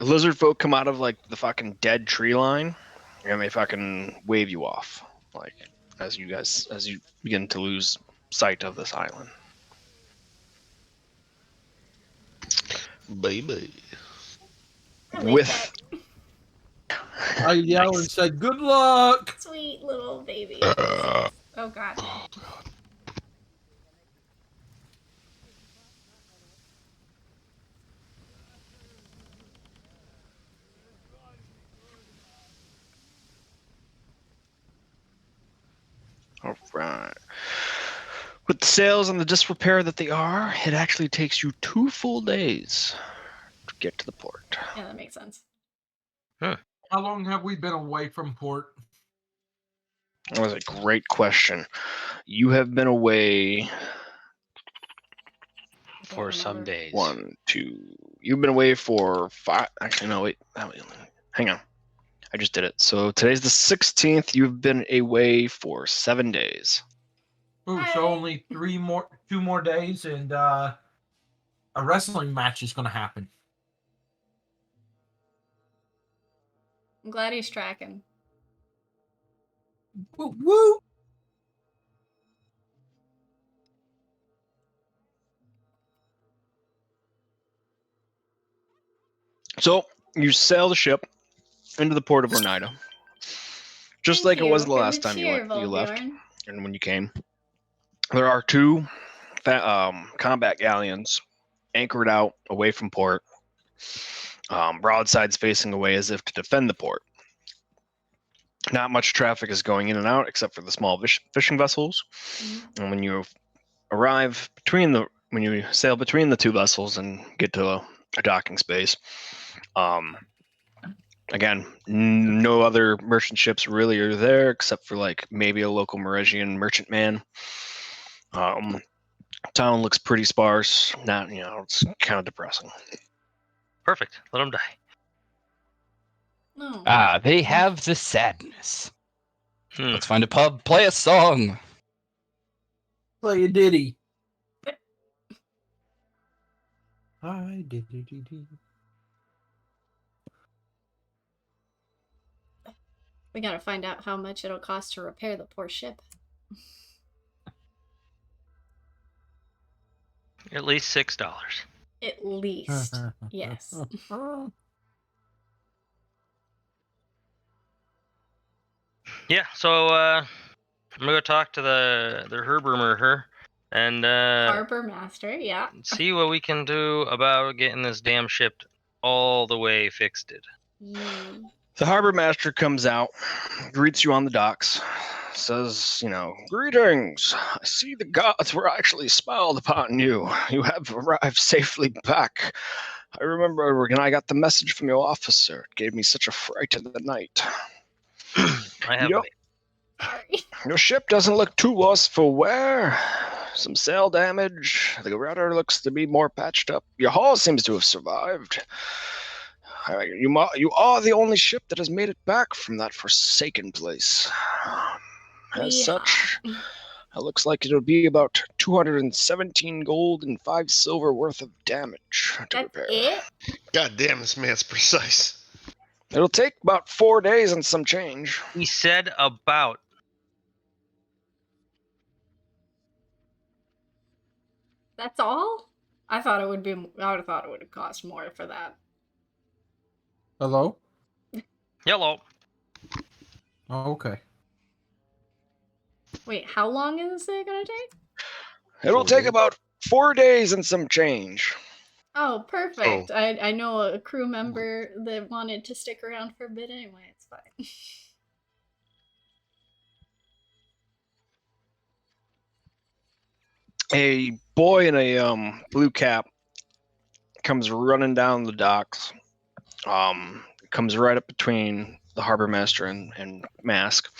lizard folk come out of like the fucking dead tree line, and they fucking wave you off, like as you begin to lose sight of this island. Baby. With I yell and say, "Good luck!" Sweet little baby Jesus. Oh God. Oh, God. all right, with the sails and the disrepair that they are, it actually takes you 2 full days to get to the port. Yeah, that makes sense. How long have we been away from port? That was a great question. You have been away For some days. 1, 2. You've been away for 5. Actually, no, wait. Hang on. I just did it. So today's the 16th. You've been away for 7 days. Ooh, so only 2 more days, and a wrestling match is going to happen. I'm glad he's tracking. Woo woo! So you sail the ship into the port of Oneida, just Thank like it was you the for last time you cheer, left, Volbjorn. and when you came. There are 2 combat galleons anchored out away from port, broadsides facing away as if to defend the port. Not much traffic is going in and out except for the small fishing vessels. Mhm. And when you when you sail between the 2 vessels and get to a docking space, again, no other merchant ships really are there except for like maybe a local Meresian merchantman. Town looks pretty sparse. Not, it's kind of depressing. Perfect. Let them die. No. They have the sadness. Hmm. Let's find a pub, play a song. Play a ditty. Hi, ditty. We gotta find out how much it'll cost to repair the poor ship. At least $6. At least. Yes. Yeah, so I'm gonna go talk to the Herbermer and Harbor Master, yeah. see what we can do about getting this damn ship all the way fixed. Mm. The harbor master comes out, greets you on the docks, says, greetings. I see the gods were actually smiled upon you. You have arrived safely back. I remember when I got the message from your officer. It gave me such a fright in the night. I have Yep. Sorry. Your ship doesn't look too worse for wear. Some sail damage. The rudder looks to be more patched up. Your hull seems to have survived. You are the only ship that has made it back from that forsaken place. As such, it looks like it'll be about 217 gold and 5 silver worth of damage to That's repair. it? God damn, this man's precise. It'll take about 4 days and some change. He said about. That's all? I would have thought it would have cost more for that. Hello? Yellow. Oh, okay. Wait, how long is it gonna take? It'll 4 take days. about 4 days and some change. Oh, perfect. I know a crew member that wanted to stick around for a bit anyway. It's fine. A boy in a blue cap comes running down the docks. Comes right up between the harbor master and Mask,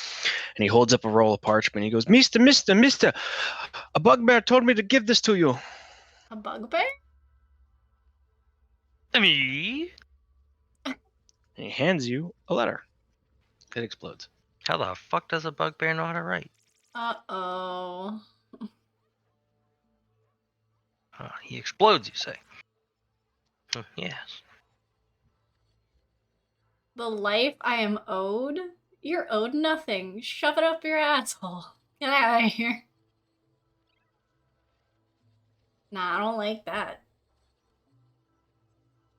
and he holds up a roll of parchment. He goes, Mister, a bugbear told me to give this to you. A bugbear? Me? And he hands you a letter. It explodes. How the fuck does a bugbear know how to write? Uh-oh. He explodes, you say? Yes. The life I am owed? You're owed nothing. Shove it up your asshole. Get out of here. Nah, I don't like that.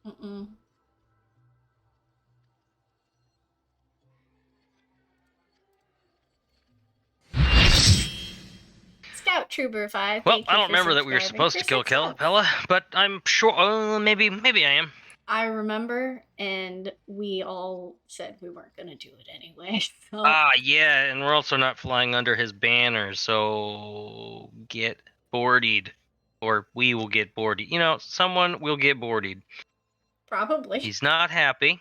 Mm-mm. Scout Trooper 5. Well, thank I you don't for remember that we were subscribing supposed to for kill 6 months. Pella, but I'm sure. Maybe I am. I remember, and we all said we weren't gonna do it anyway. So Yeah, and we're also not flying under his banner, so get boarded. Or we will get boarded. You know, someone will get boarded. probably He's not happy.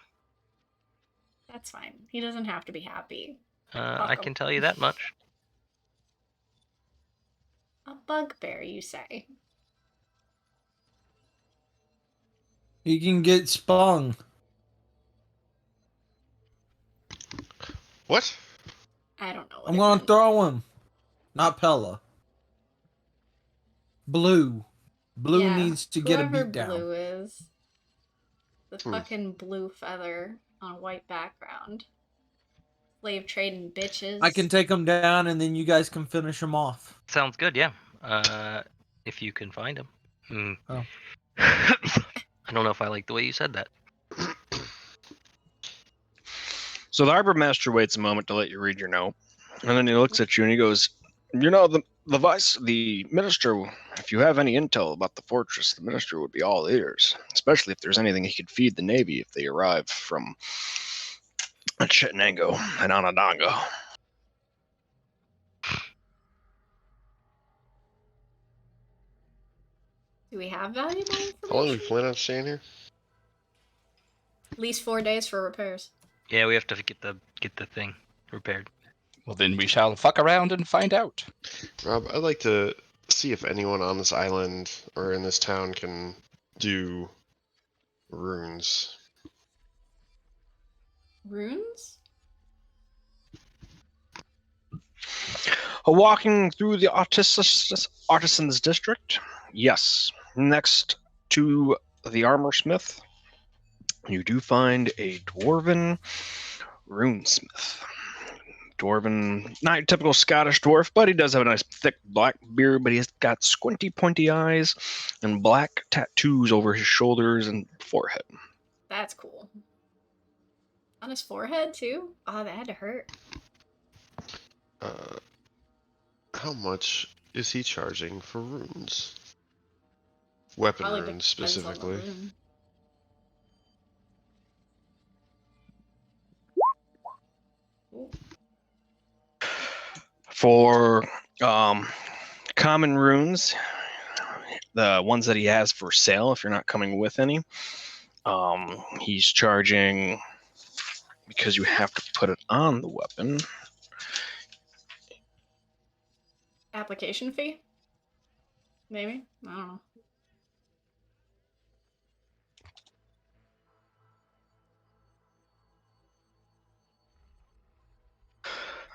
that's fine. He doesn't have to be happy. I Fuck can him. tell you that much. A bugbear, you say? He can get spung. What? I don't know. What I'm it gonna meant. throw him. Not Pella. Blue. Blue Yeah, needs to get a whoever beat down. Blue is. The fucking blue feather on a white background. Slave trading bitches. I can take him down and then you guys can finish him off. Sounds good, yeah. If you can find him. Oh. I don't know if I like the way you said that. So the harbor master waits a moment to let you read your note, and then he looks at you and he goes, "You know, the minister. If you have any intel about the fortress, the minister would be all ears. Especially if there's anything he could feed the navy if they arrive from Chittenango and Onondaga." Do we have valuable information? How long do we plan on staying here? At least 4 days for repairs. Yeah, we have to get the thing repaired. Well, then we shall fuck around and find out. Rob, I'd like to see if anyone on this island or in this town can do runes. Runes? Walking through the artisans district, yes. Next to the armor smith, you do find a dwarven runesmith. Dwarven, not your typical Scottish dwarf, but he does have a nice thick black beard, but he's got squinty pointy eyes and black tattoos over his shoulders and forehead. That's cool. On his forehead, too? Oh, that had to hurt. How much is he charging for runes? Weapon Probably runes depends on the specifically. rune. Ooh. For common runes, the ones that he has for sale, if you're not coming with any, he's charging, because you have to put it on the weapon. Application fee? Maybe? I don't know.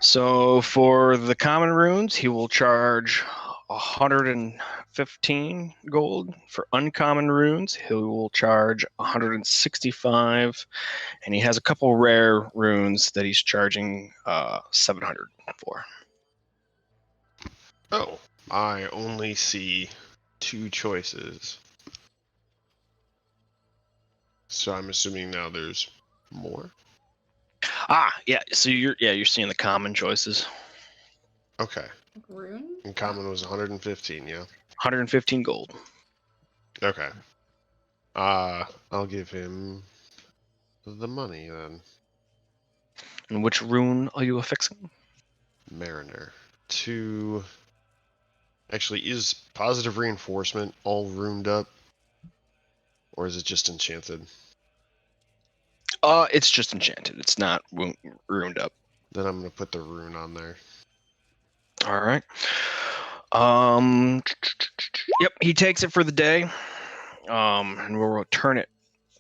So for the common runes, he will charge 115 gold. For uncommon runes, he will charge 165, and he has a couple rare runes that he's charging 700 for. Oh, I only see 2 choices. So I'm assuming now there's more. Yeah. So you're seeing the common choices. Okay. Rune? And common was 115, yeah. 115 gold. Okay. I'll give him the money then. And which rune are you affixing? Mariner. Actually, is positive reinforcement all runed up? Or is it just enchanted? It's just enchanted. It's not runed up. Then I'm gonna put the rune on there. All right. Yep, he takes it for the day. And we'll return it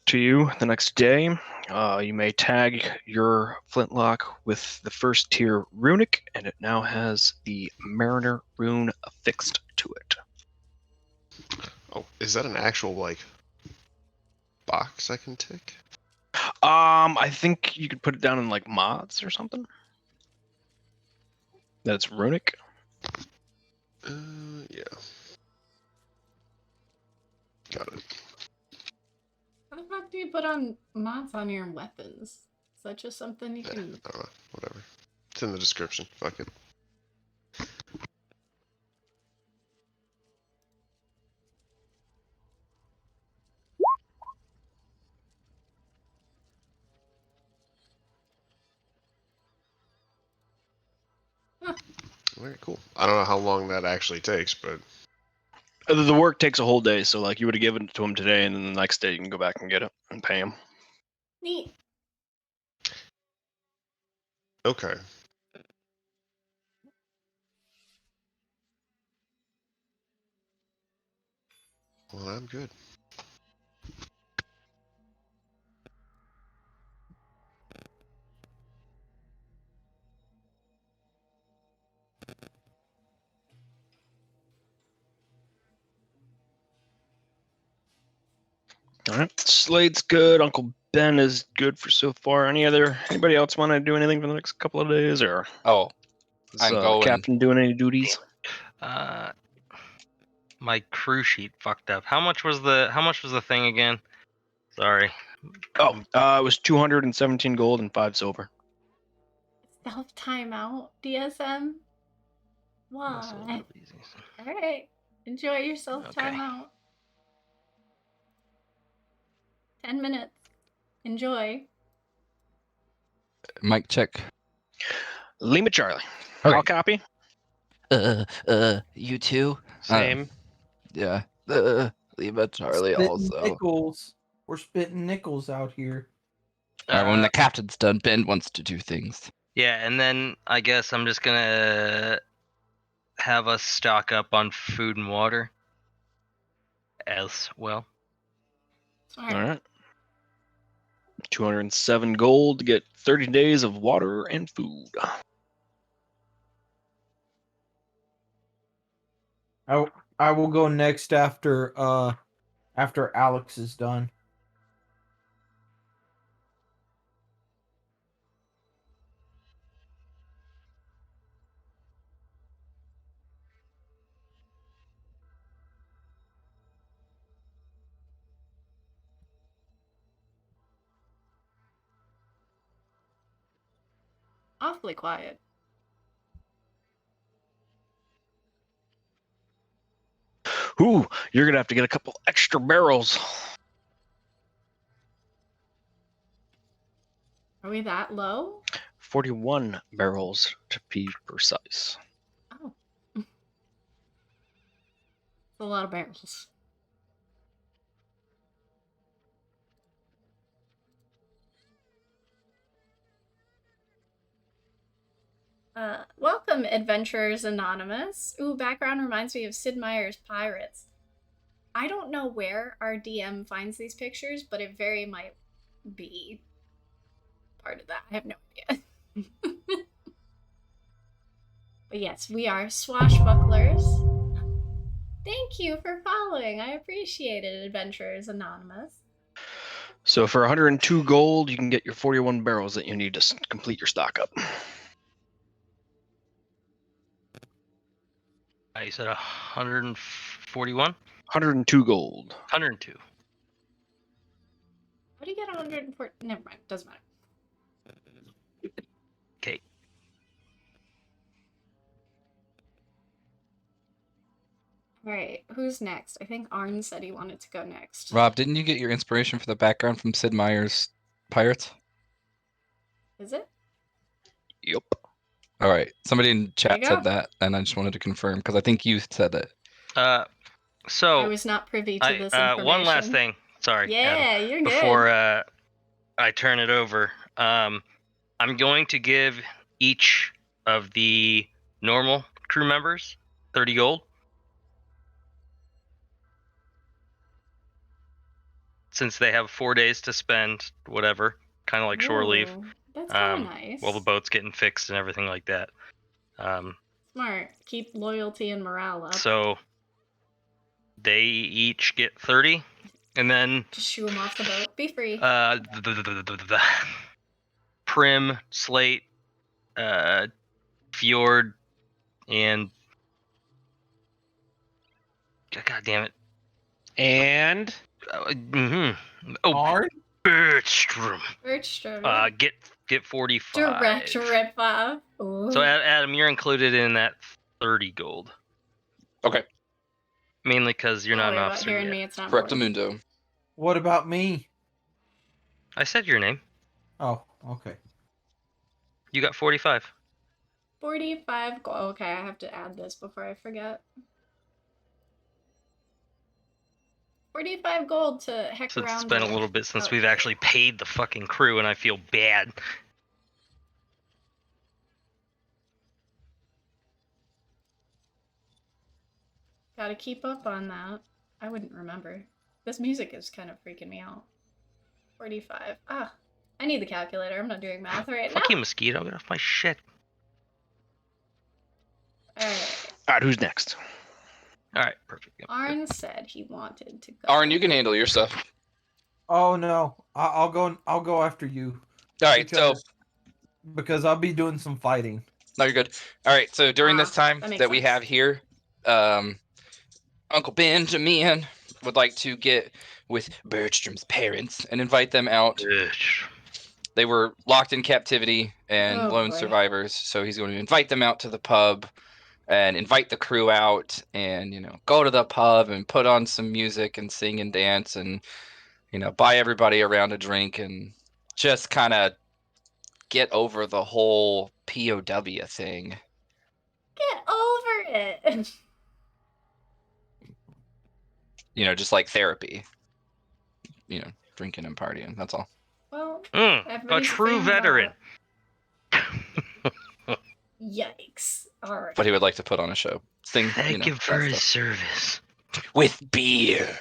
to you the next day. You may tag your flintlock with the first tier runic, and it now has the Mariner rune affixed to it. Oh, is that an actual, like, box I can tick? I think you could put it down in like mods or something. That's runic. Yeah. Got it. How the fuck do you put on mods on your weapons? Is that just something you I can? don't know. Whatever. It's in the description. Fuck it. Huh. Alright, cool. I don't know how long that actually takes, but The work takes a whole day, so like you would have given it to him today, and then the next day you can go back and get it and pay him. Neat. okay. Well, I'm good. All right, Slade's good. Uncle Ben is good for so far. Anybody else want to do anything for the next couple of days, or Oh, is I'm going. Captain doing any duties? My crew sheet fucked up. How much was the thing again? Sorry. Oh, it was 217 gold and 5 silver. Self timeout, DSM. Muscle Why? easy. All right. Enjoy your self Okay. timeout. 10 minutes. Enjoy. Mic check. Lima Charlie. Okay. I'll copy. You too? Same. Yeah. Lima Charlie Spitting also. nickels. We're spitting nickels out here. Alright, when the captain's done, Ben wants to do things. Yeah, and then I guess I'm just gonna have us stock up on food and water as well. Smart. All right. 207 gold to get 30 days of water and food. I will go next after Alex is done. Awfully quiet. Ooh, you're gonna have to get a couple extra barrels. Are we that low? 41 barrels to be precise. Oh. It's a lot of barrels. Welcome, Adventurers Anonymous. Ooh, background reminds me of Sid Meier's Pirates. I don't know where our DM finds these pictures, but it very might be part of that. I have no idea. But yes, we are swashbucklers. Thank you for following. I appreciate it, Adventurers Anonymous. So for 102 gold, you can get your 41 barrels that you need to complete your stock up. You said 141? 102 gold. 102. How do you get 140? Never mind. Doesn't matter. Okay. All right. Who's next? I think Arn said he wanted to go next. Rob, didn't you get your inspiration for the background from Sid Meier's Pirates? Is it? Yep. All right. Somebody in chat go. said that, and I just wanted to confirm because I think you said it. So I was not privy to this information. one last thing. Sorry. Adam, Yeah, you're good. before I turn it over, I'm going to give each of the normal crew members 30 gold. Since they have 4 days to spend, whatever, kind of like shore leave. Ooh, that's kind of nice. While the boat's getting fixed and everything like that. Smart. Keep loyalty and morale up. So they each get 30. And then Just shoo him off the boat. Be free. Prim, Slate, Fjord, and God damn it. And Oh, Arn? Bergstrom. Bergstrom. Get 45. Direct rip off. So Adam, you're included in that 30 gold. Okay. Mainly because you're Don't not an worry about officer hearing yet. me. It's not important. Correctamundo. What about me? I said your name. Oh, okay. You got 45. 45 gold. Okay, I have to add this before I forget. 45 gold to heck So it's around. been a with. little bit since Okay. we've actually paid the fucking crew, and I feel bad. Gotta keep up on that. I wouldn't remember. This music is kind of freaking me out. 45. Ah, I need the calculator. I'm not doing math right now. Fuck you, mosquito. Get off my shit. Alright. all right, who's next? All right, perfect. Yep, good. Arn said he wanted to go. Arn, you can handle your stuff. Oh no, I'll go. I'll go after you. All right, Because I'll be doing some fighting. no, you're good. All right, so during this time that makes that we sense. have here, Uncle Benjamin would like to get with Bergstrom's parents and invite them out. Bitch. They were locked in captivity and Oh, lone boy. survivors, so he's going to invite them out to the pub and invite the crew out and, go to the pub and put on some music and sing and dance and, buy everybody around a drink and just kind of get over the whole POW thing. Get over it. Just like therapy. Drinking and partying, that's all. Well, A everybody's true fan of veteran. that. Yikes. Alright. But he would like to put on a show. Sing, Thank you for that his stuff. service. With beer.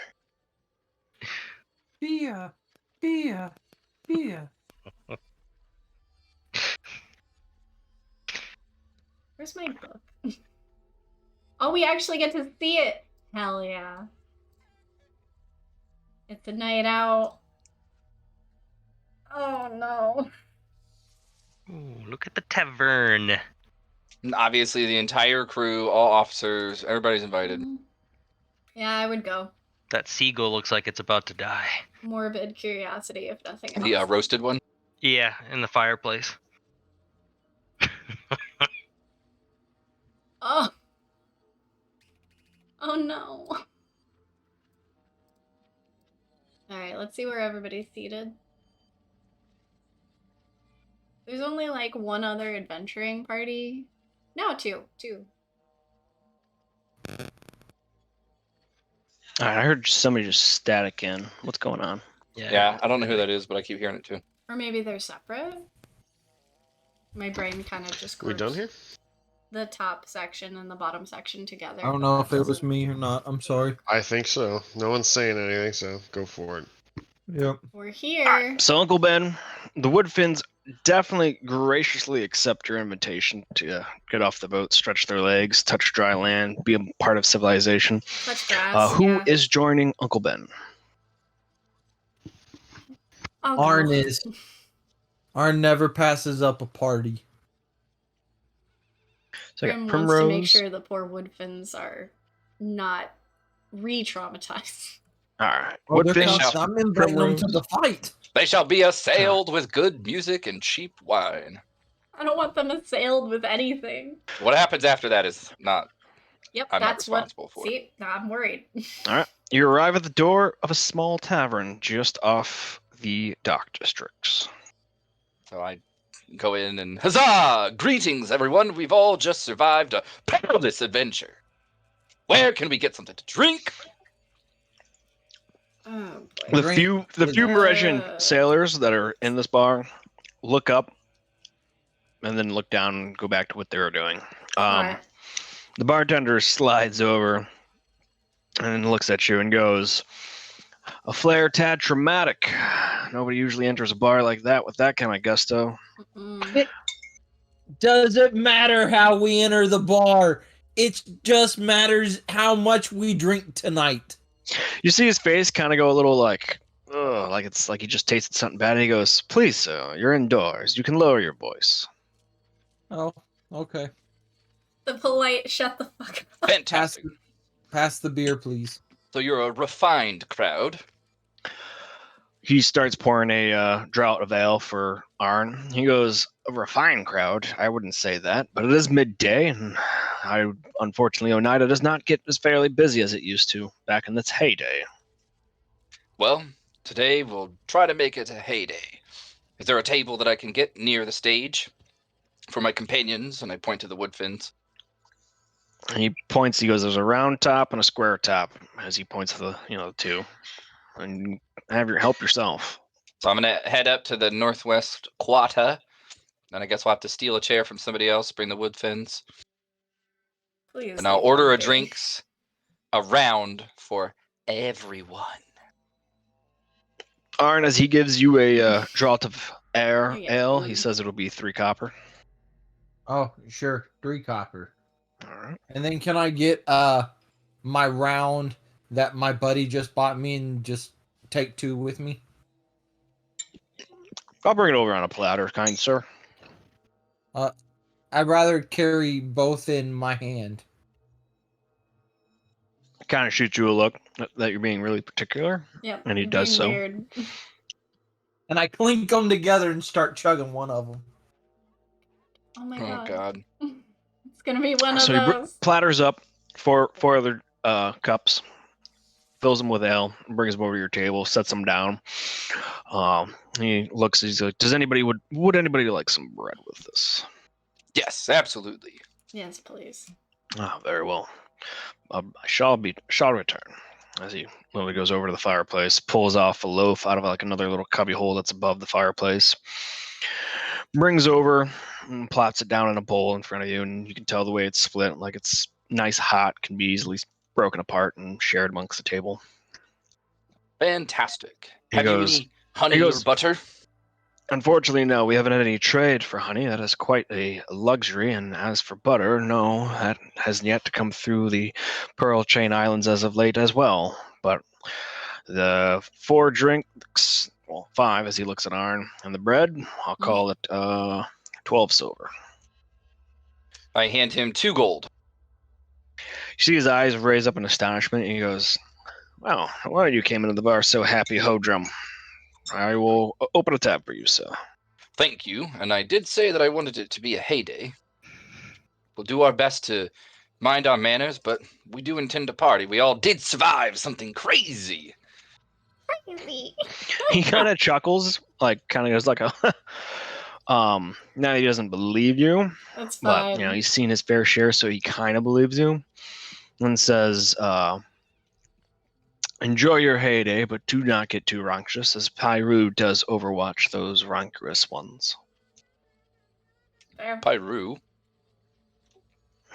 Beer. Where's my book? Oh, we actually get to see it. Hell yeah. It's a night out. Oh no. Ooh, look at the tavern. And obviously, the entire crew, all officers, everybody's invited. Yeah, I would go. That seagull looks like it's about to die. Morbid curiosity, if nothing else. The roasted one. Yeah, in the fireplace. Oh. Oh no. Alright, let's see where everybody's seated. There's only like one other adventuring party. No, two. All right, I heard somebody just static in. What's going on? Yeah, I don't know who that is, but I keep hearing it too. Or maybe they're separate. My brain kind of just Are we done grouped here? the top section and the bottom section together. I don't know if it was me or not. I'm sorry. I think so. No one's saying anything, so go for it. Yep. We're here. All right, so Uncle Ben, the Woodfins definitely graciously accept your invitation to get off the boat, stretch their legs, touch dry land, be a part of civilization. Touch grass. Who is joining Uncle Ben? I'll go. Arn is. Arn never passes up a party. So I Grim got wants to make Primrose. sure the poor Woodfins are not re-traumatized. All right, Oh, they're Woodfins. coming. I'm inviting them to the fight. They shall be assailed with good music and cheap wine. I don't want them assailed with anything. What happens after that is not. Yep, I'm not that's what. responsible for. See, I'm worried. All right, you arrive at the door of a small tavern just off the dock districts. So I go in and huzzah! Greetings, everyone. We've all just survived a perilous adventure. Where can we get something to drink? Oh boy. The Drink few Meresian sailors that are in this bar look up and then look down and go back to what they were doing. Alright. The bartender slides over and looks at you and goes, "A flare tad traumatic. Nobody usually enters a bar like that with that kind of gusto." Mm. Doesn't matter how we enter the bar. It just matters how much we drink tonight. You see his face kind of go a little like, ugh, like it's like he just tasted something bad. And he goes, "Please, sir, you're indoors. You can lower your voice." Oh, okay. The polite shut the fuck up. Fantastic. Pass the beer, please. So you're a refined crowd. He starts pouring a draught of ale for Arn. He goes, "A refined crowd? I wouldn't say that, but it is midday, and unfortunately, Oneida does not get as fairly busy as it used to back in its heyday." Well, today we'll try to make it a heyday. Is there a table that I can get near the stage for my companions? And I point to the wood fins. He points. He goes, "There's a round top and a square top." As he points to the two, and help yourself. So I'm gonna head up to the northwest quata, and I guess we'll have to steal a chair from somebody else, bring the wood fins, Please. and I'll leave order one a be. drinks around for everyone. Arn, as he gives you a draught of Yeah, ale, he food. says it'll be 3 copper. Oh, sure. 3 copper. All right. And then can I get my round that my buddy just bought me and just take 2 with me? I'll bring it over on a platter, kind sir. I'd rather carry both in my hand. Kind of shoots you a look that you're being really particular, Yep. and he you're does being so. Weird. And I clink them together and start chugging one of them. Oh my Oh God. It's gonna be one So of he those. platters up four other cups, fills them with ale, brings them over to your table, sets them down. He looks. He's like, "Would anybody like some bread with this?" Yes, absolutely. Yes, please. Ah, very well. I shall return. As he literally goes over to the fireplace, pulls off a loaf out of like another little cubby hole that's above the fireplace, brings over and plops it down in a bowl in front of you, and you can tell the way it's split, like it's nice hot, can be easily broken apart and shared amongst the table. Fantastic. He Have goes- you any honey goes- or butter? Unfortunately, no, we haven't had any trade for honey. That is quite a luxury. And as for butter, no, that hasn't yet to come through the Pearl Chain Islands as of late as well. But the 4 drinks, well, 5 as he looks at Arn, and the bread, I'll call it 12 silver. I hand him 2 gold. You see his eyes raise up in astonishment, and he goes, "Well, why you came into the bar so happy, Hodrum? I will open a tab for you, sir." Thank you, and I did say that I wanted it to be a heyday. We'll do our best to mind our manners, but we do intend to party. We all did survive something crazy. Crazy. He kind of chuckles, like kind of goes like a now he doesn't believe you, That's but fine. he's seen his fair share, so he kind of believes you, and says, "Enjoy your heyday, but do not get too rancorous, as Pyru does overwatch those rancorous ones." Fair. Pyru.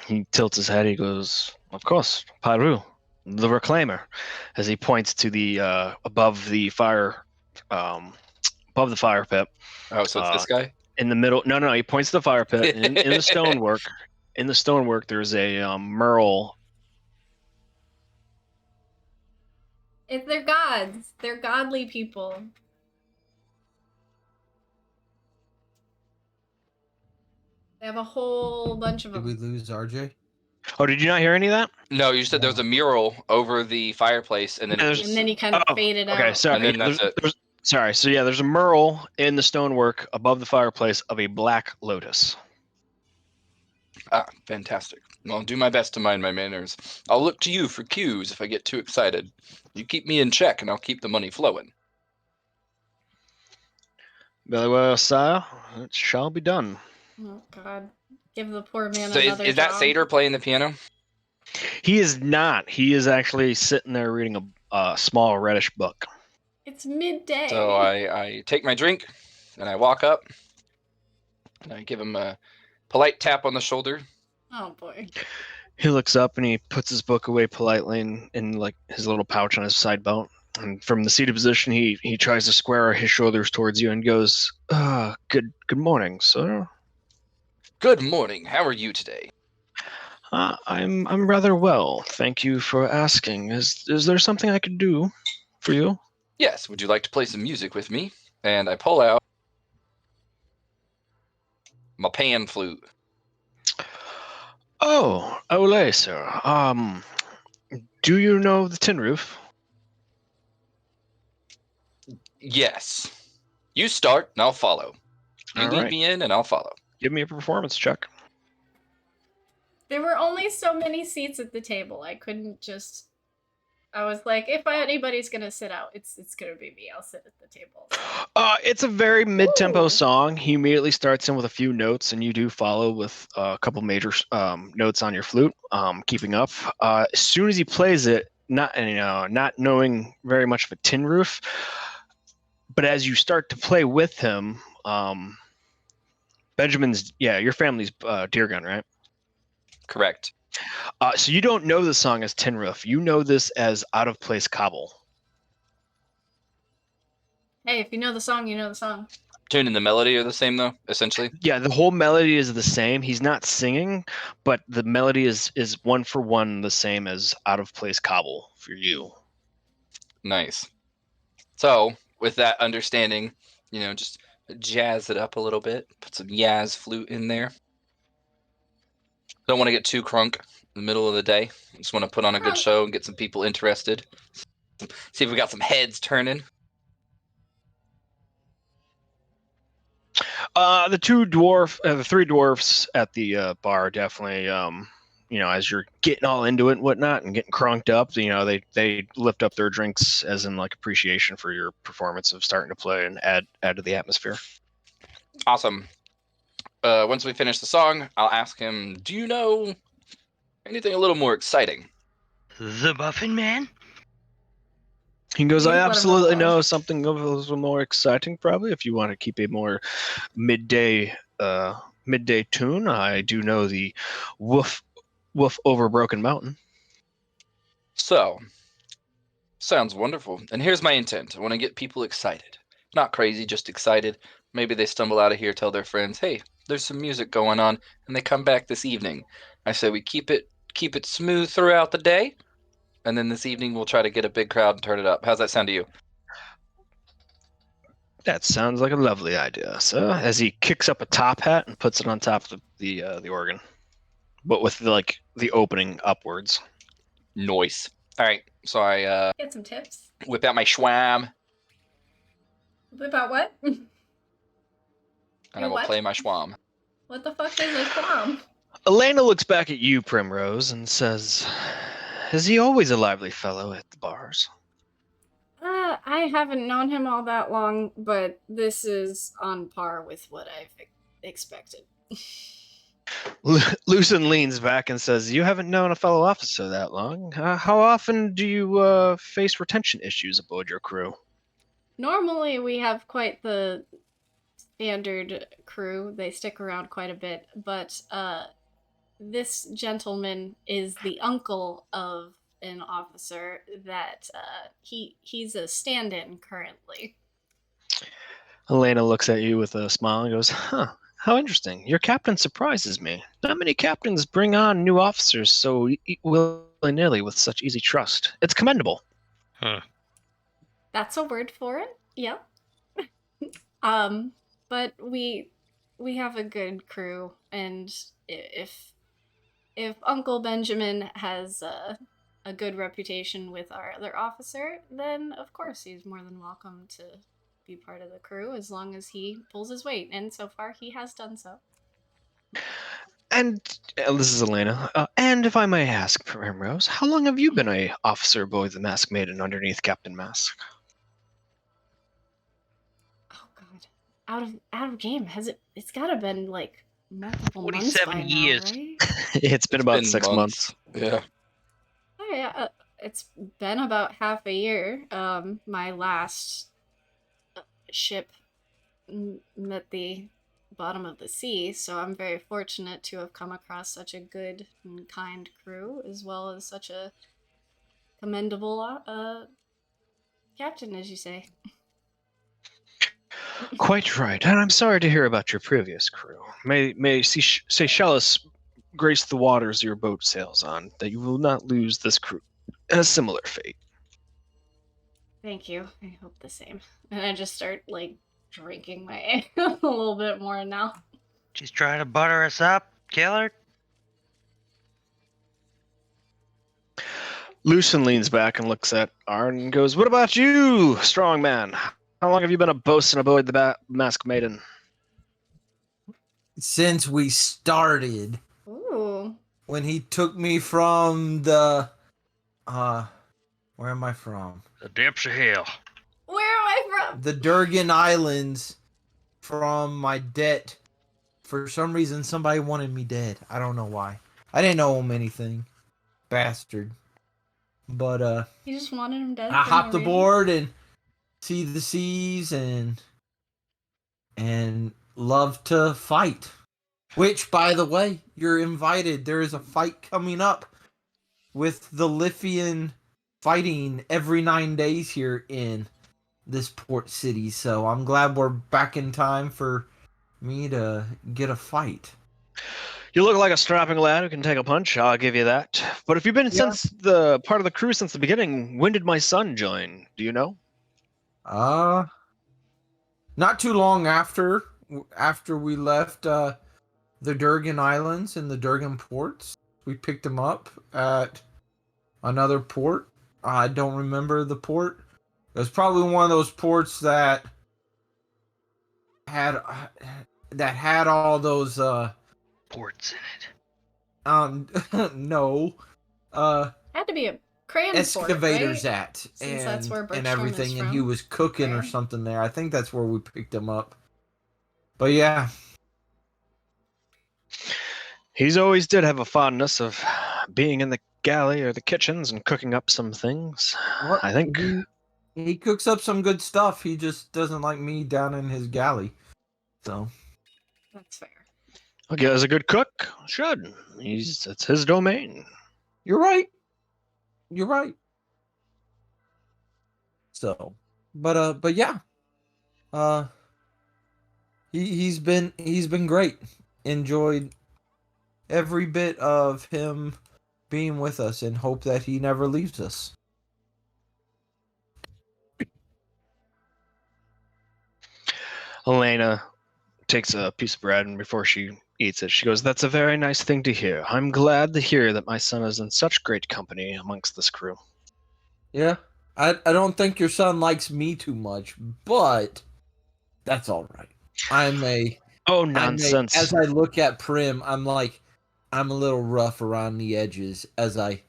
He tilts his head. He goes, "Of course, Pyru, the Reclaimer," as he points to the above the fire pit. Oh, so it's this guy? In the middle, no, he points to the fire pit. In the stonework, there's a merle. If they're gods, they're godly people. They have a whole bunch of Did we them. lose RJ? Oh, did you not hear any of that? No, you said there was a mural over the fireplace, and then Yeah, it there's- just... And then he kind of faded Okay, out. sorry. And then that's it. Sorry. So yeah, there's a merle in the stonework above the fireplace of a black lotus. Ah, fantastic. I'll do my best to mind my manners. I'll look to you for cues if I get too excited. You keep me in check, and I'll keep the money flowing. Very well, sire. It shall be done. Oh God! Give the poor man So another is that job. Satyr playing the piano? He is not. He is actually sitting there reading a small reddish book. It's midday. So I take my drink, and I walk up, and I give him a polite tap on the shoulder. Oh boy. He looks up and he puts his book away politely in like his little pouch on his side belt. And from the seated position, he tries to square his shoulders towards you and goes, "Good morning, sir. Good morning. How are you today? I'm rather well. Thank you for asking. Is there something I could do for you? Yes, would you like to play some music with me? And I pull out my pan flute. Oh, Olay, sir. Do you know the Tin Roof? Yes. You start, and I'll follow. You All lead right. me in, and I'll follow. Give me a performance check. There were only so many seats at the table. I couldn't just. I was like, if anybody's gonna sit out, it's gonna be me. I'll sit at the table. It's a very mid-tempo Ooh. song. He immediately starts in with a few notes, and you do follow with a couple major notes on your flute, keeping up. As soon as he plays it, not knowing very much of a Tin Roof, but as you start to play with him, Benjamin's, your family's Deer Gun, right? Correct. So you don't know the song as Tin Roof. You know this as Out of Place Cobble. Hey, if you know the song, you know the song. Tune and the melody are the same, though, essentially. Yeah, the whole melody is the same. He's not singing, but the melody is one for one the same as Out of Place Cobble for you. Nice. So, with that understanding, just jazz it up a little bit. Put some Yaz flute in there. Don't want to get too crunk in the middle of the day. Just want to put on a good Crunk. show and get some people interested. See if we got some heads turning. The three dwarfs at the bar definitely, as you're getting all into it and whatnot and getting crunked up, they lift up their drinks as in like appreciation for your performance of starting to play and add to the atmosphere. Awesome. Once we finish the song, I'll ask him, do you know anything a little more exciting? The Muffin Man? He goes, You I let him absolutely know. know something a little more exciting, probably, if you want to keep a more midday tune. I do know the Woof Over Broken Mountain. So, sounds wonderful. And here's my intent. I want to get people excited. Not crazy, just excited. Maybe they stumble out of here, tell their friends, hey, there's some music going on, and they come back this evening. I say we keep it smooth throughout the day, and then this evening we'll try to get a big crowd and turn it up. How's that sound to you? That sounds like a lovely idea, sir. As he kicks up a top hat and puts it on top of the organ, but with the opening upwards. Noise. All right, so I Get some tips. whip out my schwam, About what? and I will what? play my schwam. What the fuck is a schwam? Elena looks back at you, Primrose, and says, "Is he always a lively fellow at the bars?" I haven't known him all that long, but this is on par with what I've expected. Lucen leans back and says, "You haven't known a fellow officer that long. How often do you face retention issues aboard your crew?" Normally, we have quite the standard crew. They stick around quite a bit, but this gentleman is the uncle of an officer that he's a stand-in currently. Elena looks at you with a smile and goes, "Huh, how interesting. Your captain surprises me. Not many captains bring on new officers so willy-nilly with such easy trust. It's commendable." Huh. That's a word for it. Yep. But we have a good crew, and if Uncle Benjamin has a good reputation with our other officer, then of course he's more than welcome to be part of the crew as long as he pulls his weight, and so far he has done so. And this is Elena. And if I may ask, Primrose, how long have you been a officer aboard the Masked Maiden underneath Captain Mask? Oh god, out of game. It's gotta been like multiple months 47 by years. now, right? It's been about been 6 months. Yeah. Oh yeah, it's been about half a year. My last ship met the bottom of the sea, so I'm very fortunate to have come across such a good and kind crew, as well as such a commendable captain, as you say. Quite right. And I'm sorry to hear about your previous crew. May Seychelles grace the waters your boat sails on, that you will not lose this crew. A similar fate. Thank you. I hope the same. And I just start like drinking my ale a little bit more now. She's trying to butter us up, killer. Lucian leans back and looks at Arn and goes, "What about you, strong man? How long have you been a bosun aboard the Masked Maiden?" Since we started, Ooh. when he took me from the where am I from? The depths of hell. Where am I from? The Durgan Islands, from my debt. For some reason, somebody wanted me dead. I don't know why. I didn't owe him anything. Bastard. But, You just wanted him dead. I for hopped no reason? aboard and see the seas and love to fight. Which, by the way, you're invited. There is a fight coming up with the Lithian fighting every 9 days here in this port city. So I'm glad we're back in time for me to get a fight. You look like a strapping lad who can take a punch, I'll give you that. But if you've been since the part of the crew since the beginning, when did my son join? Do you know? Not too long after we left the Durgan Islands and the Durgan ports, we picked him up at another port. I don't remember the port. It was probably one of those ports that had all those Ports in it. no Had to be a crayon excavators fort, right? at Since and that's where and Birchstone everything, is and he from. was cooking or Right. something there. I think that's where we picked him up. But yeah, He's always did have a fondness of being in the galley or the kitchens and cooking up some things. Well, I think he cooks up some good stuff. He just doesn't like me down in his galley. So That's fair. okay, as a good cook should. It's his domain. you're right. You're right. So, but yeah, he's been great. Enjoyed every bit of him being with us, and hope that he never leaves us. Elena takes a piece of bread, and before she eats it, she goes, "That's a very nice thing to hear. I'm glad to hear that my son is in such great company amongst this crew." Yeah, I don't think your son likes me too much, but that's all right. Oh, nonsense. As I look at Prim, I'm like, I'm a little rough around the edges as I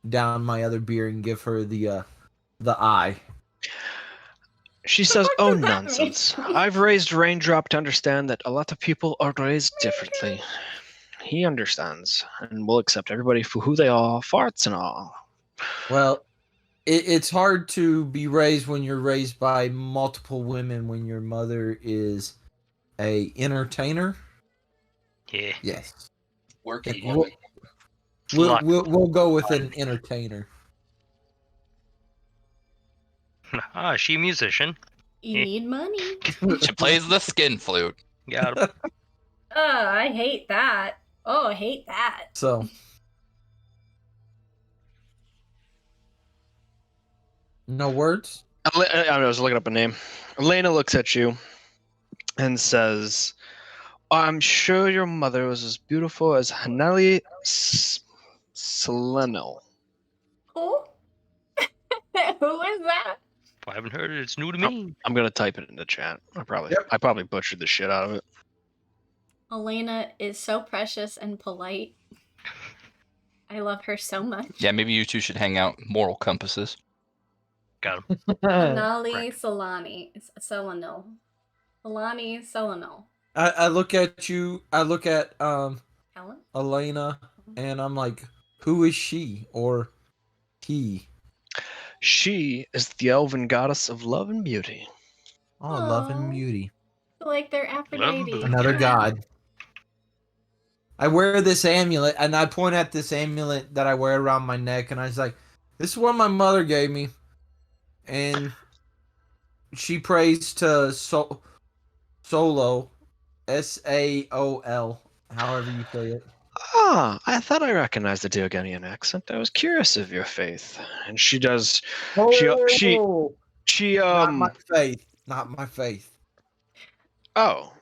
down my other beer and give her the eye. She says, fuck "Oh, does that nonsense. mean?" I've raised Raindrop to understand that a lot of people are raised differently. He understands and will accept everybody for who they are, farts and all." Well, it's hard to be raised when you're raised by multiple women when your mother is a entertainer. Yeah. Yes. Working We'll, woman. we'll go with an entertainer. She a musician. You need money. She plays the skin flute. Got him. I hate that. Oh, I hate that. So, no words? I was looking up a name. Elena looks at you and says, "I'm sure your mother was as beautiful as Haneli Seleno." Who? Who is that? If I haven't heard it, it's new to me. I'm gonna type it in the chat. I probably butchered the shit out of it. Elena is so precious and polite. I love her so much. Yeah, maybe you two should hang out. Moral compasses. Got him. Nali Solani. Seleno. Solani Seleno. I look at you, I look at Helen? Elena, and I'm like, who is she or he? She is the elven goddess of love and beauty. Oh, love Aw. and beauty. Like they're Aphrodite. Love Another god. I wear this amulet, and I point at this amulet that I wear around my neck, and I was like, this is what my mother gave me. And she prays to Solo, Saol, however you say it. Ah, I thought I recognized the Diogenian accent. I was curious of your faith. And she does. She Oh, she not my faith. Not my faith. Oh,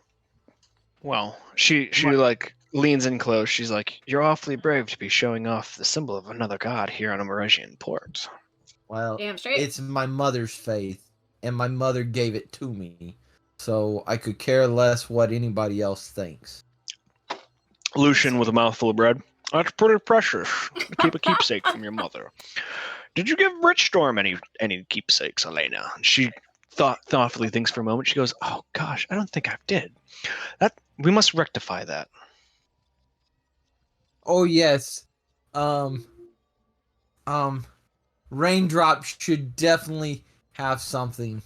well, she My- like leans in close. She's like, "You're awfully brave to be showing off the symbol of another god here on a Meresian port." Well, Damn straight. it's my mother's faith, and my mother gave it to me, so I could care less what anybody else thinks. Lucian with a mouthful of bread. That's pretty precious to keep a keepsake from your mother. Did you give Richstorm any keepsakes, Elena? She thoughtfully thinks for a moment. She goes, "Oh gosh, I don't think I did. That we must rectify that." Oh yes, um, Raindrop should definitely have something.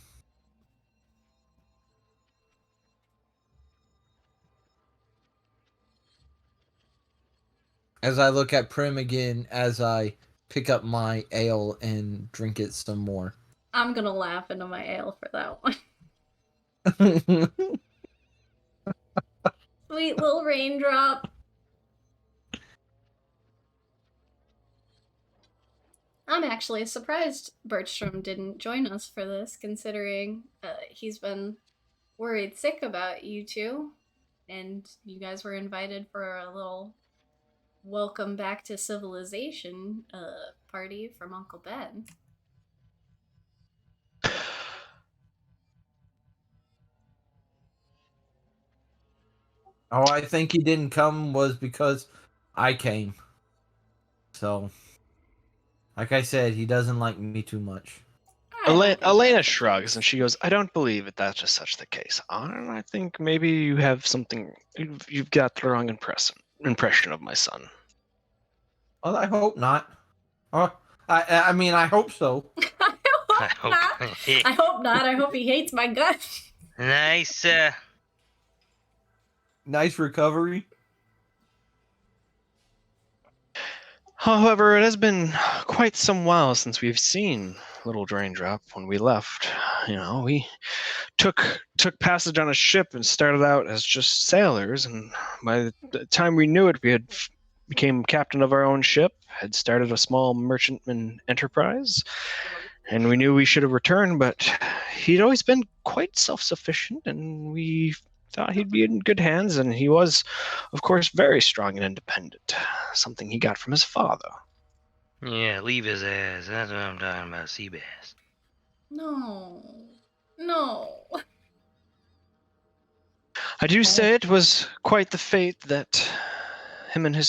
As I look at Prim again, as I pick up my ale and drink it some more. I'm gonna laugh into my ale for that one. Sweet little raindrop. I'm actually surprised Bertram didn't join us for this, considering he's been worried sick about you two, and you guys were invited for a little welcome back to civilization party from Uncle Ben. Oh, I think he didn't come was because I came. So, like I said, he doesn't like me too much. I don't think Elena that's the shrugs case. and she goes, "I don't believe that that's just such the case. I think maybe you have something. You've got the wrong impression of my son." Well, I hope not. Oh, I mean, I hope so. I hope. I hope not. I hope he hates my guts. Nice. Nice recovery. However, it has been quite some while since we've seen Little Draindrop. When we left, we took passage on a ship and started out as just sailors, and by the time we knew it, we had became captain of our own ship, had started a small merchantman enterprise, and we knew we should have returned, but he'd always been quite self-sufficient, and we thought he'd be in good hands, and he was, of course, very strong and independent, something he got from his father. Yeah, leave his ass. That's what I'm talking about, Seabass. No. No. I do say it was quite the fate that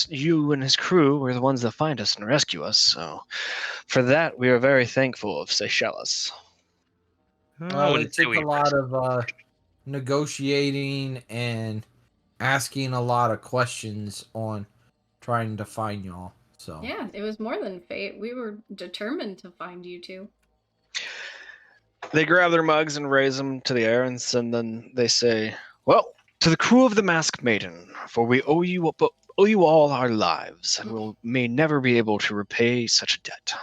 you and his crew were the ones that find us and rescue us, so for that we are very thankful of Seychelles. I It wouldn't say took we a lot of negotiating and asking a lot of questions on trying to find y'all. So Yeah, it was more than fate. We were determined to find you two. They grab their mugs and raise them to the air, and then they say, "Well, to the crew of the Masked Maiden, for we owe you all our lives, and we may never be able to repay such a debt."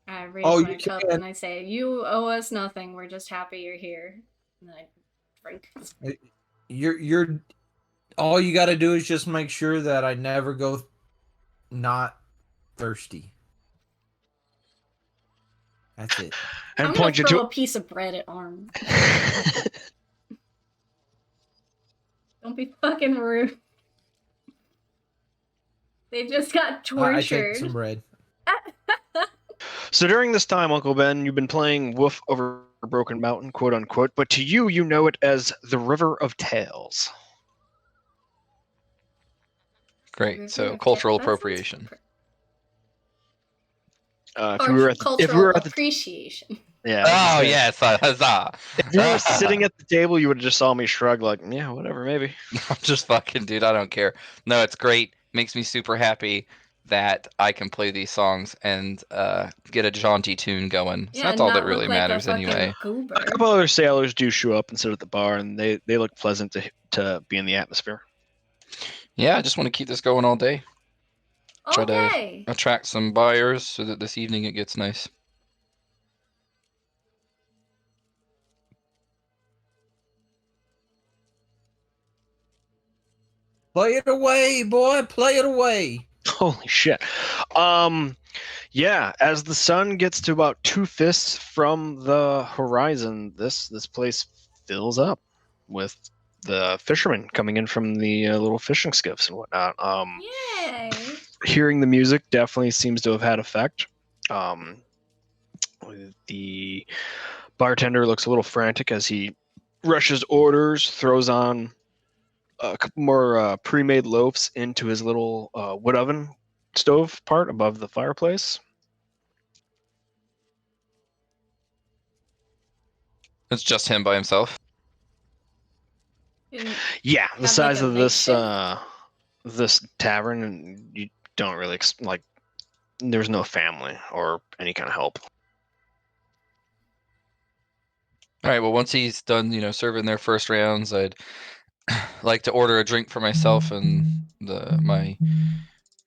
I raise Oh, my you cup can. and I say, "You owe us nothing. We're just happy you're here." And I drink. You're all you got to do is just make sure that I never go not thirsty. That's it. And I'm gonna point you throw to a piece of bread at Arm. Don't be fucking rude. They just got I take tortured. some bread. So during this time, Uncle Ben, you've been playing Woof over Broken Mountain, quote unquote, but to you, you know it as the River of Tales. Great. So cultural That sounds appropriation. If we were at cultural appreciation. yeah, Oh yes, huzzah! if you were sitting at the table, you would have just saw me shrug, like, yeah, whatever, maybe. I'm just fucking, dude. I don't care. No, it's great. Makes me super happy that I can play these songs and get a jaunty tune going. So Yeah, that's all that not really look like matters a fucking anyway. goober. A couple other sailors do show up and sit at the bar, and they look pleasant to be in the atmosphere. Yeah, I just want to keep this going all day. Try to Okay. attract some buyers so that this evening it gets nice. Play it away, boy. Play it away. Holy shit. Yeah, as the sun gets to about 2 fists from the horizon, this place fills up with the fishermen coming in from the little fishing skiffs and whatnot. Yay! Hearing the music definitely seems to have had effect. The bartender looks a little frantic as he rushes orders, throws on a couple more pre-made loaves into his little wood oven stove part above the fireplace. It's just him by himself. Didn't Yeah, the Have, size like, a of this makeshift? this tavern, and you don't really like. There's no family or any kind of help. All right. Well, once he's done, serving their first rounds, I'd like to order a drink for myself and my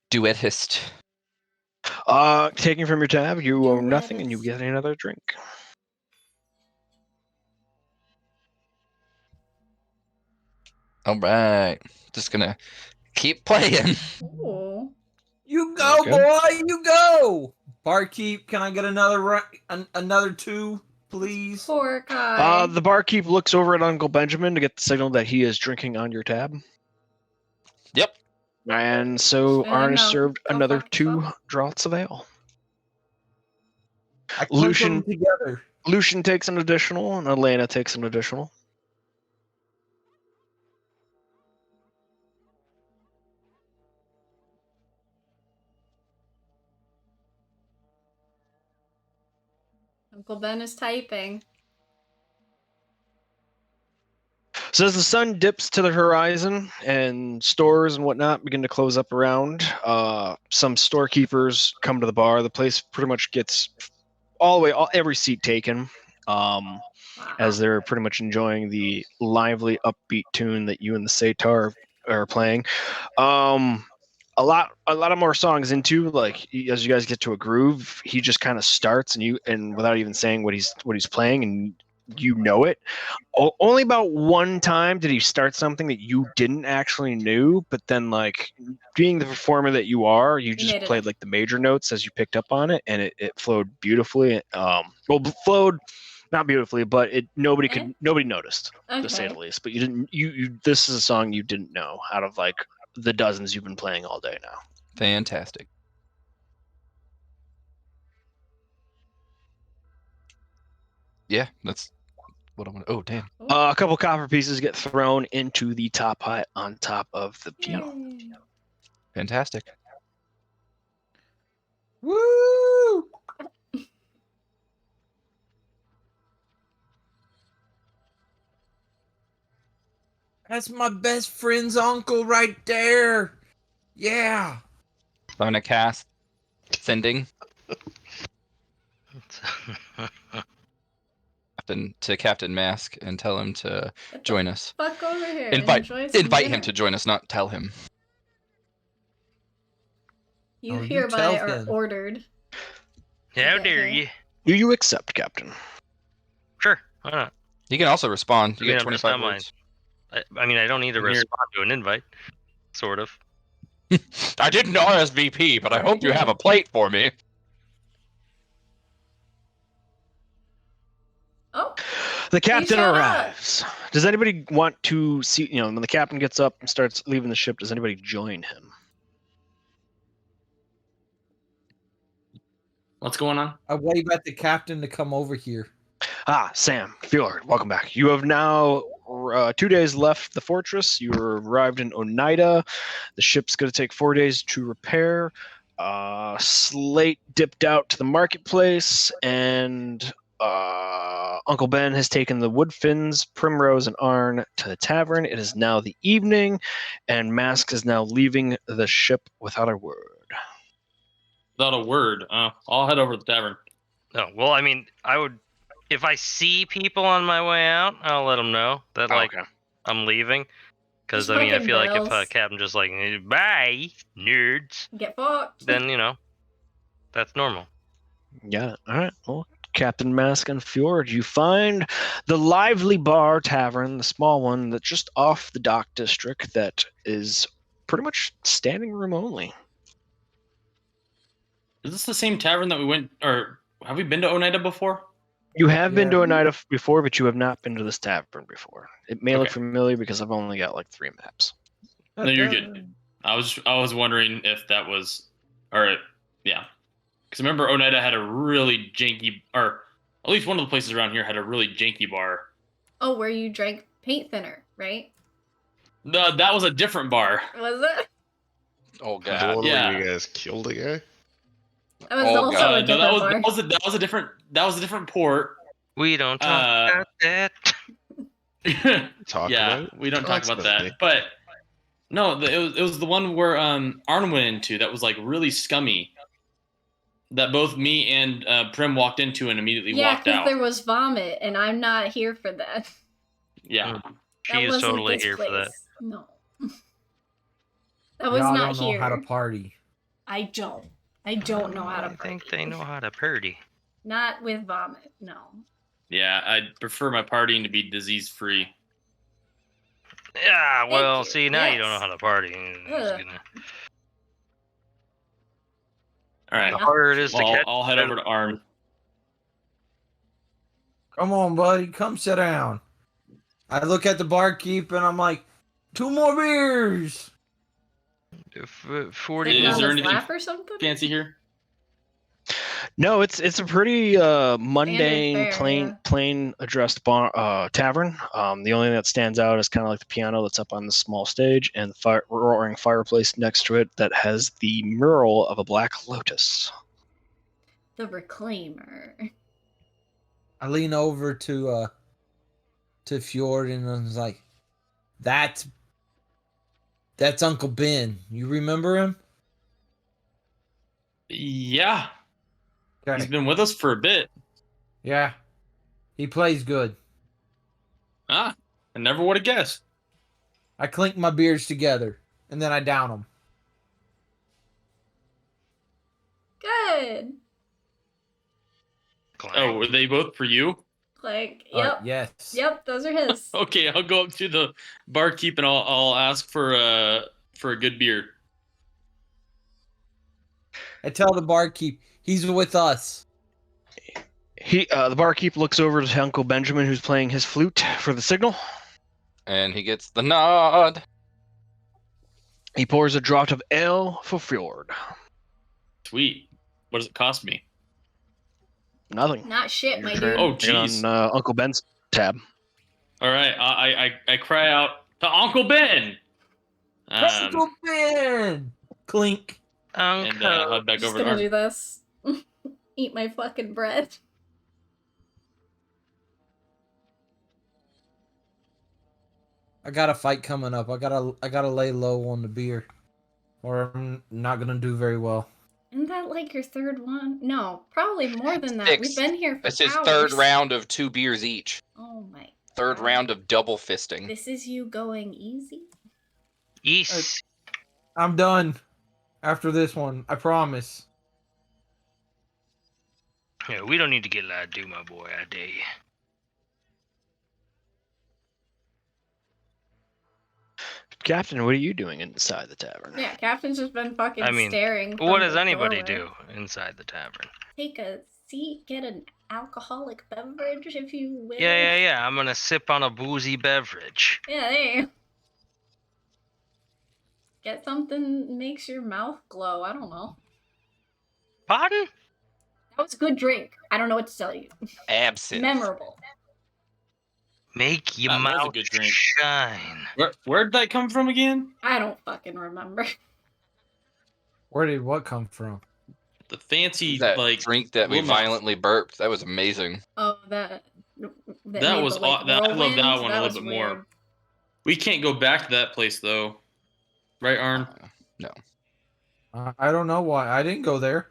duetist. Taking from your tab, you owe nothing, and you Duetist. get another drink. All right. Just gonna keep playing. Ooh. You go, Okay. boy. You go. Barkeep, can I get another 2, please? Poor guy. The barkeep looks over at Uncle Benjamin to get the signal that he is drinking on your tab. Yep. And so Yeah, Arn is no, served go another fuck 2 yourself. draughts of ale. I clink Lucian- them together. Lucian takes an additional, and Elena takes an additional. Uncle Ben is typing. So as the sun dips to the horizon and stores and whatnot begin to close up around, some storekeepers come to the bar. The place pretty much gets every seat taken, Wow. as they're pretty much enjoying the lively, upbeat tune that you and the Satar are playing. A lot of more songs into, like, as you guys get to a groove, he just kind of starts and without even saying what he's playing, and you know it. Only about one time did he start something that you didn't actually knew, but then, like, being the performer that you are, you just made it played up. like the major notes as you picked up on it, and it flowed beautifully. Flowed not beautifully, but nobody noticed, to say Okay. the least. But you didn't you this is a song you didn't know out of, like, the dozens you've been playing all day now. Fantastic. Yeah, that's what I want. Oh, damn. A couple copper pieces get thrown into the top hat on top of the piano. Yay. Fantastic. Woo! That's my best friend's uncle right there. Yeah. I'm gonna cast sending to Captain Mask and tell him to Get the join us. fuck over here. and Invite enjoy some him dinner. to join us, not tell him. You Oh, you hereby tell are him. ordered. How get dare here. you? Do you accept, Captain? Sure, why not? You can also respond. You I mean, get I'm just 25 not words. I mean, I don't need to I'm here. respond to an invite. Sort of. I didn't RSVP, but I hope you have a plate for me. Oh, The captain showed up. arrives. Does anybody want to see, when the captain gets up and starts leaving the ship, does anybody join him? What's going on? I wave at the captain to come over here. Sam, Fjord, welcome back. You have now 2 days left the fortress. You arrived in Oneida. The ship's going to take 4 days to repair. Slate dipped out to the marketplace, and Uncle Ben has taken the Woodfins, Primrose, and Arn to the tavern. It is now the evening, and Mask is now leaving the ship without a word. Without a word. I'll head over to the tavern. No, well, I mean, I would, if I see people on my way out, I'll let them know that, like, Okay. I'm leaving. Because, Just I mean, I fucking feel like if bells. Captain just like, bye, nerds, Get fucked. then, that's normal. Yeah, all right. Well, Captain Mask and Fjord, you find the lively bar tavern, the small one that's just off the dock district, that is pretty much standing room only. Is this the same tavern that we went, or have we been to Oneida before? You have been to Yeah. Oneida before, but you have not been to this tavern before. It may look Okay. familiar because I've only got like 3 maps. No, you're good. I was wondering if that was, or yeah, because remember Oneida had a really janky, or at least one of the places around here had a really janky bar. Oh, where you drank paint thinner, right? That was a different bar. Was it? Oh The god. one yeah. where you guys killed a guy? That was Oh, also God. a different bar. That was a different port. We don't talk about that. Talk yeah, about it? we don't talk about Constantly. that. But no, it was the one where Arn went into that was like really scummy. That both me and Prim walked into and immediately Yeah, walked because out. there was vomit, and I'm not here for that. Yeah. She That is wasn't totally this here for that. place. No. That was Y'all not don't know here. how to party. I don't. I don't know how to I think party. they know how to party. Not with vomit, no. Yeah, I'd prefer my partying to be disease free. Yeah, well, you. see, now you don't know Yes. how to party. It's Ugh. gonna- All right. The harder it is to Well, catch. I'll head over to Arn. Come on, buddy. Come sit down. I look at the barkeep and I'm like, 2 more beers. 40 Sitting Is on there his anything lap or something? Fancy here? No, it's a pretty mundane, fare, plain addressed bar, tavern. The only thing that stands out is kind of like the piano that's up on the small stage and the roaring fireplace next to it that has the mural of a black lotus. The Reclaimer. I lean over to Fjord and I was like, that's Uncle Ben. You remember him? Yeah. Okay. He's been with us for a bit. Yeah. He plays good. Ah, I never would have guessed. I clink my beers together and then I down them. Good. Oh, were they both for you? Like, yep. Yes. Yep, those are his. Okay, I'll go up to the barkeep and I'll ask for a good beer. I tell the barkeep, he's with us. The barkeep looks over to Uncle Benjamin, who's playing his flute for the signal. And he gets the nod. He pours a draught of ale for Fjord. Sweet. What does it cost me? Nothing. Not shit, my You're dude. Oh, trading jeez. on Uncle Ben's tab. All right, I cry out to Uncle Ben. Uncle Ben! Clink. And head back Just over to gonna Arn. do this. Eat my fucking bread. I got a fight coming up. I gotta lay low on the beer, or I'm not gonna do very well. Isn't that like your third one? No, probably more than that. We've Sixth. been here for It's his hours. third round of 2 beers each. Oh my. Third God. round of double fisting. This is you going easy? East. I'm done after this one. I promise. Yeah, we don't need to get lied to, my boy. I dare you. Captain, what are you doing inside the tavern? Yeah, Captain's just been fucking I mean, staring. What from does the anybody doorway. do inside the tavern? Take a seat, get an alcoholic beverage if you will. Yeah. I'm gonna sip on a boozy beverage. Yeah, there you go. Get something that makes your mouth glow. I don't know. Pardon? That was a good drink. I don't know what to tell you. Absinthe. Memorable. Make your That was a mouth good drink. shine. Where'd that come from again? I don't fucking remember. Where did what come from? The fancy That like drink that we little mouth. violently burped. That was amazing. Oh, that That was like, I love that whirlwind? one That a was little bit more. weird. We can't go back to that place though, right, Arn? I don't know why. I didn't go there.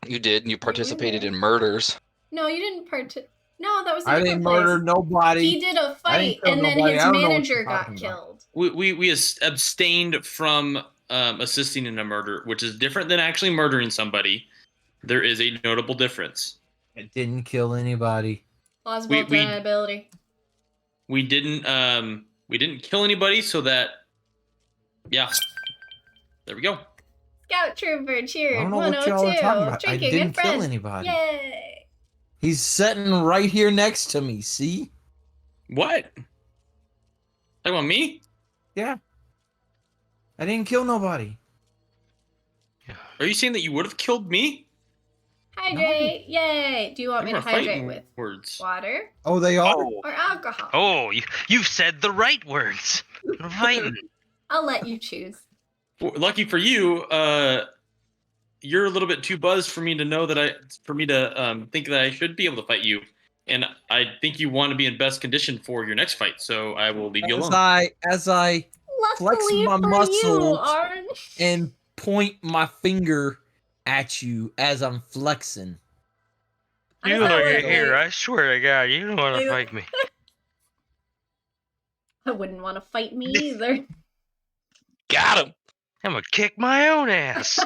You did, and you were participated there. in murders. No, you didn't No, that was a I different didn't murder place. nobody. He did a I didn't fight, kill and then nobody. his I don't know what manager you're got talking about. killed. We abstained from assisting in a murder, which is different than actually murdering somebody. There is a notable difference. I didn't kill anybody. Plausible we- deniability. We didn't kill anybody, so that yeah, There we go. Scout Trooper I cheered don't know what y'all are talking 102. about. I Drinking didn't and kill friends. anybody. Yay! He's sitting right here next to me. See? What? Talking about me? Yeah. I didn't kill nobody. Are you saying that you would have killed me? Hydrate! Yay! Do you want me to Remember hydrate fighting with words. water Oh, they are? or alcohol? Oh, you've said the right words. Fighting. I'll let you choose. Well, lucky for you, you're a little bit too buzzed for me to know that think that I should be able to fight you, and I think you want to be in best condition for your next fight. So I will leave you alone. As I flex Luckily my for muscles you, Orange. and point my finger at you as I'm flexing. You thought look it at was here. like- I swear to God, you don't want to fight me. I wouldn't want to fight me either. Got him. I'm gonna kick my own ass.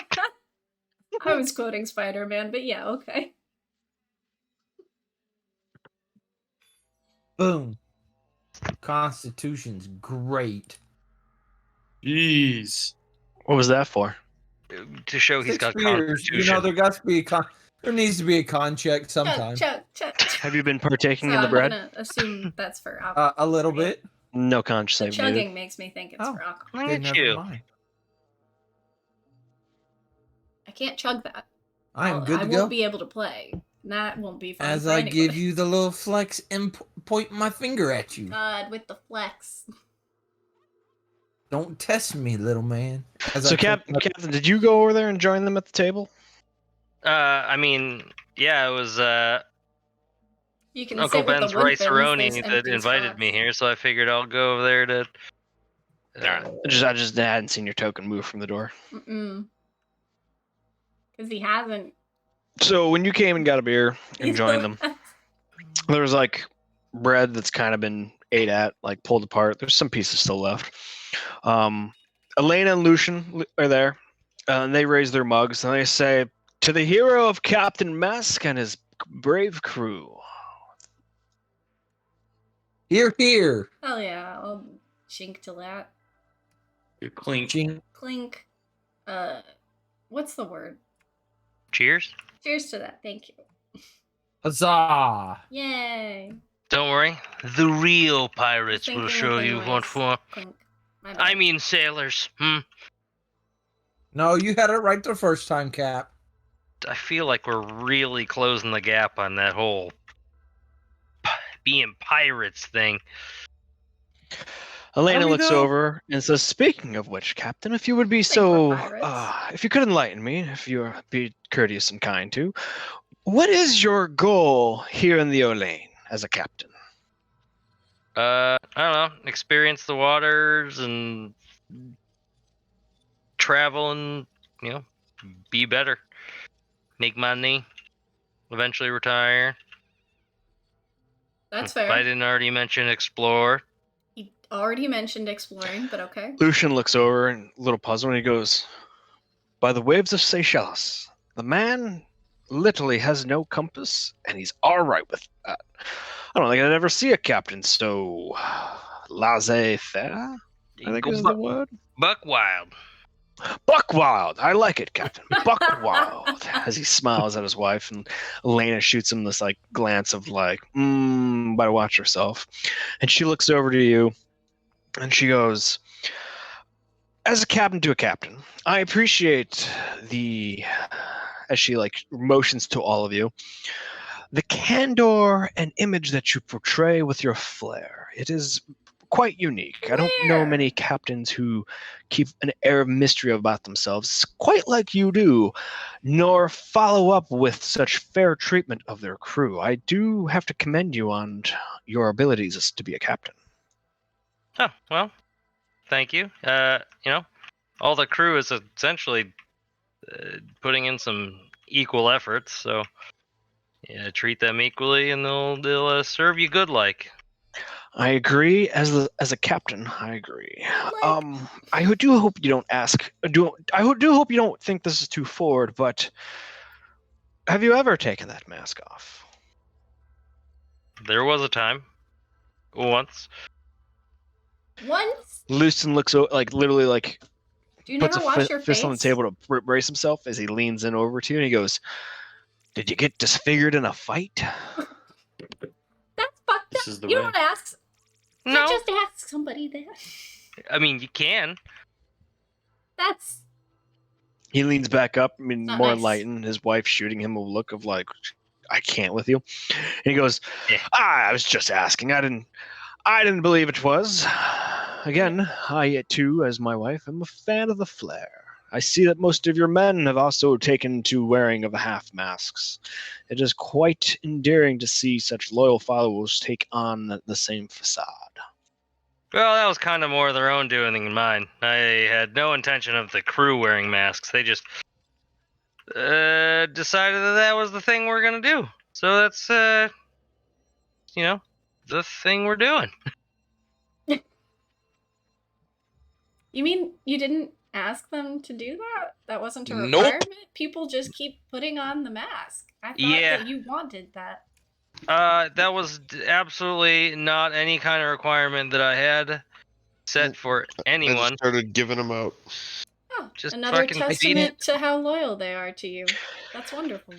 I was quoting Spider-Man, but yeah, okay. Boom. Constitution's great. Jeez. What was that for? To show he's 6 got beers. constitution. You know, there needs to be a con check sometime. Chug. Have you been partaking So in the I'm bread? gonna assume that's for alcohol. A little right? bit. No conscious The I've chugging makes me think it's Oh. for alcohol. Look Then at never you. mind. I can't chug that. I am good I to won't go. be able to play. That won't be fun As for I anybody. give you the little flex and point my finger at you. God, with the flex. Don't test me, little man. As So, I Captain, did you go over there and join them at the table? I mean, yeah, it was You can Uncle sit with Ben's the wood Rice-A-Roni there's that empty invited me spots. here, so I figured I'll go over there to. I just hadn't seen your token move from the door. Mm-mm. Because he hasn't. So when you came and got a beer and joined them, there was like bread that's kind of been ate at, like pulled apart. There's some pieces still left. Elena and Lucian are there, and they raise their mugs and they say, "To the hero of Captain Mask and his brave crew." Here, here. Oh yeah, I'll chink to that. You clink. Ching. Clink. What's the word? Cheers. Cheers to that. Thank you. Huzzah. Yay. Don't worry, the real pirates Thinking will of show you things what like for. Clink. My bad. I mean, sailors. No, you had it right the first time, Cap. I feel like we're really closing the gap on that whole being pirates thing. Elena we looks go? over and says, "Speaking of which, Captain, if you would be Think so, we're pirates. if you could enlighten me, if you be courteous and kind too, what is your goal here in the Olaine as a captain?" I don't know. Experience the waters and travel and, be better. Make money. Eventually retire. That's If fair. I didn't already mention explore. He already mentioned exploring, but okay. Lucian looks over and a little puzzled and he goes, "By the waves of Seychelles, the man literally has no compass and he's all right with that. I don't think I'd ever see a captain so laissez-faire, I think is the word. Buck wild. Buck wild. I like it, Captain. Buck wild." As he smiles at his wife, and Elena shoots him this like glance of like, better watch herself. And she looks over to you, and she goes, "As a captain to a captain, I appreciate as she like motions to all of you, the candor and image that you portray with your flair. It is quite unique. I don't know Flair. many captains who keep an air of mystery about themselves quite like you do, nor follow up with such fair treatment of their crew. I do have to commend you on your abilities as to be a captain." Oh, well, thank you. All the crew is essentially putting in some equal efforts, so treat them equally and they'll serve you good like. I agree. As a captain, I agree. Like- I do hope you don't ask. I do hope you don't think this is too forward. But have you ever taken that mask off? There was a time. Once. Once? Lucian looks like literally like Do you puts never a wash your fist face? on the table to brace himself as he leans in over to you, and he goes, "Did you get disfigured in a fight?" That's fucked This up. is the You way. don't ask. You No, just ask somebody that. I mean you can. That's He leans back up, I mean, Not more nice. enlightened. His wife shooting him a look of like, "I can't with you." And he goes, Yeah. "I was just asking. I didn't believe it was. Again, I too, as my wife, am a fan of the flair. I see that most of your men have also taken to wearing of half masks. It is quite endearing to see such loyal followers take on the same facade." Well, that was kind of more their own doing than mine. I had no intention of the crew wearing masks. They just decided that was the thing we're gonna do. So that's the thing we're doing. You mean you didn't ask them to do that? That wasn't a Nope. requirement? People just keep putting on the mask. I thought Yeah. that you wanted that. That was absolutely not any kind of requirement that I had set for I just anyone. started giving them out. Oh, Just another fucking feed testament to how loyal they are to you. That's wonderful.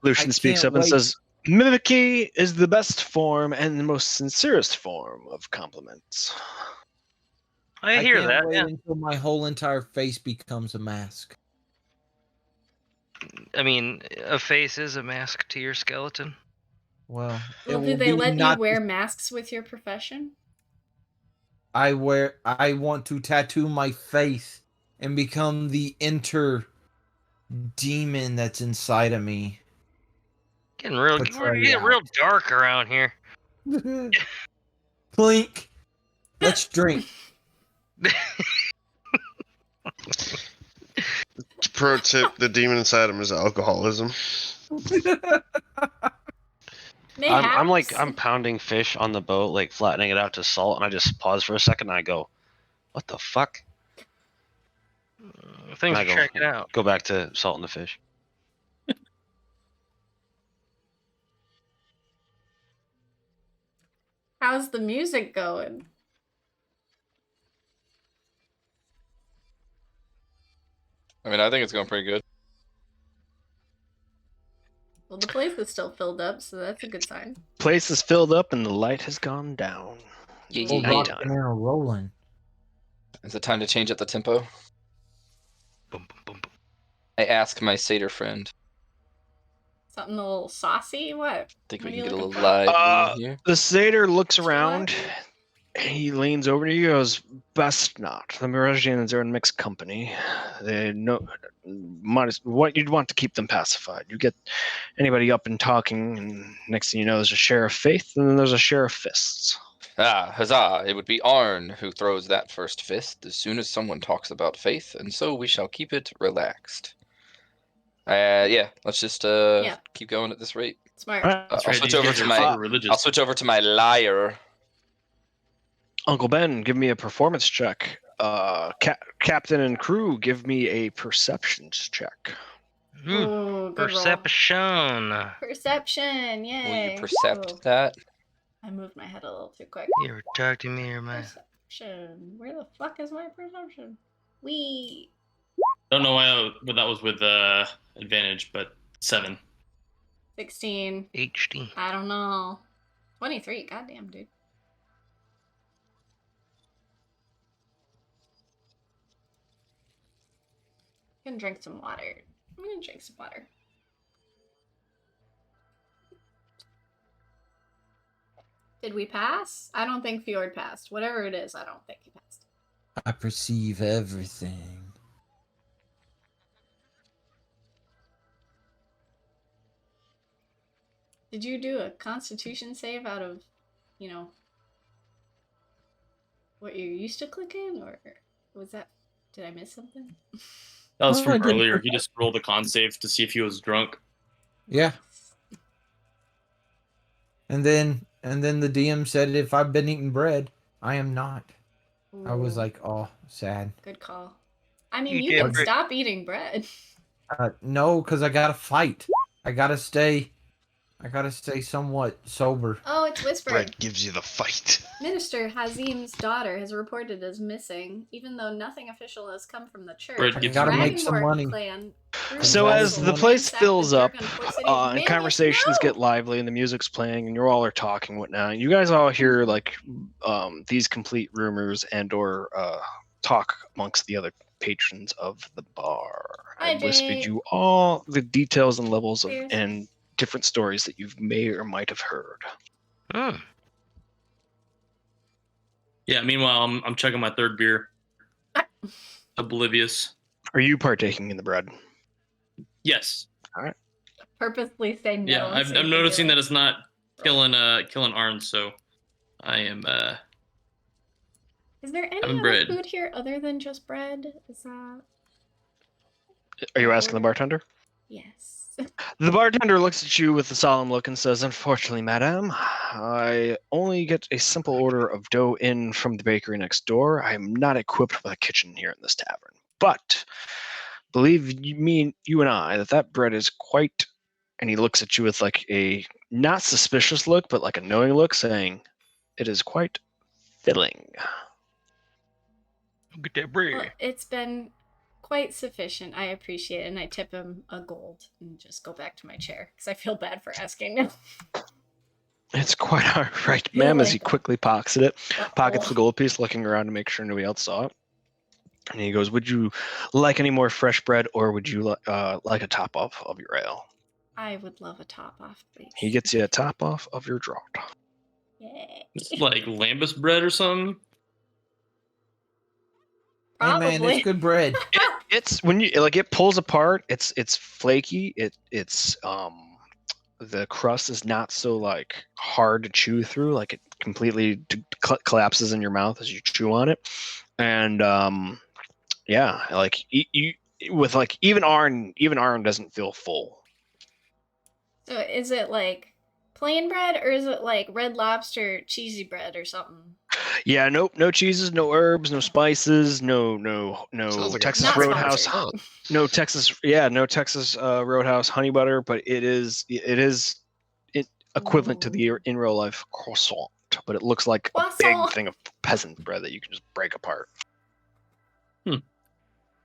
Lucian I speaks can't up and wait. says, "Mimicry is the best form and the most sincerest form of compliments." I hear can't that. wait Yeah. until my whole entire face becomes a mask. I mean, a face is a mask to your skeleton. Well, Well, it do will they be let you not. wear masks with your profession? I want to tattoo my face and become the inner demon that's inside of me. We're Portray getting real out. dark around here. Clink. Let's drink. Pro tip: the demon inside him is alcoholism. Mayhaps. I'm pounding fish on the boat, like flattening it out to salt, and I just pause for a second and I go, "What the fuck?" Things And I are go, checking out. Go back to salting the fish. How's the music going? I mean, I think it's going pretty good. Well, the place is still filled up, so that's a good sign. Place is filled up and the light has gone down. Yeah, Oh, yeah, rock. yeah. Rocking and rolling. Is it time to change up the tempo? Boom, boom, boom, boom. I ask my satyr friend. Something a little saucy? What? Think What we are can you get a looking little for? lively in here? The satyr looks Extra around. lively? He leans over to you and goes, "Best not. The Miragians are in mixed company. They know what you'd want to keep them pacified. You get anybody up and talking, and next thing you know, there's a share of faith, and then there's a share of fists." Ah, huzzah! It would be Arn who throws that first fist as soon as someone talks about faith, and so we shall keep it relaxed. Yeah, let's just Yeah. keep going at this rate. Smart. All right. That's I'll right, switch these over guys to are my super religious. I'll switch over to my lyre. Uncle Ben, give me a performance check. Captain and crew, give me a perceptions check. Ooh, good roll. Perception. Perception, Will yay. you percept Ooh, that? I moved my head a little too quick. You ever talk to me or my? Perception. Where the fuck is my perception? Wee. Don't know why but that was with advantage, but 7. 16. HD. I don't know. 23. Goddamn, dude. I'm gonna drink some water. I'm gonna drink some water. Did we pass? I don't think Fjord passed. Whatever it is, I don't think he passed. I perceive everything. Did you do a constitution save out of, you know, what you're used to clicking? Or was that, did I miss something? That was Oh, I from didn't earlier. forget. He just rolled a con save to see if he was drunk. Yeah. And then the DM said if I've been eating bread, I am not. I was Ooh, like, oh, sad. good call. I mean, You you can did great. stop eating bread. No, because I gotta fight. I gotta stay I gotta stay somewhat sober. Oh, it's whispered. Bread gives you the fight. Minister Hazim's daughter has reported as missing, even though nothing official has come from the church. Bread I gives gotta you make some Dragonborn money. clan through So Right. as the Ransacked place the fills up, Durgan Port City of and Manlius. conversations No! get lively, and the music's playing, and you all are talking, whatnot. You guys all hear like these complete rumors and/or talk amongst the other patrons of the bar. Hi, I've whispered Jay. you all the details and levels of Cheers. and different stories that you may or might have heard. Hmm. Yeah. Meanwhile, I'm chugging my third beer. Oblivious. Are you partaking in the bread? Yes. Purposely say no. Yeah. so you I'm can noticing be that like, it's not killing Arn, so I am Is there any having other bread. food here other than just bread? Is that? Are you asking the bartender? Yes. The bartender looks at you with a solemn look and says, "Unfortunately, madam, I only get a simple order of dough in from the bakery next door. I am not equipped with a kitchen here in this tavern. But believe you and I that bread is quite." And he looks at you with like a not suspicious look, but like a knowing look, saying, "It is quite filling." Look at that bread. Well, it's been quite sufficient. I appreciate it, and I tip him a gold and just go back to my chair because I feel bad for asking now. It's quite all right, Feel ma'am. As he like- quickly pockets the Oh. gold piece, looking around to make sure nobody else saw it. And he goes, "Would you like any more fresh bread, or would you like a top off of your ale?" I would love a top off, please. He gets you a top off of your draught. Yay. It's like lambus bread or something. Hey man, Probably. it's good bread. It's when you like it pulls apart. It's flaky. It's the crust is not so like hard to chew through. Like it completely collapses in your mouth as you chew on it. And yeah, like you with like even Arn doesn't feel full. So is it like plain bread or is it like Red Lobster cheesy bread or something? Yeah, nope, no cheeses, no herbs, no spices, no Sounds like a Texas Not Roadhouse, sponsored. no Texas Roadhouse honey butter, but it is equivalent to the Ooh. in real life croissant, but it looks like a Croissant. big thing of peasant bread that you can just break apart.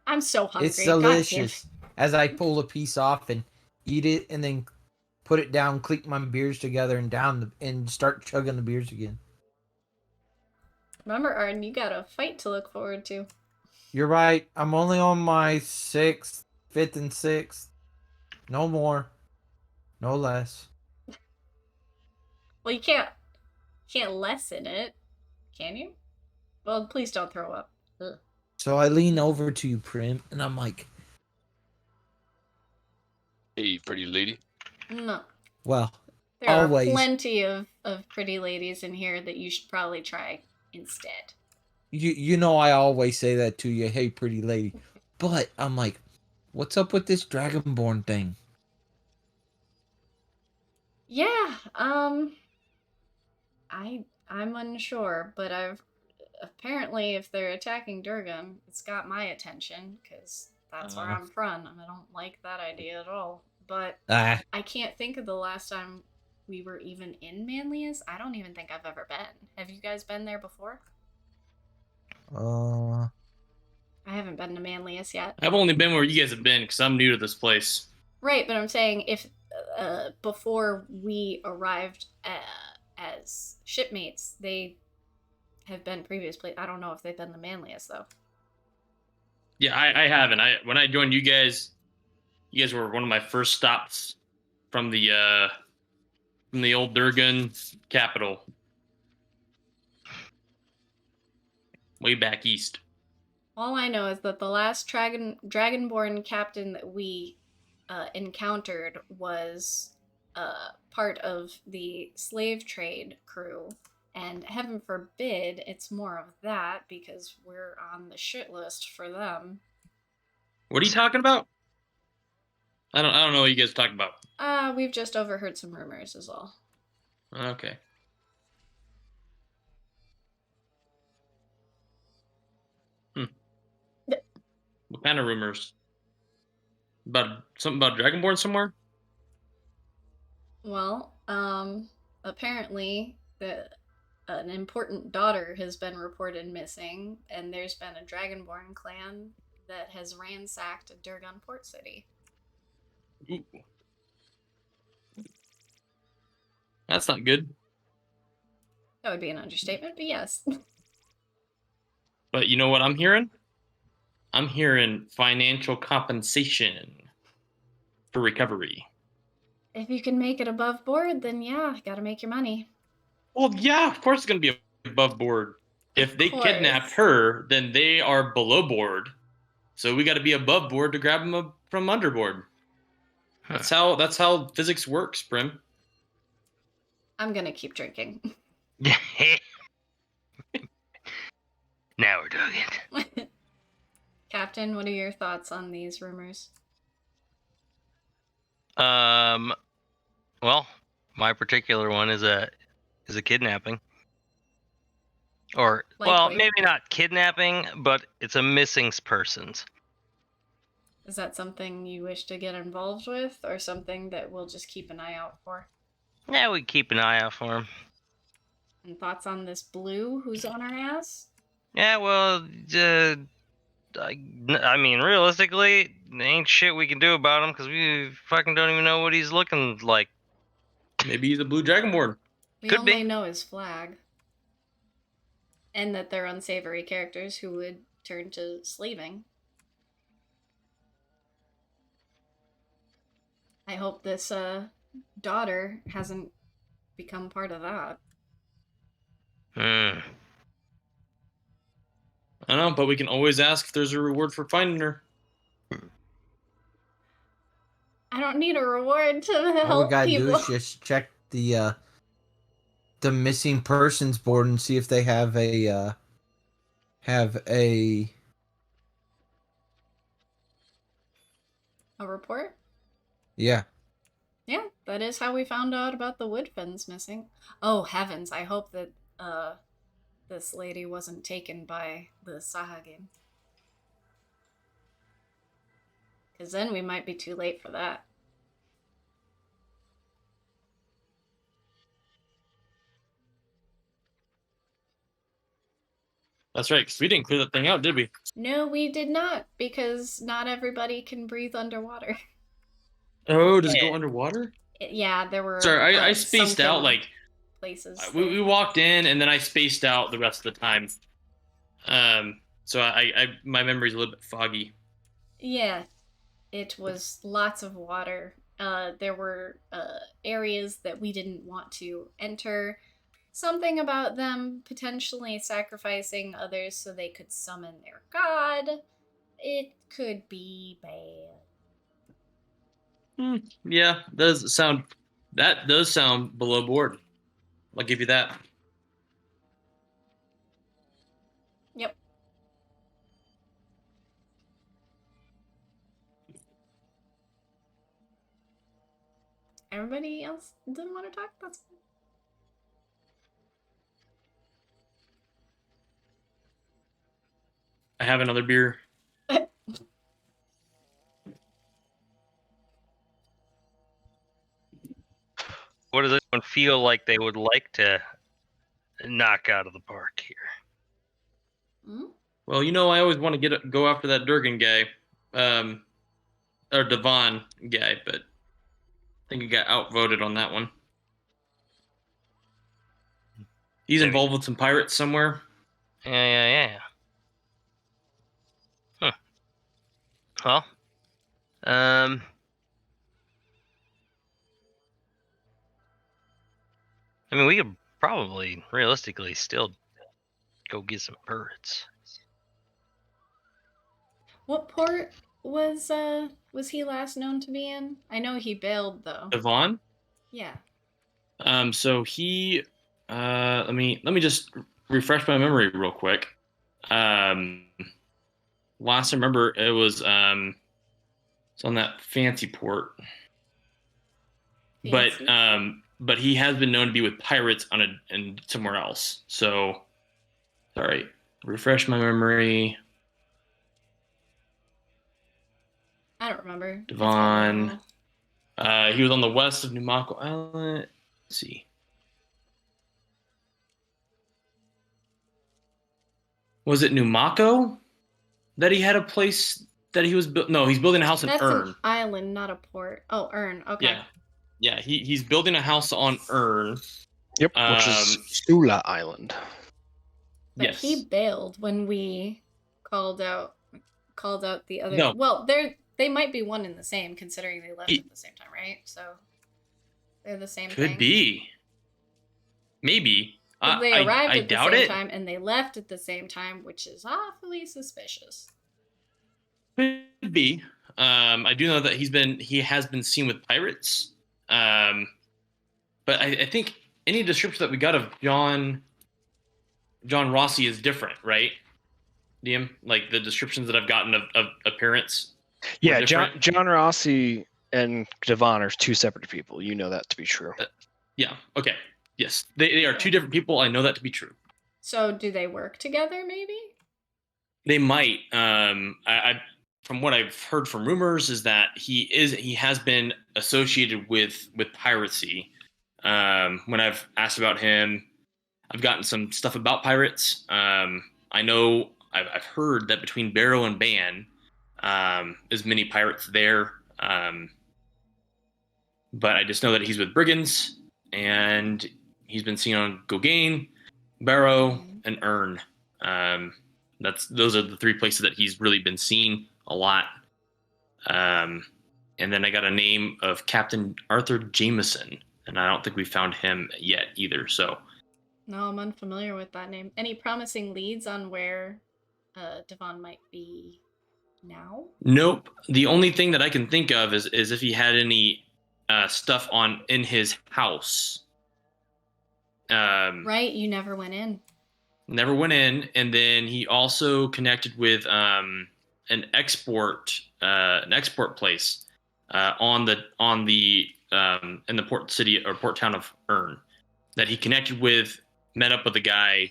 I'm so hungry. It's God damn delicious. it. As I pull a piece off and eat it, and then put it down, clink my beers together, and start chugging the beers again. Remember, Arden, you got a fight to look forward to. You're right. I'm only on my 6th, 5th, and 6th. No more. No less. Well, you can't lessen it, can you? Well, please don't throw up. Ugh. So I lean over to you, Prim, and I'm like, Hey, pretty lady. No. well, There Always. are plenty of pretty ladies in here that you should probably try instead. you know I always say that to you, hey, pretty lady. But I'm like, what's up with this Dragonborn thing? Yeah, I'm unsure, but I've apparently if they're attacking Durgan, it's got my attention because that's where I'm from, and I don't like that idea at all. But Ah, I can't think of the last time we were even in Manlius. I don't even think I've ever been. Have you guys been there before? uh, I haven't been to Manlius yet. I've only been where you guys have been because I'm new to this place. Right, but I'm saying if before we arrived as shipmates, they have been previously. I don't know if they've been the Manlius though. Yeah, I haven't. When I joined you guys were one of my first stops from the old Durgan capital, way back east. All I know is that the last Dragonborn captain that we encountered was part of the slave trade crew. And heaven forbid it's more of that because we're on the shit list for them. What are you talking about? I don't know what you guys are talking about. We've just overheard some rumors is all. Okay. What kind of rumors? About something about Dragonborn somewhere? Well, apparently an important daughter has been reported missing, and there's been a Dragonborn clan that has ransacked Durgun Port City. Ooh. That's not good. That would be an understatement, but yes. But you know what I'm hearing? I'm hearing financial compensation for recovery. If you can make it above board, then yeah, gotta make your money. Well, yeah, of course it's going to be above board. If they kidnapped course. her, then they are below board. So we got to be above board to grab them from underboard. Huh. That's how physics works, Prim. I'm gonna keep drinking. Now we're talking. Captain, what are your thoughts on these rumors? Well, my particular one is a kidnapping. Or well, Likely. maybe not kidnapping, but it's a missing persons. Is that something you wish to get involved with, or something that we'll just keep an eye out for? Yeah, we keep an eye out for him. And thoughts on this blue who's on our ass? Yeah, well, I mean, realistically, there ain't shit we can do about him because we fucking don't even know what he's looking like. Maybe he's a blue dragonborn. We Could only be. know his flag. And that they're unsavory characters who would turn to slaving. I hope this daughter hasn't become part of that. Hmm. I don't know, but we can always ask if there's a reward for finding her. I don't need a reward to All we help gotta people. do is just check the missing persons board and see if they have a A report? yeah. Yeah, that is how we found out about the Woodfins missing. Oh heavens, I hope that this lady wasn't taken by the Sahagin. Because then we might be too late for that. That's right, because we didn't clear that thing out, did we? No, we did not, because not everybody can breathe underwater. Oh, does it go underwater? Yeah, there were. Sorry, I spaced out. sunken Like places. we walked in, and then I spaced out the rest of the time. So I my memory's a little bit foggy. Yeah, it was lots of water. There were areas that we didn't want to enter. Something about them potentially sacrificing others so they could summon their god. It could be bad. Yeah, that does sound below board. I'll give you that. Yep. Everybody else didn't want to talk? That's fine. I have another beer. What does anyone feel like they would like to knock out of the park here? Hmm? Well, I always want to go after that Durgan guy, or Devon guy, but I think he got outvoted on that one. He's involved with some pirates somewhere. Yeah. Huh. Well, I mean, we could probably, realistically, still go get some birds. What port was he last known to be in? I know he bailed though. Devon. Yeah. So he, let me just refresh my memory real quick. Last I remember, it was it's on that fancy port. Fancy. But he has been known to be with pirates and somewhere else. So, sorry, refresh my memory. I don't remember. It's been a Devon. while. He was on the west of Numako Island. Let's see. Was it Numako that he had a place that he was No, he's building a house in That's Urn. an island, not a port. Oh, Urn. Okay. Yeah, yeah. He's building a house on Urn. Yep, which is Sula Island. But yes. he bailed when we called out the other. No. Well, they might be one and the same, considering they left at the same time, right? So they're the same thing. Could be. Maybe. They arrived at the doubt same it. time and they left at the same time, which is awfully suspicious. Could be. I do know that he has been seen with pirates. But I think any description that we got of John Rossi is different, right? DM, like the descriptions that I've gotten of appearance. Yeah, John Rossi and Devon are two separate people. You know that to be true. Yeah. Okay. Yes, they are two different people. I know that to be true. So do they work together? Maybe they might. I from what I've heard from rumors is that he has been associated with piracy. When I've asked about him, I've gotten some stuff about pirates. I know I've heard that between Barrow and Ban, there's many pirates there. But I just know that he's with brigands, and he's been seen on Gogain, Barrow, and Urn. Those are the three places that he's really been seen a lot. And then I got a name of Captain Arthur Jameson, and I don't think we found him yet either. So no, I'm unfamiliar with that name. Any promising leads on where Devon might be now? Nope. The only thing that I can think of is if he had any stuff in his house. Right, you never went in. Never went in, and then he also connected with an export place in the port city or port town of Urn that he connected with, met up with a guy,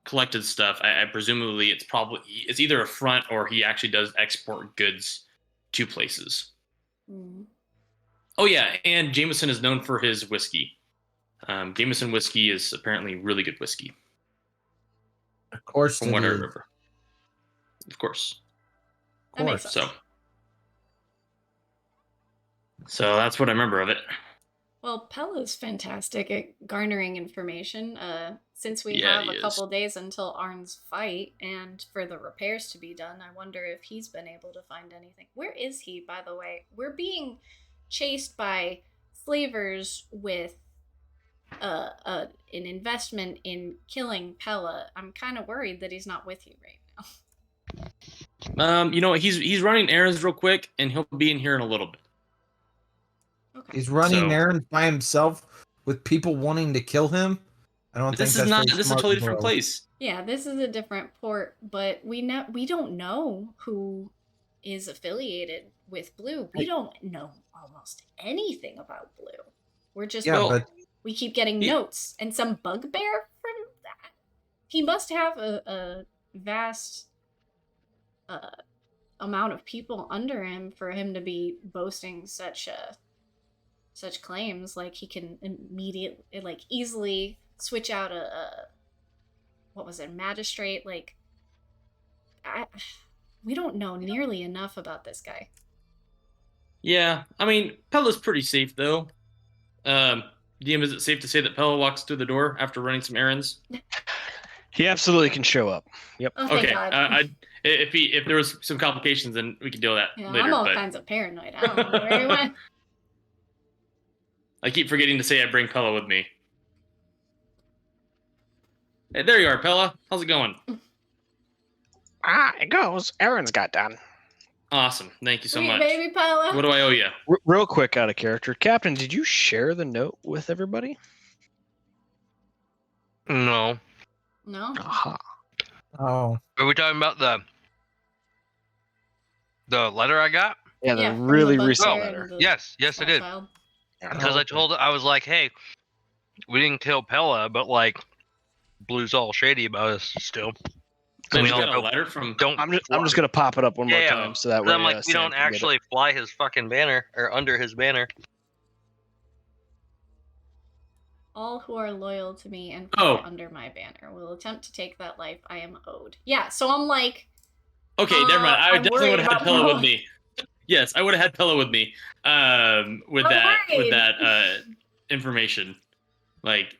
collected stuff. I presumably it's either a front or he actually does export goods to places. Mm. Oh yeah, and Jameson is known for his whiskey. Jameson whiskey is apparently really good whiskey. Of course, from what I remember. Of course. That makes sense. So that's what I remember of it. Well, Pella's fantastic at garnering information. Since we Yeah, have he a couple days until Arn's fight and for the repairs to be done, I wonder if he's been able to find anything. Where is he, by the way? We're being chased by slavers with an investment in killing Pella. I'm kind of worried that he's not with you right now. He's running errands real quick, and he'll be in here in a little bit. Okay. He's running errands by himself with people wanting to kill him. I don't think This is a totally different place. Yeah, this is a different port, but we don't know who is affiliated with Blue. We don't know almost anything about Blue. We're just we keep getting notes and some bugbear from that. He must have a vast amount of people under him for him to be boasting such claims. Like he can immediately, easily switch out a magistrate. We don't know nearly enough about this guy. Yeah, I mean, Pella's pretty safe though. DM, is it safe to say that Pella walks through the door after running some errands? He absolutely can show up. Yep. Oh, thank Okay. God. If there was some complications, then we can deal with that later. I'm all kinds of paranoid. I don't know where he went. I keep forgetting to say I bring Pella with me. Hey, there you are, Pella. How's it going? It goes. Errands got done. Awesome. Thank you so Sweet much. baby Pella. What do I owe you? Real quick, out of character, Captain, did you share the note with everybody? No. No. Aha. Oh. Are we talking about the letter I got? Yeah, the from really the recent bugbear letter. and the Yes, I small did. child. Because I was like, hey, we didn't kill Pella, but Blue's all shady about us still. So we you got also a letter from... I'm just gonna pop it up one more time so that way. I'm like, we Sam don't can get it. actually fly his fucking banner or under his banner. all who are loyal to me and Oh. fight under my banner will attempt to take that life I am owed. Yeah, so I'm like, Okay, never mind. I I'm definitely would worried have had about Pella with Pella. me. Yes, I would have had Pella with me. With I'm that worried. information. Like,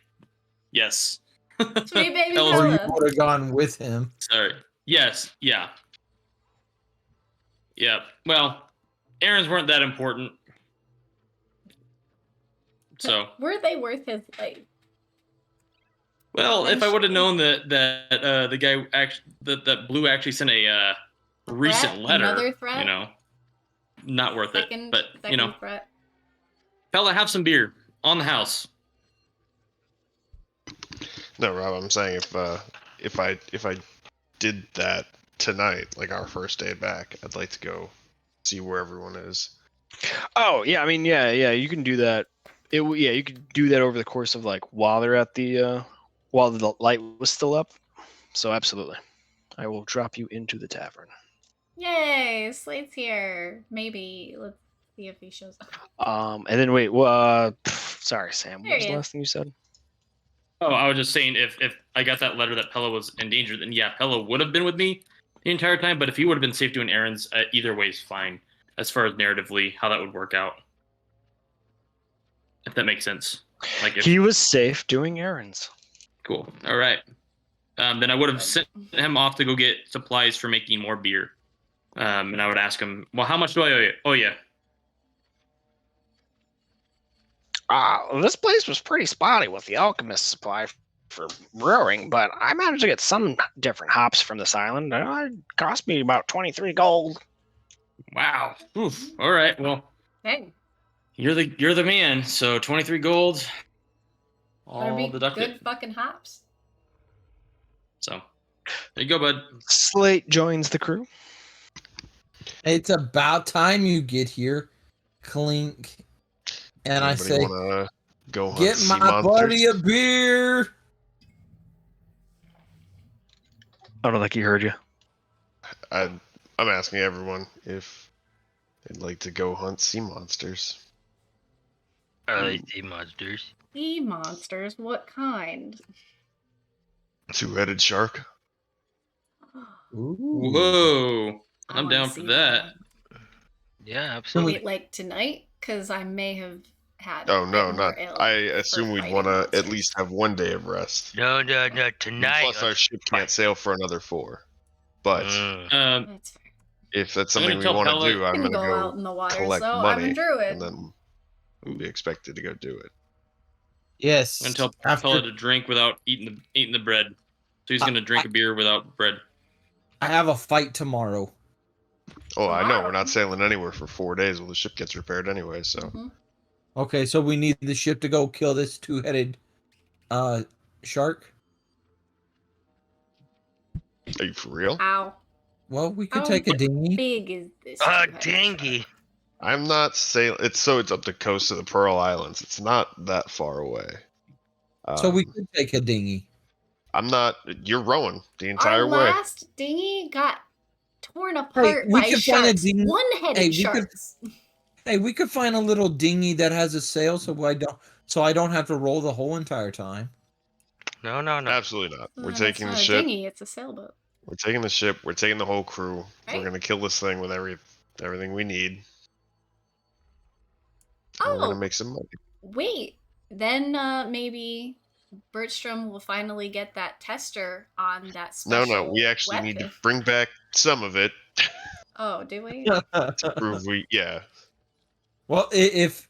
yes. Sweet baby Pella's- Or you Pella. would have gone with him. Sorry. Yes. Yeah. Yeah. Well, errands weren't that important. So, Were they worth his life? well, if I would have Eventually. known that the guy actually that Blue actually sent a recent Threat? letter, Another threat? you know, not worth Second, it. But you know, threat. Pella, have some beer on the house. No, Rob, I'm saying if I did that tonight, like our first day back, I'd like to go see where everyone is. Oh yeah, I mean yeah, you can do that. Yeah, you could do that over the course of like while they're at the while the light was still up. So absolutely, I will drop you into the tavern. Yay, Slate's here. Maybe. Let's see if he shows up. And then wait, sorry, Sam. There What was he the is. last thing you said? Oh, I was just saying if I got that letter that Pella was in danger, then yeah, Pella would have been with me the entire time. But if he would have been safe doing errands, either way is fine. As far as narratively, how that would work out, if that makes sense. Like if He was safe doing errands. cool, all right. Then I would have sent him off to go get supplies for making more beer. And I would ask him, well, how much do I owe you? Oh yeah. This place was pretty spotty with the alchemist supply for brewing, but I managed to get some different hops from this island. It cost me about 23 gold. Wow. Oof. All right. Well, Hey, you're the man. So 23 gold. better All be deducted. good fucking hops. So there you go, bud. Slate joins the crew. It's about time you get here, Clink. And I Anybody say, wanna go hunt get sea my monsters? buddy a beer. I don't think he heard you. I'm asking everyone if they'd like to go hunt sea monsters. Sea monsters. Sea monsters? What kind? Two-headed shark. Ooh. Whoa. I I'm wanna down for see that. Yeah, absolutely. Wait, like tonight? Because I may have had. Oh no, bit not. more ill I assume for we'd fighting want to monsters. at least have one day of rest. No, tonight. Plus, our ship can't sail for another 4. But That's fair. if that's I'm gonna something we tell want Pella- to do, I I'm can going to go go out in the waters, collect though. I'm money, a druid. and then we'll be expected to go do it. Yes. I'm gonna tell after Pella to drink without eating the bread. So he's gonna drink a beer without bread. I have a fight tomorrow. Oh, I know. Tomorrow. We're not sailing anywhere for 4 days while the ship gets repaired anyway. So Mhm. Okay, so we need the ship to go kill this two-headed shark. are you for real? Ow. Well, we could How take a dinghy. big is this? A two-headed dinghy. shark? I'm not sailing. It's up the coast of the Pearl Islands. It's not that far away. So we could take a dinghy. I'm not. You're rowing the Our entire way. last dinghy got torn apart we by could find a sharks. dinghy- One-headed Hey, we could- sharks. Hey, we could find a little dinghy that has a sail, so I don't have to roll the whole entire time. No. Absolutely not. We're It's taking not the a ship. dinghy, it's a sailboat. We're taking the ship. We're taking the whole crew. Right. We're gonna kill this thing with everything we need. And we're Oh, gonna make some money. wait. Then maybe Bertram will finally get that tester on that No, special we actually need to weapon. bring back some of it Oh, do we? to prove yeah. Well, if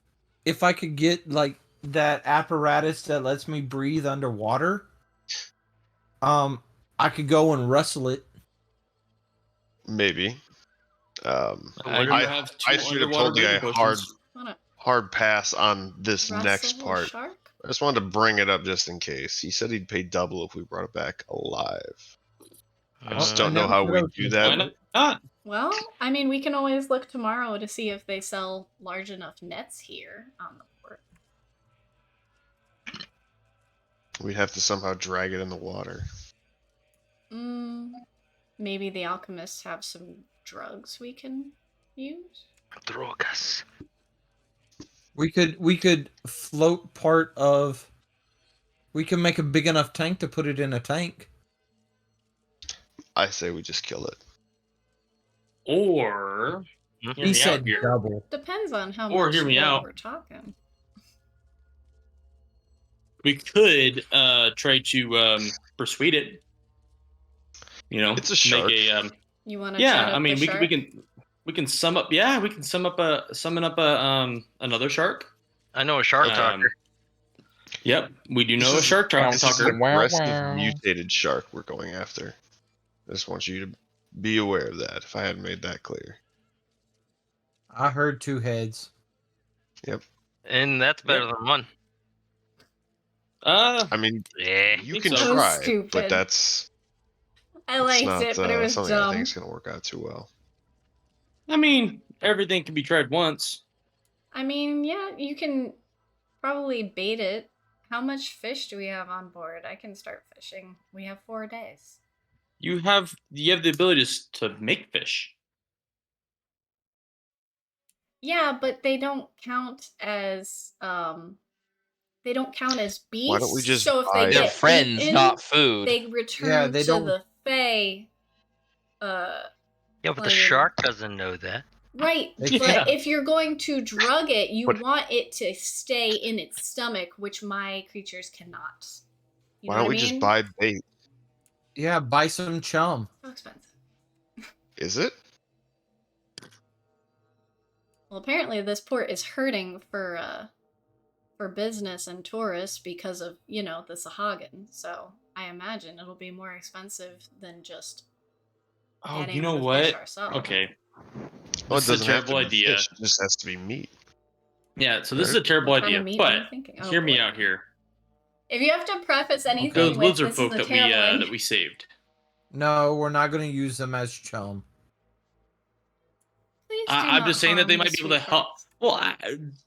I could get like that apparatus that lets me breathe underwater, I could go and wrestle it. Maybe. Why do I- you have two I should have underwater told you I breathing hard potions? Wanna pass on this next wrestle a part. shark? I just wanted to bring it up just in case. He said he'd pay double if we brought it back alive. I just I don't know never how said we I was do gonna that. Why not? Well, I mean, we can always look tomorrow to see if they sell large enough nets here on the port. We'd have to somehow drag it in the water. Maybe the alchemists have some drugs we can use. Drogas. We could float part of We can make a big enough tank to put it in a tank. I say we just kill it. Or Hmm? hear He me out said here. double. Depends on how Or much hear me wood out. we're talking. We could try to persuade it. You know, It's a shark. Make a You want to yeah. chat up I mean, the we shark? can sum up. Yeah, we can summon up a another shark. I know a shark talker. Yep, we do This know a is- shark This is talker. an aggressive mutated shark we're going after. I just want you to be aware of that. If I hadn't made that clear. I heard 2 heads. And that's better than one. I mean, Yeah. you think can so. That was try, stupid. but that's I liked not it, but it was something I dumb. think is going to work out too well. I mean, everything can be tried once. I mean, yeah, you can probably bait it. How much fish do we have on board? I can start fishing. We have 4 days. You have the ability to make fish. Yeah, but they don't count as beasts. Why don't we just so if buy- they They're get friends, eaten, not food. they return they to don't- the Fae. Yeah, but the Plane. shark doesn't know that. Right, They but can't. if you're going to drug it, you But- want it to stay in its stomach, which my creatures cannot. You Why know don't what we I just mean? buy bait? Yeah, buy some chum. So expensive. Is it? Well, apparently this port is hurting for business and tourists because of, the Sahagin. So I imagine it'll be more expensive than just Oh, getting you know the what? fish ourselves. Okay. Well, This it is a doesn't have terrible to be idea. fish. It just has to be meat. Yeah, so this is a terrible What kind idea. of meat are you But thinking? Oh, hear me boy. out here. If you have to preface anything Those with lizard this folk is a that terrible we saved. No, we're not going to use them as chum. Please do I'm not just saying that harm they the might be able to sweet help. folks. Well,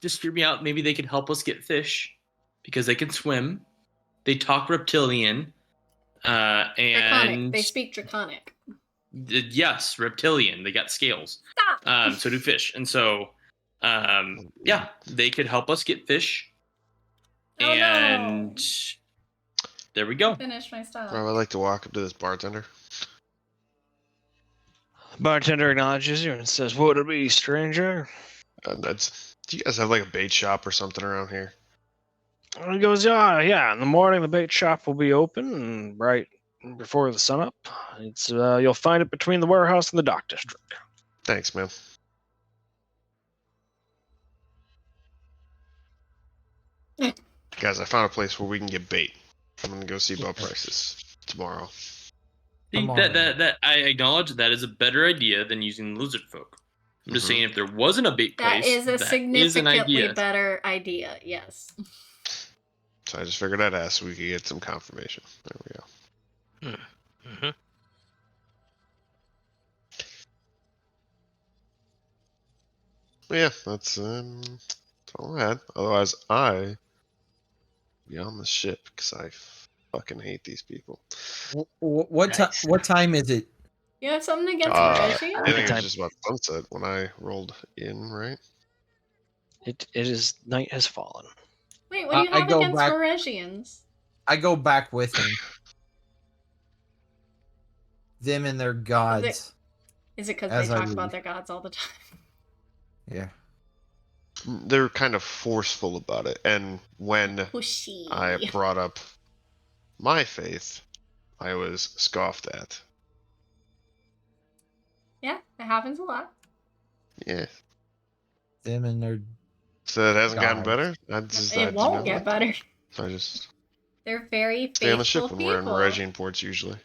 just hear me out. Maybe they could help us get fish because they can swim. They talk reptilian. Draconic. And They speak Draconic. yes, reptilian. They got scales. Stop. So do fish. And so, yeah, they could help us get fish. Oh, And no. there we go. Finish my style. Well, I'd like to walk up to this bartender. Bartender acknowledges you and says, "What would it be, stranger?" And do you guys have like a bait shop or something around here? And he goes, yeah. In the morning, the bait shop will be open, and right before the sun up. It's you'll find it between the warehouse and the dock district. Thanks, man. Guys, I found a place where we can get bait. I'm gonna go see about prices tomorrow. See, Come on. that I acknowledge that is a better idea than using lizard folk. I'm just Mhm. saying if there wasn't a bait place, That is a that is an significantly idea. better idea, yes. So I just figured I'd ask so we could get some confirmation. There we go. Mm-hmm. But yeah, that's all I had. Otherwise, I be on the ship because I fucking hate these people. What Nice. what time is it? You have something against I Reggie? think it Time. was just about sunset when I rolled in, right? It is night has fallen. Wait, what do you I have go against back- Moregians? I go back with him. Them and their gods. Is it because As they I talk leave. about their gods all the time? Yeah. They're kind of forceful about it, and when Pushy. I brought up my faith, I was scoffed at. Yeah, it happens a lot. Yeah, Them and their so it hasn't gotten Gods. better. I just, It won't get better. I just They're very stay on the faithful ship when we're in people. Moregian ports usually.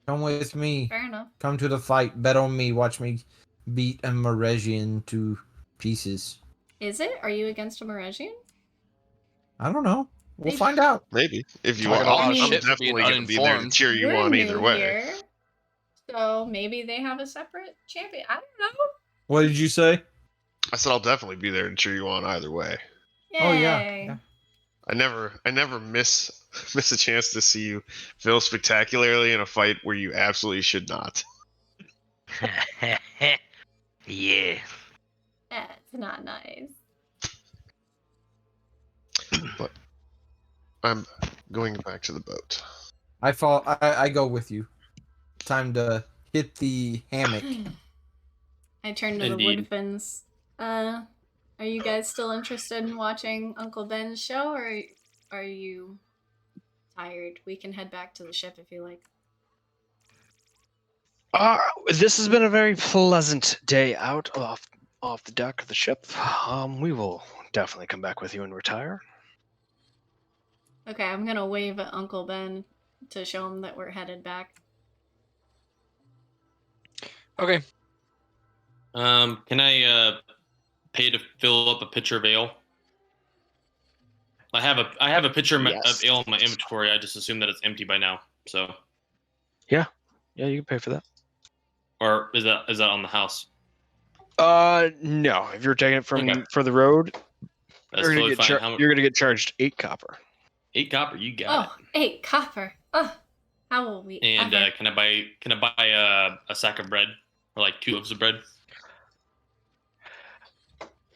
come with me. Fair enough. Come to the fight. Bet on me. Watch me beat a Moregian to pieces. Is it? Are you against a Moregian? I don't know. We'll They- find out. Maybe if you Talking want. a lot of I'm shit for definitely being gonna be there to uninformed. cheer you We're on new either way. here, so maybe they have a separate champion. I don't know. What did you say? I said I'll definitely be there to cheer you on either way. Yay. Oh, yeah. I never miss a chance to see you fail spectacularly in a fight where you absolutely should not. Yeah. That's not nice. I'm going back to the boat. I go with you. Time to hit the hammock. I turn to Indeed. the Woodfins. Are you guys still interested in watching Uncle Ben's show, or are you tired? We can head back to the ship if you like. This has been a very pleasant day out off the deck of the ship. We will definitely come back with you and retire. Okay, I'm gonna wave at Uncle Ben to show him that we're headed back. Okay. Can I pay to fill up a pitcher of ale? I have a pitcher Yes. of ale in my inventory. I just assume that it's empty by now. So, Yeah, you can pay for that. or is that on the house? No. If you're taking it from Okay. for the road, That's totally fine. How much? you're gonna get charged 8 copper. 8 copper. You got Oh, 8 copper. Oh, how will we it. And ever? can I buy a sack of bread or like 2 loaves of bread?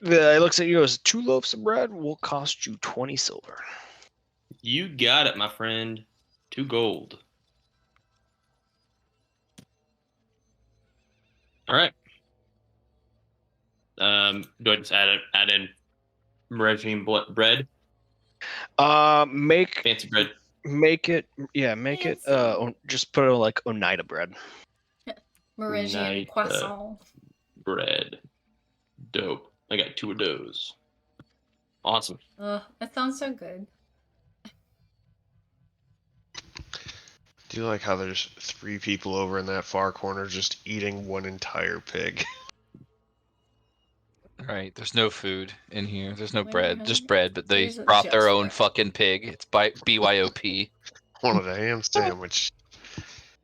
It looks at you as 2 loaves of bread will cost you 20 silver. You got it, my friend. 2 gold. All right. Do I just add in regime bread? Make Fancy bread. make it just put it like Oneida bread. Meridian Night, croissant. Bread. Dope. I got 2 of those. Awesome. That sounds so good. Do you like how there's 3 people over in that far corner just eating one entire pig? All right. There's no food in here. There's no Wait, bread. hold Just on. bread. But they There's brought their just own bread. fucking pig. It's by BYOP. Wanted a ham sandwich.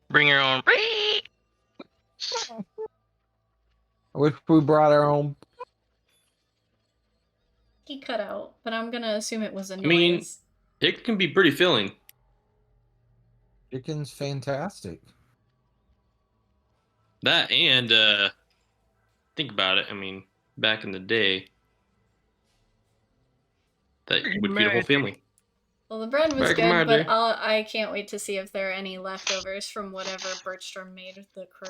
Bring your own. I wish we brought our own. He cut out, but I'm gonna assume it was a noise. mean- It can be pretty filling. Chicken's fantastic. That and think about it. I mean, back in the day, that would feed a whole family. Well, the bread was Back in my good, but day. I can't wait to see if there are any leftovers from whatever Birchstrom made with the crew.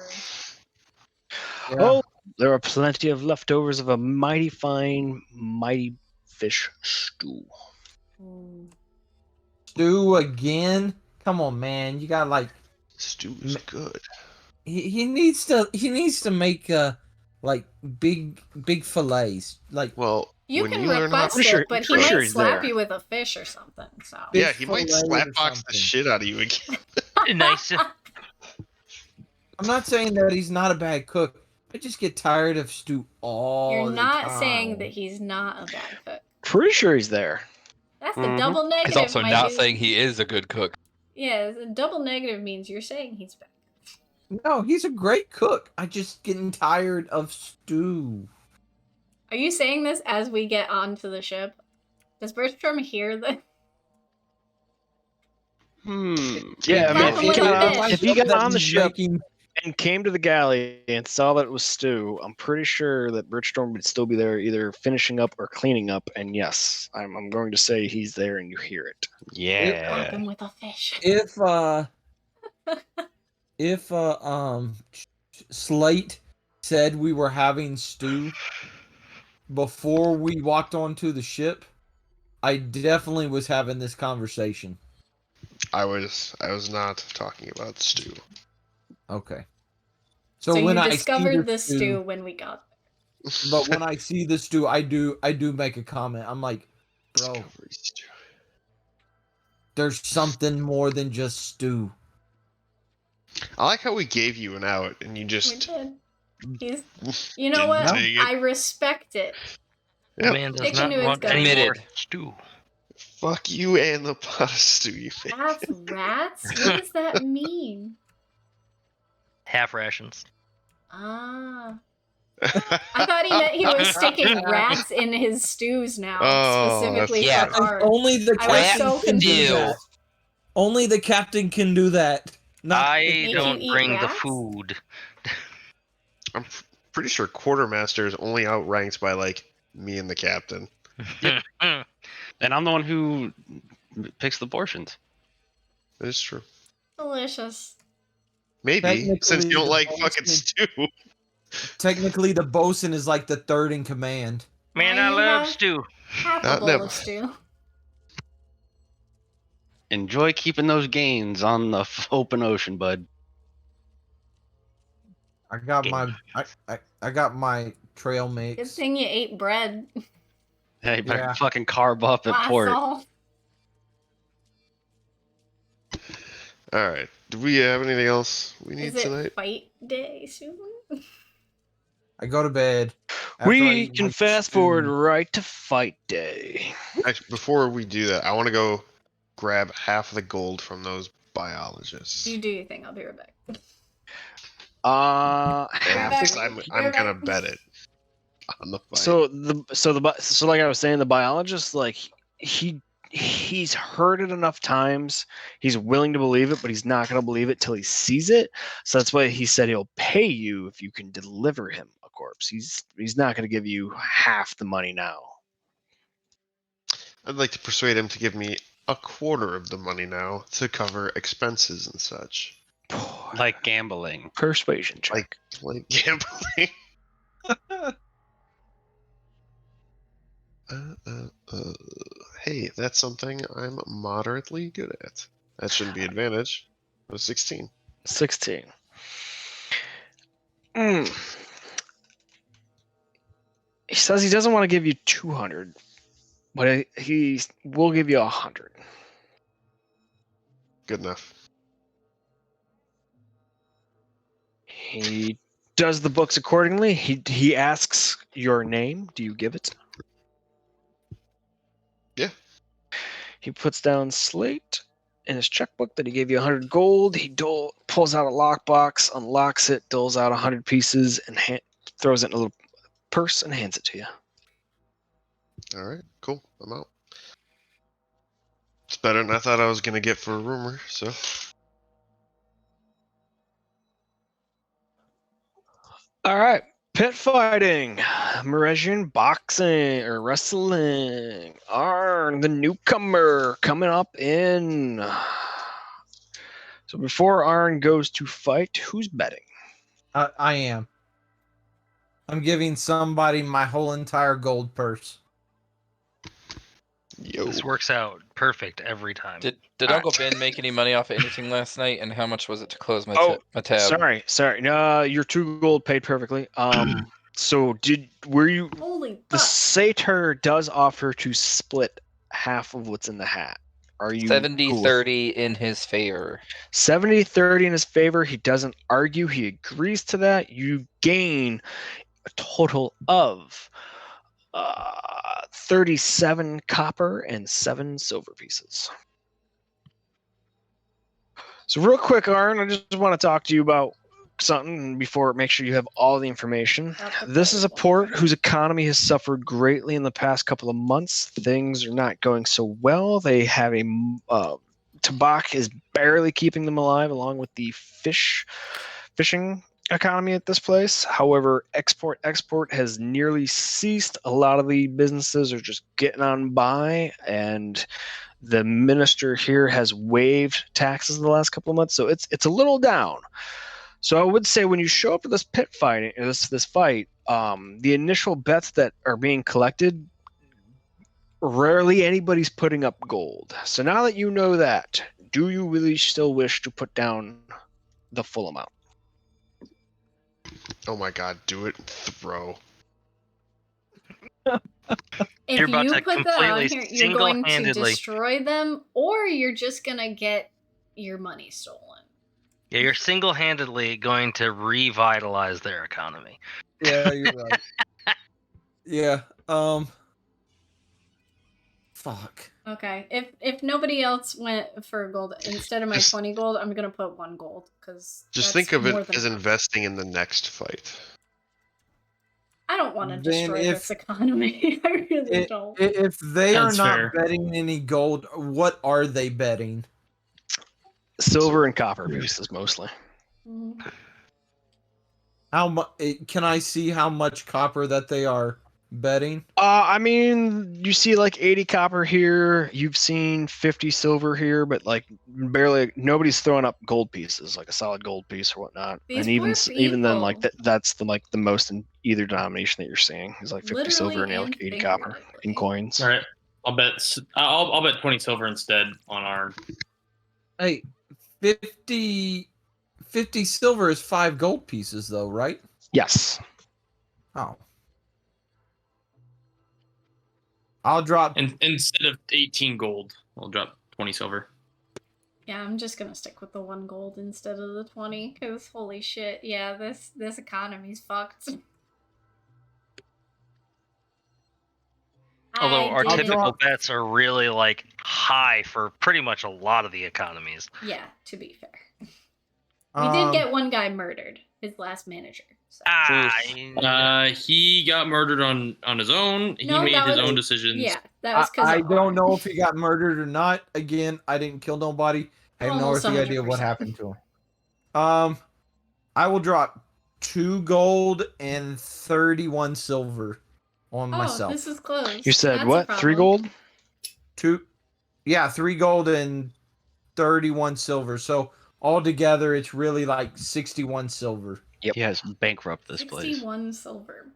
Yeah. Oh, there are plenty of leftovers of a mighty fine, mighty fish stew. Stew again? Come on, man. You got like Stew is good. he needs to make like big fillets. Like Well, You when can you learn how request Pretty sure- it, but he pretty might sure he's slap there. you with a fish or something. So yeah, fish he might fillet or slapbox the something. shit out of you again. Nice. I'm not saying that he's not a bad cook. I just get tired of stew all you're the not time. saying that he's not a bad cook. Pretty sure he's there. That's Mhm. the double negative. He's also my not dude. saying he is a good cook. Yeah, the double negative means you're saying he's bad. No, he's a great cook. I just getting tired of stew. Are you saying this as we get onto the ship? Does Bertram hear the? Yeah, I Clap mean, him with a fish. if he got that on the he's ship making- and came to the galley and saw that it was stew, I'm pretty sure that Birchstorm would still be there, either finishing up or cleaning up. And yes, I'm going to say he's there, and you hear it. Clap Yeah. him with a fish. if Slate said we were having stew before we walked onto the ship, I definitely was having this conversation. I was not talking about stew. Okay. So when you I see discovered the stew when we got there. but when I see the stew, I do make a comment. I'm like, bro, Discovery stew. there's something more than just stew. I like how we gave you an out and you We just did. You know didn't what? take it. I respect it. Yep. Man does Sticking not to his want guns. any more Admitted. stew. Fuck you and the pot of stew you made. Half rats? What does that mean? Half rations. Ah. I thought he meant he was sticking rats in his stews now, Oh, specifically that's- for art. Only the I was captain so can do confused. that. Only the captain can do that. Not I Make you don't eat bring the rats? food. I'm pretty sure quartermaster is only outranked by like me and the captain. And I'm the one who picks the portions. That is true. Delicious. Maybe since you don't the like bosun- fucking stew. Technically, the bosun is like the third in command. Man, Now I you love have stew. half a Not bowl never. of stew. Enjoy keeping those gains on the open ocean, bud. I got my I got my trail Good mix. thing you ate bread. Hey, better Yeah. fucking carb up at That's port. all. All right. Do we have anything else we need Is it tonight? fight day soon? I go to bed. after I We eat can my fast stew. forward right to fight day. Actually, before we do that, I want to go grab half of the gold from those biologists. You do your thing. I'll be right back. And back. I'm gonna bet it on the fight. So like I was saying, the biologist, like he's heard it enough times. He's willing to believe it, but he's not going to believe it till he sees it. So that's why he said he'll pay you if you can deliver him a corpse. He's not going to give you half the money now. I'd like to persuade him to give me a quarter of the money now to cover expenses and such, Like gambling. Persuasion check. like gambling. Hey, that's something I'm moderately good at. That shouldn't be advantage. It was 16. 16. He says he doesn't want to give you 200, but he will give you 100. Good enough. He does the books accordingly. He asks your name. Do you give it? Yeah. He puts down Slate in his checkbook that he gave you 100 gold. He pulls out a lockbox, unlocks it, doles out 100 pieces, and throws it in a little purse and hands it to you. All right, cool. I'm out. It's better than I thought I was gonna get for a rumor. So All right. Pit fighting, Meresian boxing or wrestling. Arn, the newcomer, coming up in. So before Arn goes to fight, who's betting? I am. I'm giving somebody my whole entire gold purse. yo, This works out perfect every time. Did Uncle Ben make any money off of anything last night? And how much was it to close my, Oh, my tab? Sorry. Your 2 gold paid perfectly. So were you? Holy The fuck. satyr does offer to split half of what's in the hat. Are you 70-30 in his favor. 70-30 in his favor? He doesn't argue. He agrees to that. You gain a total of 37 copper and 7 silver pieces. So real quick, Arn, I just want to talk to you about something before make sure you have all the information. This is a port whose economy has suffered greatly in the past couple of months. Things are not going so well. They have a Tabak is barely keeping them alive, along with the fishing economy at this place. However, export has nearly ceased. A lot of the businesses are just getting on by, and the minister here has waived taxes the last couple of months, so it's a little down. So I would say when you show up to this pit fighting, this fight, the initial bets that are being collected, rarely anybody's putting up gold. So now that you know that, do you really still wish to put down the full amount? oh my God, do it and throw. If You're about you to put that on completely here, you're going to single-handedly- destroy them, or you're just gonna get your money stolen. Yeah, you're single-handedly going to revitalize their economy. Yeah, you're right. Yeah. Fuck. Okay. If nobody else went for gold instead of my Just- 20 gold, I'm gonna put 1 gold because Just think of it as investing in the next fight. I don't want to Then destroy if- this economy. I really don't. If they are That's not fair. betting any gold, what are they betting? Silver and copper pieces mostly. Mhm. How much? Can I see how much copper that they are betting? I mean, you see like 80 copper here. You've seen 50 silver here, but like barely nobody's throwing up gold pieces, like a solid gold piece or whatnot. These and even poor even then, like people. that's the most in either denomination that you're seeing is like 50 silver and Literally like and 80 copper in figuratively. coins. All right, I'll bet. I'll bet 20 silver instead on Arn. Hey, 50 silver is 5 gold pieces, though, right? Yes. Oh. I'll drop. And instead of 18 gold, I'll drop 20 silver. Yeah, I'm just gonna stick with the 1 gold instead of the 20, because holy shit, yeah, this economy's fucked. Although our I'll typical drop- bets are really like high for pretty much a lot of the economies. Yeah, to be fair. We did um, get one guy murdered, his last manager. So. He got murdered on his own. He No, made that his was- own decisions. Yeah, that was because I don't know if he got murdered or not. Again, I didn't kill nobody. I have no Almost earthly idea what 100%. happened to him. I will drop 2 gold and 31 silver on Oh, myself. this is close. You said That's a what? 3 problem. gold? 3 gold and 31 silver. So altogether, it's really like 61 silver. Yep. He has bankrupt this place. 61 silver.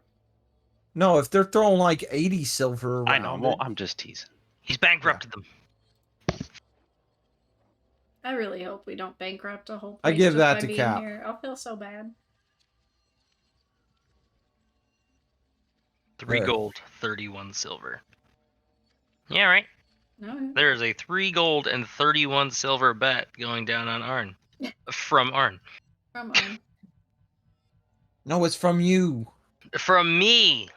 No, if they're throwing like 80 silver around, I know. Well, I'm just teasing. He's bankrupted them. I really hope we don't bankrupt a whole place I give just that by to being Cap. here. I'll feel so bad. 3 There. gold, 31 silver. Yeah, right. No. There's a 3 gold and 31 silver bet going down on Arn. From Arn. From Arn. No, it's from you. From me.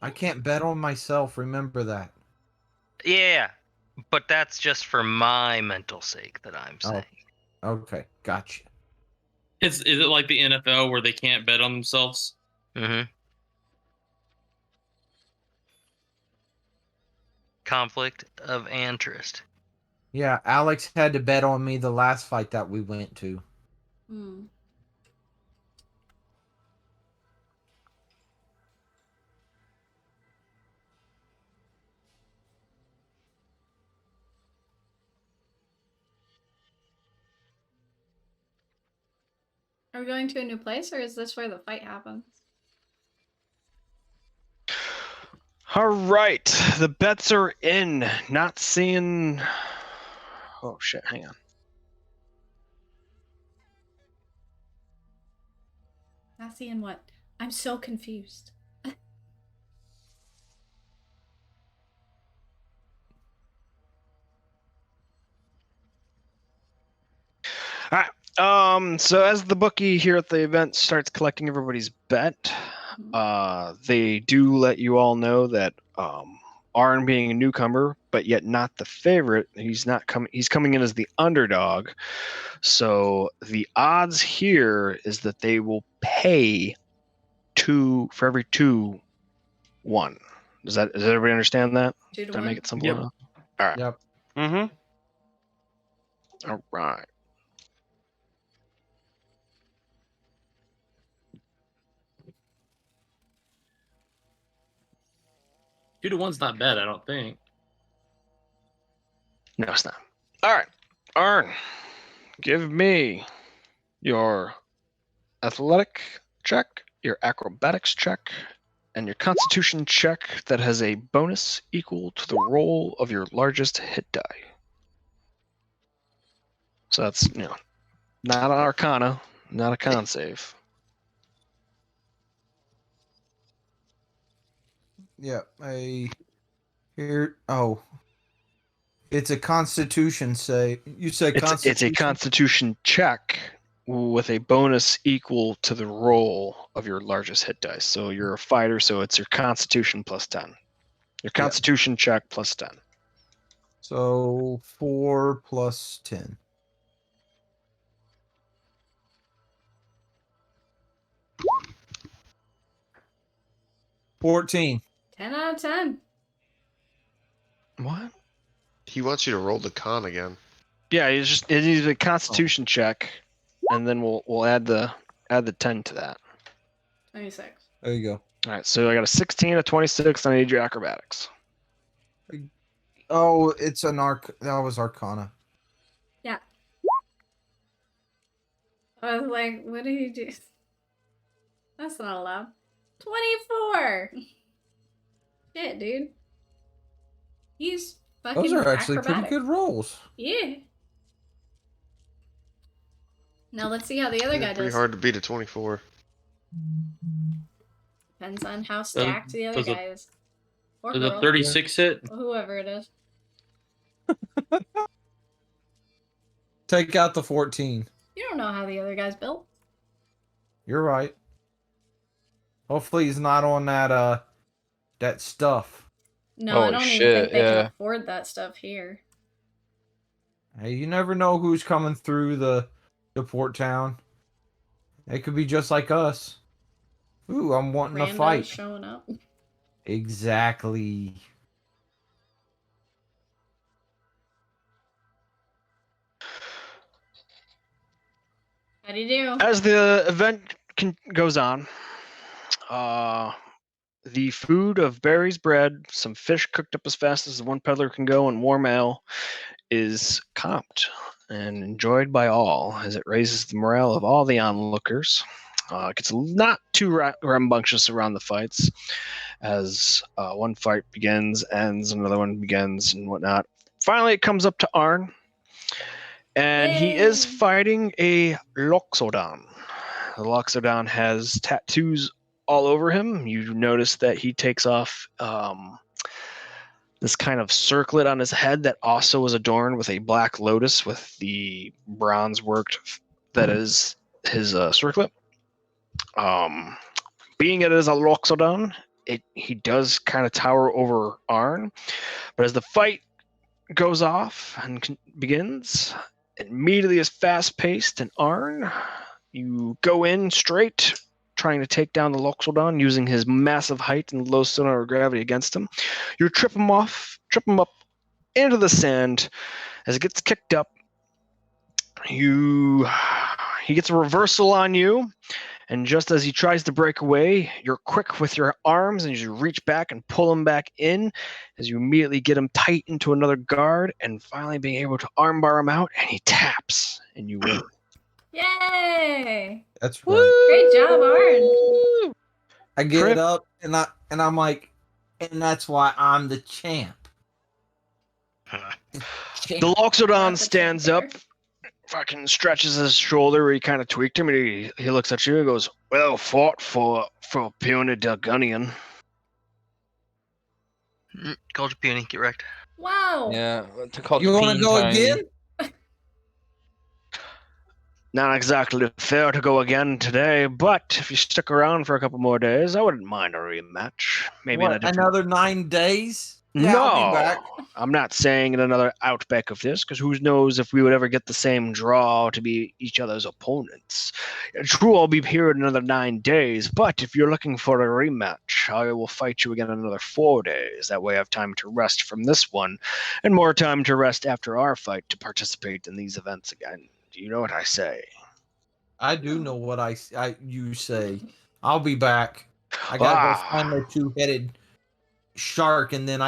I can't bet on myself. Remember that. Yeah. But that's just for my mental sake that I'm Oh. saying. Okay, gotcha. Is it like the NFL where they can't bet on themselves? Mm-hmm. Conflict of interest. Yeah, Alex had to bet on me the last fight that we went to. Hmm. Are we going to a new place, or is this where the fight happens? All right. The bets are in. Not seeing. Oh, shit. Hang on. Not seeing what? I'm so confused. All right. So as the bookie here at the event starts collecting everybody's bet, they do let you all know that Arn, being a newcomer but yet not the favorite, he's coming in as the underdog. So the odds here is that they will pay 2 for every 2 1. Does everybody understand that? 2 to Did I 1. make it simple Yep. enough? All right. Yep. Mm-hmm. All right. Two to one's not bad, I don't think. No, it's not. All right. Arn, give me your athletic check, your acrobatics check, and your constitution check that has a bonus equal to the roll of your largest hit die. So that's, not an arcana, not a con save. Yeah, it's a constitution say. You said It's constitution. a constitution check with a bonus equal to the roll of your largest hit dice. So you're a fighter, so it's your constitution plus 10. Your constitution check plus 10. So 4 plus 10. $14. 10 out of 10. What? He wants you to roll the con again. Yeah, it needs a constitution check, and then we'll add the 10 to that. 26. There you go. All right, so I got a 16, a 26, and I need your acrobatics. Oh, it's an that was Arcana. Yeah. I was like, what did he do? That's not allowed. 24! Shit, dude. He's fucking Those are actually acrobatic. pretty good rolls. Yeah. Now let's see how the other Yeah, guy pretty does. hard to beat a 24. Depends on how stacked the other does a- guy is. Or Does girl. a 36 hit? Or whoever it is. Take out the 14. You don't know how the other guy's built. You're right. Hopefully he's not on that stuff. No, I Holy don't even shit, think they yeah. can afford that stuff here. Hey, you never know who's coming through the port town. They could be just like us. Ooh, I'm wanting to Randos fight. showing up. Exactly. How do you do? As the event goes on, the food of berries, bread, some fish cooked up as fast as the one peddler can go, and warm ale is comped and enjoyed by all as it raises the morale of all the onlookers. It gets not too rambunctious around the fights as one fight begins, ends, another one begins, and whatnot. Finally, it comes up to Arn, and he is Yay. fighting a Loxodon. The Loxodon has tattoos all over him. You notice that he takes off this kind of circlet on his head that also is adorned with a black lotus with the bronze worked that is his circlet. Being it is a Loxodon, he does kind of tower over Arn, but as the fight goes off and begins, immediately is fast paced, and Arn, you go in straight, trying to take down the Loxodon using his massive height and low center of gravity against him. You trip him up into the sand. As it gets kicked up, he gets a reversal on you, and just as he tries to break away, you're quick with your arms and you reach back and pull him back in as you immediately get him tight into another guard and finally being able to armbar him out, and he taps and you win. Yay! That's right. Great job, Arn. I get Trip. up and I'm like, and that's why I'm the champ. The Champ. Not Loxodon the stands champ up, fucking stretches his shoulder where he kind of tweaked him, and he looks at you and goes, "Well fought for puny Dugunian." Called you puny. Get wrecked. Wow. Yeah, to call You want to go tiny. again? Not exactly fair to go again today, but if you stick around for a couple more days, I wouldn't mind a rematch. Maybe in a What, different... another 9 days? Yeah, No, I'll be back. I'm not saying in another outback of this, because who knows if we would ever get the same draw to be each other's opponents. True, I'll be here in another 9 days, but if you're looking for a rematch, I will fight you again in another 4 days. That way I have time to rest from this one, and more time to rest after our fight to participate in these events again. Do you know what I say? I do know what you say. I'll be back. I gotta go find the 2-headed shark, and then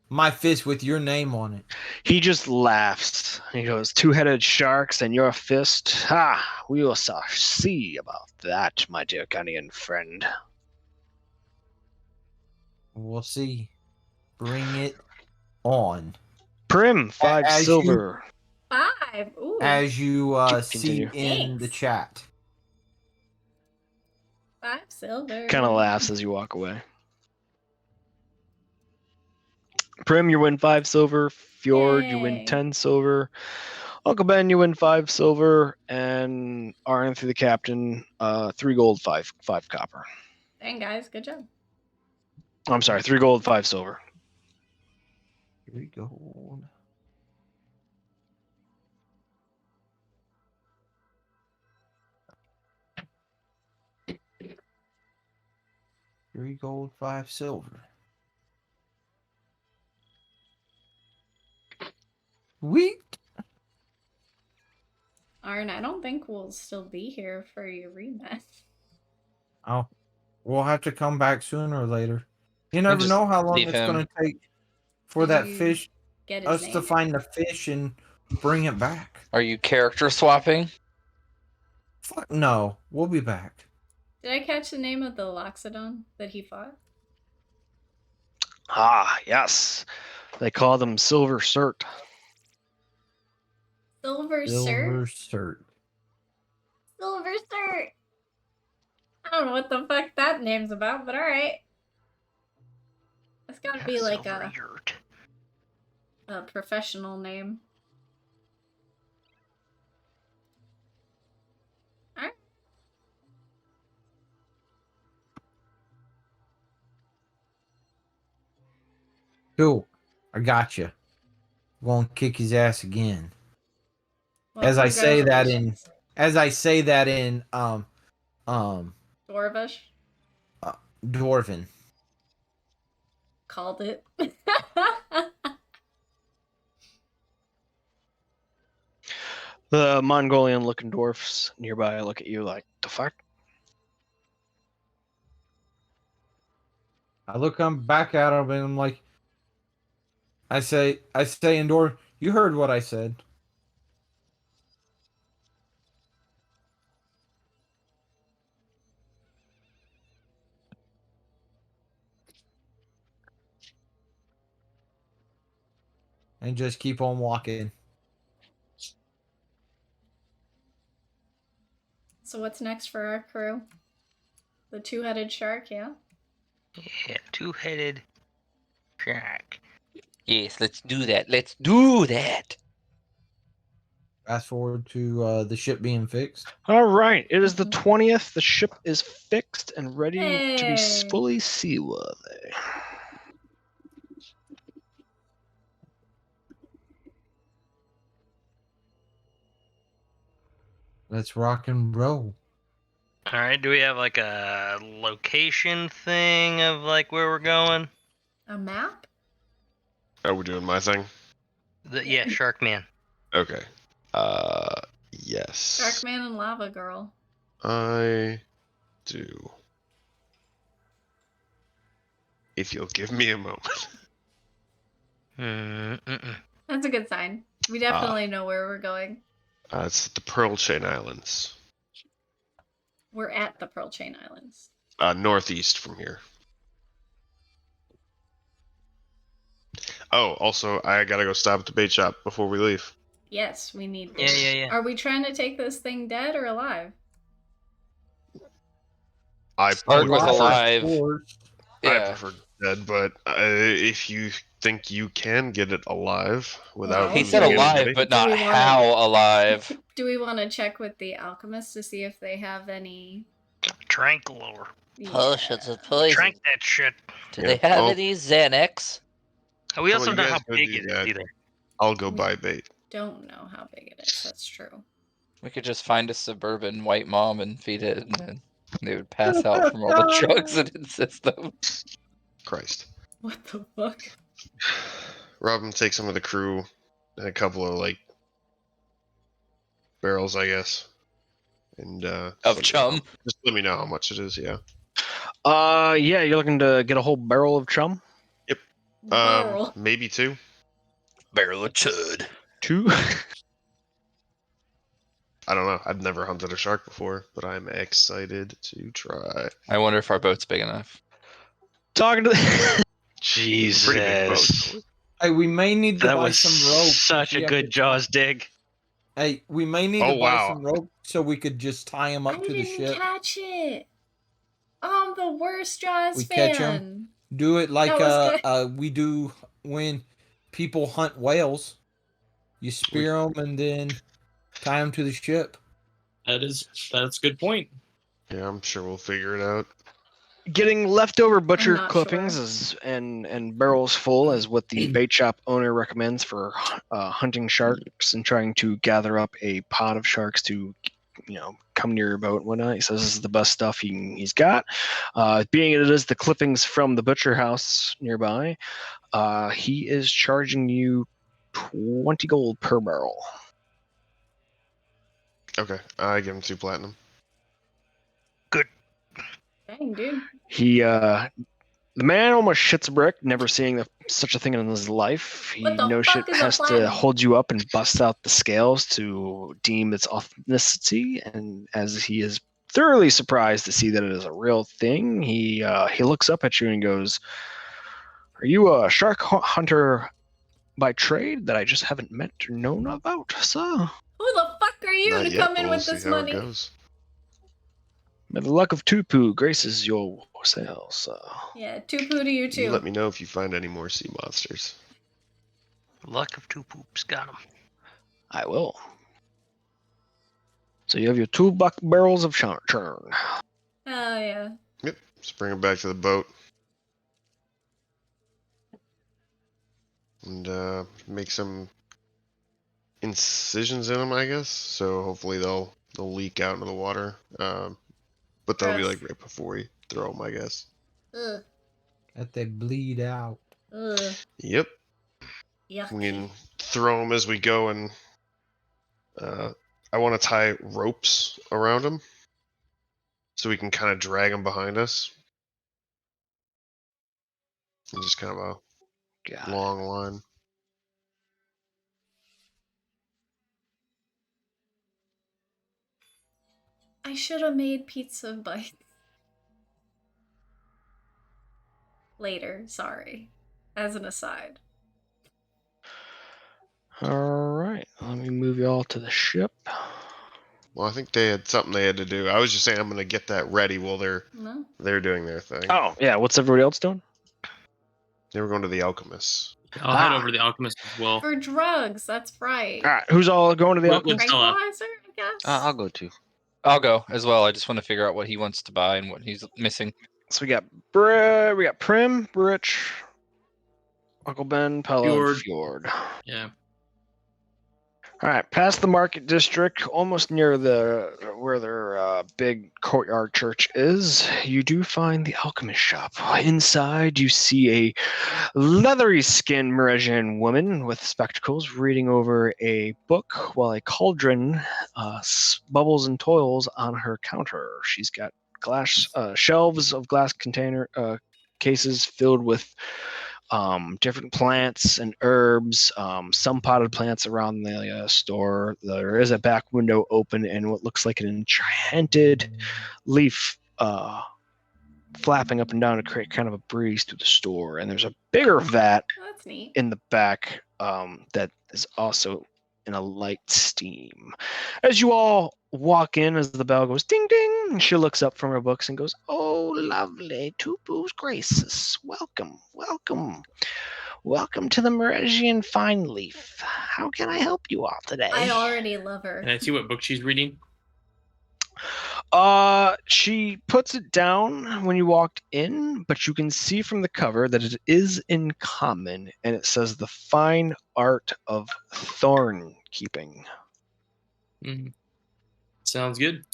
my fist with your name on it. He just laughs. He goes, 2-headed sharks and your fist? Ha! We will see about that, my dear Gunnian friend. We'll see. Bring it on. Prim, 5 As silver. 5. Ooh. As you see Continue. in the Thanks. chat. 5 silver. Kind of laughs as you walk away. Prim, you win 5 silver. Fjord, you win Yay. 10 silver. Uncle Ben, you win 5 silver. And Arn, through the captain, 3 gold, 5 copper. Dang, guys. Good job. I'm sorry, 3 gold, 5 silver. Here we go. Three gold, 5 silver. Sweet. Arn, I don't think we'll still be here for your rematch. Oh, we'll have to come back sooner or later. You never just know how long leave it's him. going to take for Did that you fish, get his us to name? find the fish and bring it back. Are you character swapping? Fuck no, we'll be back. Did I catch the name of the Loxodon that he fought? Ah, yes. They call them Silver Cert. Silver Silver Cert? cert. Silver Cert! I don't know what the fuck that name's about, but alright. That's gotta be like a professional name. Alright. Cool. I got you. Gonna kick his ass again. Well, As I say that in Dwarvish Dwarven. called it. The Mongolian-looking dwarfs nearby look at you like, the fuck? I look back at him and I'm like, I say in Dwarf, you heard what I said. And just keep on walking. So what's next for our crew? The two-headed shark, yeah? Yeah, two-headed shark. Yes, let's do that. Let's do that. Fast forward to the ship being fixed. All right, it is the Mhm. 20th. The ship is fixed and ready to be Hey. fully seaworthy. Let's rock and roll. All right, do we have like a location thing of like where we're going? A map? Are we doing my thing? Yeah, Shark Man. Okay. Yes. Sharkman and Lava Girl. I do. If you'll give me a moment. Mm-mm. That's a good sign. We definitely know where we're going. It's the Pearl Chain Islands. We're at the Pearl Chain Islands. Northeast from here. Oh, also, I gotta go stop at the bait shop before we leave. Yes, we need Yeah, this. yeah, yeah. Are we trying to take this thing dead or alive? I Shark would was prefer, alive. I Yeah. prefer dead, but if you think you can get it alive without Well, He him said getting alive, anybody, but Do not we wanna- how alive. Do we want to check with the alchemist to see if they have any Tranquilor. Potions Yeah. of poison. Trank that shit. Do Yeah, they have well- any Xanax? We Come also on, know you how guys go big do it is that. either. I'll go We- buy bait. Don't know how big it is. That's true. We could just find a suburban white mom and feed it, and then they would pass out from all the drugs in its system. Christ. What the fuck? Robin, take some of the crew and a couple of like barrels, I guess, and Of let me know chum. how- just let me know how much it is. Yeah. Yeah, you're looking to get a whole barrel of chum? Barrel. Maybe two. Barrel of chud. 2? I don't know. I've never hunted a shark before, but I'm excited to try. I wonder if our boat's big enough. Talking to the... Pretty big boat. Jesus. Hey, we may need to That buy was some rope. such We a have to good Jaws dig. Hey, we may need Oh, to buy wow. some rope so we could just tie him I up to the didn't ship. catch it. I'm the worst Jaws We fan. catch 'em. Do it like That was we do when people hunt whales. You spear them and then tie them to the ship. That's a good point. Yeah, I'm sure we'll figure it out. Getting leftover butcher not clippings sure. is and barrels full is what the bait shop owner recommends for hunting sharks and trying to gather up a pod of sharks to, come near your boat and whatnot. He says this is the best stuff he's got. Being it is the clippings from the butcher house nearby, he is charging you 20 gold per barrel. Okay, I give him 2 platinum. Dang, dude. The man almost shits a brick, never seeing such a thing in his life. He What the no fuck shit is a has to platinum? hold you up and bust out the scales to deem its authenticity. And as he is thoroughly surprised to see that it is a real thing, he looks up at you and goes, "Are you a shark hunter by trade that I just haven't met or known about, sir? Who the fuck are you Not to yet, come in but we'll with see this how it money? goes. May the luck of Tupu graces your sails, sir." Yeah, two poo to you You too. let me know if you find any more sea monsters. Luck of 2 poops. Got him. I will. So you have your 2 buck barrels of churn. Oh yeah. Yep. Just bring them back to the boat. And make some incisions in them, I guess. So hopefully they'll leak out into the water. But they'll be Gross. like right before we throw them, I guess. Ugh. That they bleed out. Ugh. Yep. Yucky. We can throw them as we go, and I want to tie ropes around them so we can kind of drag them behind us. And just kind of a Got it. long line. I should have made pizza bites. Later, sorry. As an aside. All right, let me move you all to the ship. Well, I think they had something they had to do. I was just saying I'm gonna get that ready while No? they're doing their thing. Oh, yeah, what's everybody else doing? They were going to the alchemist. I'll head Ah. over to the alchemist as well. For drugs, that's right. All right, who's all going to the What- alchemist? what's- Stella. Tranquilizer, I guess? I'll go too. I'll go as well. I just want to figure out what he wants to buy and what he's missing. So we got Prim, Rich, Uncle Ben, Pella, Fjord. and Fjord. Yeah. All right, past the market district, almost near where their big courtyard church is, you do find the alchemist shop. Inside, you see a leathery skinned Meresian woman with spectacles reading over a book while a cauldron bubbles and toils on her counter. She's got glass shelves of glass container cases filled with different plants and herbs, some potted plants around the store. There is a back window open and what looks like an enchanted leaf flapping up and down to create kind of a breeze through the store. And there's a bigger vat Oh, that's neat. in the back that is also in a light steam. As you all walk in, as the bell goes ding ding, she looks up from her books and goes, "Oh, lovely Tupu's graces. Welcome, welcome. Welcome to the Meresian Fine Leaf. How can I help you all today?" I already love her. Can I see what book she's reading? She puts it down when you walked in, but you can see from the cover that it is in common, and it says the fine art of thorn keeping. Mhm. Sounds good.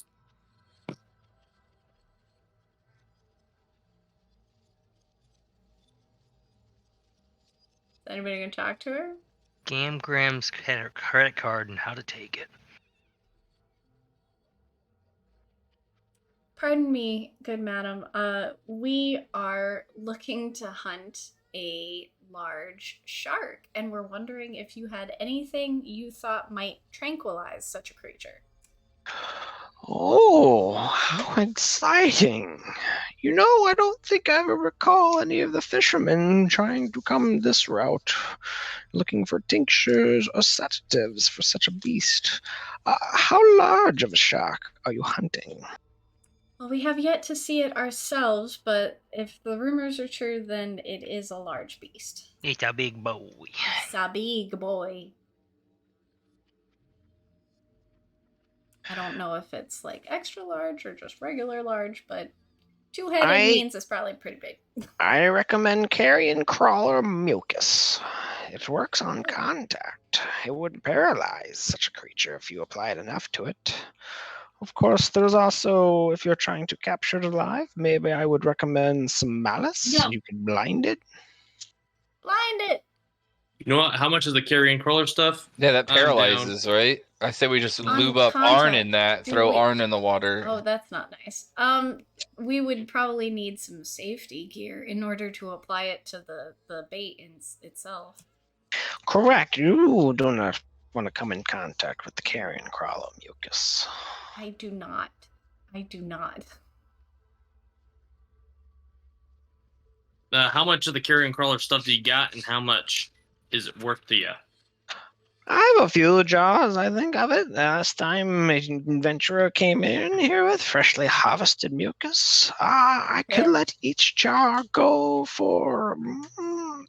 Is anybody gonna talk to her? Gamgram's credit card and how to take it. Pardon me, good madam. We are looking to hunt a large shark, and we're wondering if you had anything you thought might tranquilize such a creature. Oh, how exciting. You know, I don't think I ever recall any of the fishermen trying to come this route, looking for tinctures or sedatives for such a beast. How large of a shark are you hunting? Well, we have yet to see it ourselves, but if the rumors are true, then it is a large beast. It's a big boy. It's a big boy. I don't know if it's like extra large or just regular large, but two-headed means it's probably pretty big. I recommend carrion crawler mucus. It works on contact. It would paralyze such a creature if you applied enough to it. Of course, there's also, if you're trying to capture it alive, maybe I would recommend some malice. No. You can blind it. Blind it! You know what? How much is the carrion crawler stuff? Yeah, that I'm down. paralyzes, right? I say we just On lube up Arn in contact, that, do throw we- Arn in the water. Oh, that's not nice. We would probably need some safety gear in order to apply it to the bait itself. Correct. You do not want to come in contact with the carrion crawler mucus. I do not. I do not. How much of the carrion crawler stuff do you got, and how much is it worth to you? I have a few jars, I think, of it. Last time an adventurer came in here with freshly harvested mucus, I could let each jar go for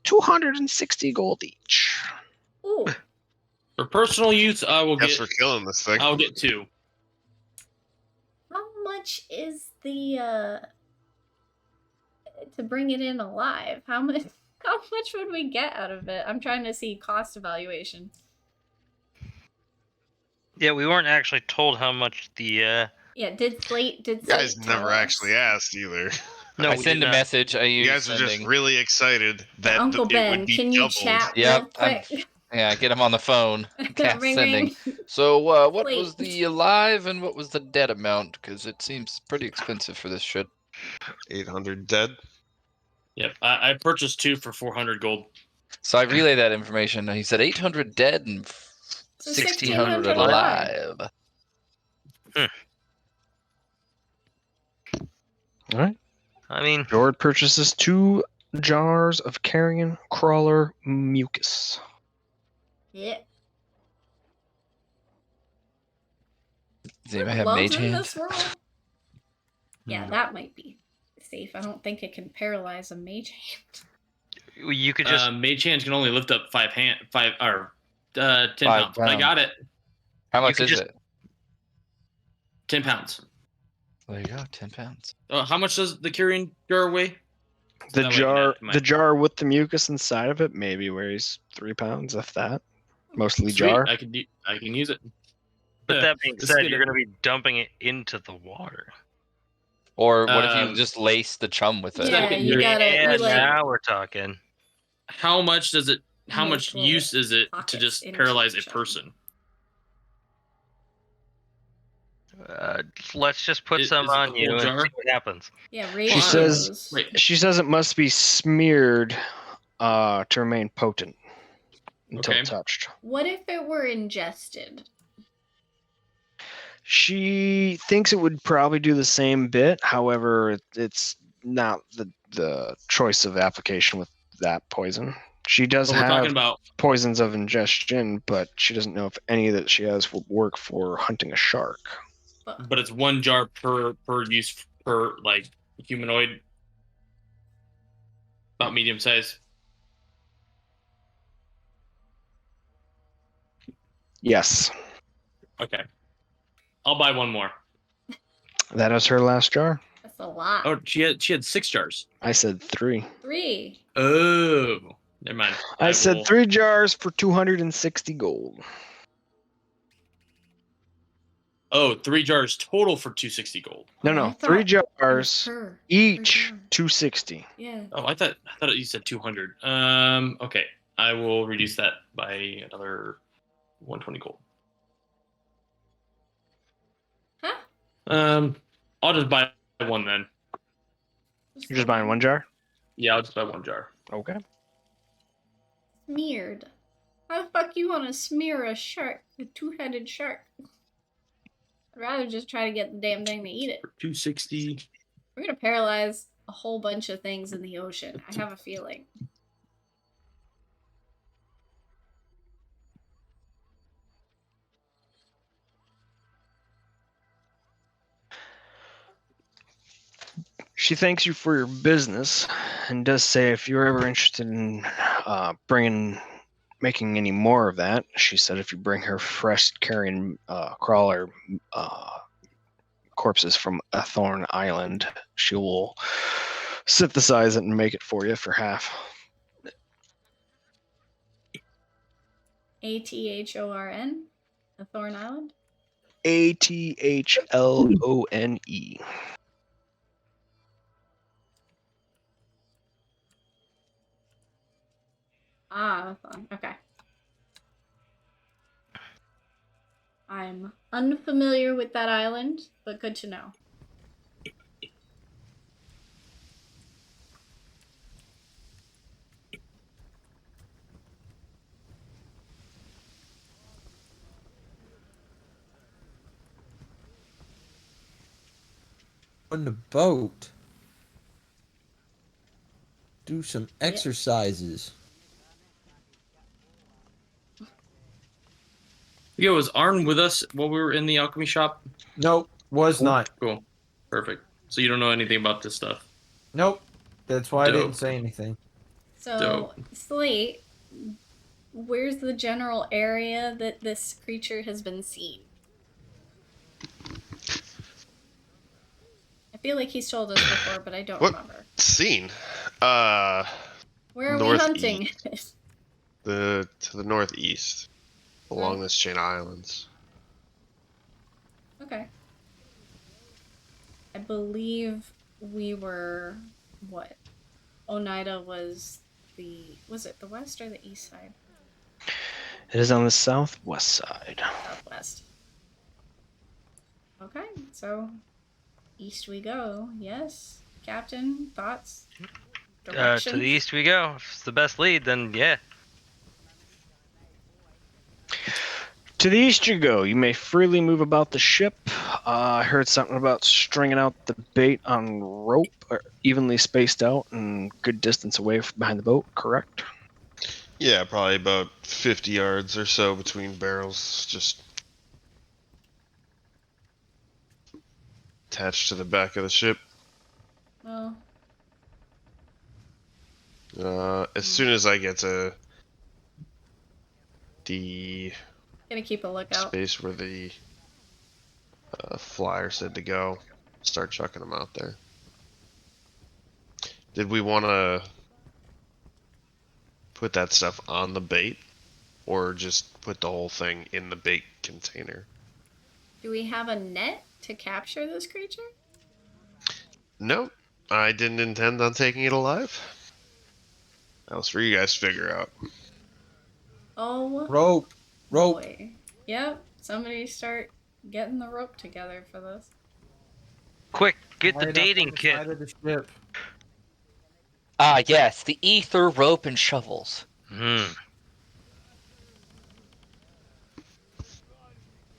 260 gold each. Ooh. For personal use, I will Guess get. we're killing this thing. I'll get 2. How much is the to bring it in alive? How much would we get out of it? I'm trying to see cost evaluation. Yeah, we weren't actually told how much the. Yeah, did Slate You guys tell never us? actually asked either. No, I we send did a not. message. I use You guys were just sending. really excited that Uncle it Ben, would be can you doubled. chat Yep, real quick? Yeah, get him on the phone. Cast Ring, sending. ring. So, what Wait. was the alive and what was the dead amount? Because it seems pretty expensive for this shit. 800 dead. Yep, I purchased 2 for 400 gold. So I relay that information. He said 800 dead and So 1,600 1,600 alive. All right. I mean, Jord purchases 2 jars of carrion crawler mucus. Yeah. Does anybody have Gloves mage in hand? this world? Yeah, that might be safe. I don't think it can paralyze a mage hand. you could just. Mage hands can only lift up 10 5 pounds. But I pounds. got it. How much could is just- it? 10 pounds. There you go, 10 pounds. How much does the carrion jar weigh? The That way I can jar, add it to my- the jar with the mucus inside of it, maybe weighs 3 pounds, if that. Mostly Sweet, jar. I can use it. But that being It's said, gonna- you're going to be dumping it into the water. Or what if you Um, just lace the chum with it? Yeah, you gotta. Yeah, You like now we're talking. How much does it? How Make much little use is it to pockets just into paralyze the a chum. person? Let's just put Is some it the on whole you and jar? see what happens. Yeah, She says- radios. Wait, She says it must be smeared to remain potent until Okay. touched. What if it were ingested? She thinks it would probably do the same bit. However, it's not the choice of application with that poison. She does but we're have talking about. poisons of ingestion, but she doesn't know if any that she has will work for hunting a shark. But it's 1 jar per use per like humanoid, about medium size. Yes, Okay, I'll buy 1 more. that is her last jar. That's a lot. Oh, she had 6 jars. I said 3. 3. Oh, never mind. I said will- 3 jars for 260 gold. Oh, 3 jars total for 260 gold. No, Oh, no, I 3 thought it was jars per each, jar. 260. Yeah. Oh, I thought you said 200. Okay, I will reduce that by another 120 gold. Huh? I'll just buy 1 then. You're just buying 1 jar? Yeah, I'll just buy 1 jar. Okay. Smeared. How the fuck you want to smear a shark? A 2-headed shark? I'd rather just try to get the damn thing to eat it. For 260. We're gonna paralyze a whole bunch of things in the ocean. I have a feeling. She thanks you for your business and does say if you're ever interested in making any more of that, she said if you bring her fresh carrion crawler corpses from Athorn Island, she will synthesize it and make it for you for half. Athorn? The Thorn Island? Athlone. Ah, fun. Okay. I'm unfamiliar with that island, but good to know. On the boat. Do some exercises. Yo, was Arn with us while we were in the alchemy shop? Nope, was not. Cool. Perfect. So you don't know anything about this stuff. Nope. That's why I Dope. didn't say anything. So, Dope. Slate, where's the general area that this creature has been seen? I feel like he's told us before, but I don't What? remember. Scene. Where are we Northeast. hunting? To the northeast, along Okay. this chain of islands. Okay. I believe we were what? Oneida was it the west or the east side? It is on the southwest side. Southwest. Okay, so east we go. Yes, Captain. Thoughts? Direction? To the east we go. If it's the best lead, then yeah. To the east you go. You may freely move about the ship. I heard something about stringing out the bait on rope, or evenly spaced out and good distance away from behind the boat, correct? Yeah, probably about 50 yards or so between barrels, just attached to the back of the ship. Well, As soon as I get to the gonna keep a lookout. space where the flyer said to go, start chucking them out there. Did we want to put that stuff on the bait, or just put the whole thing in the bait container? Do we have a net to capture this creature? Nope, I didn't intend on taking it alive. That was for you guys to figure out. Oh, Rope. boy. Yep, somebody start getting the rope together for this. Quick, get the Right up dating on the kit. side of the ship. Ah, yes, the ether, rope, and shovels.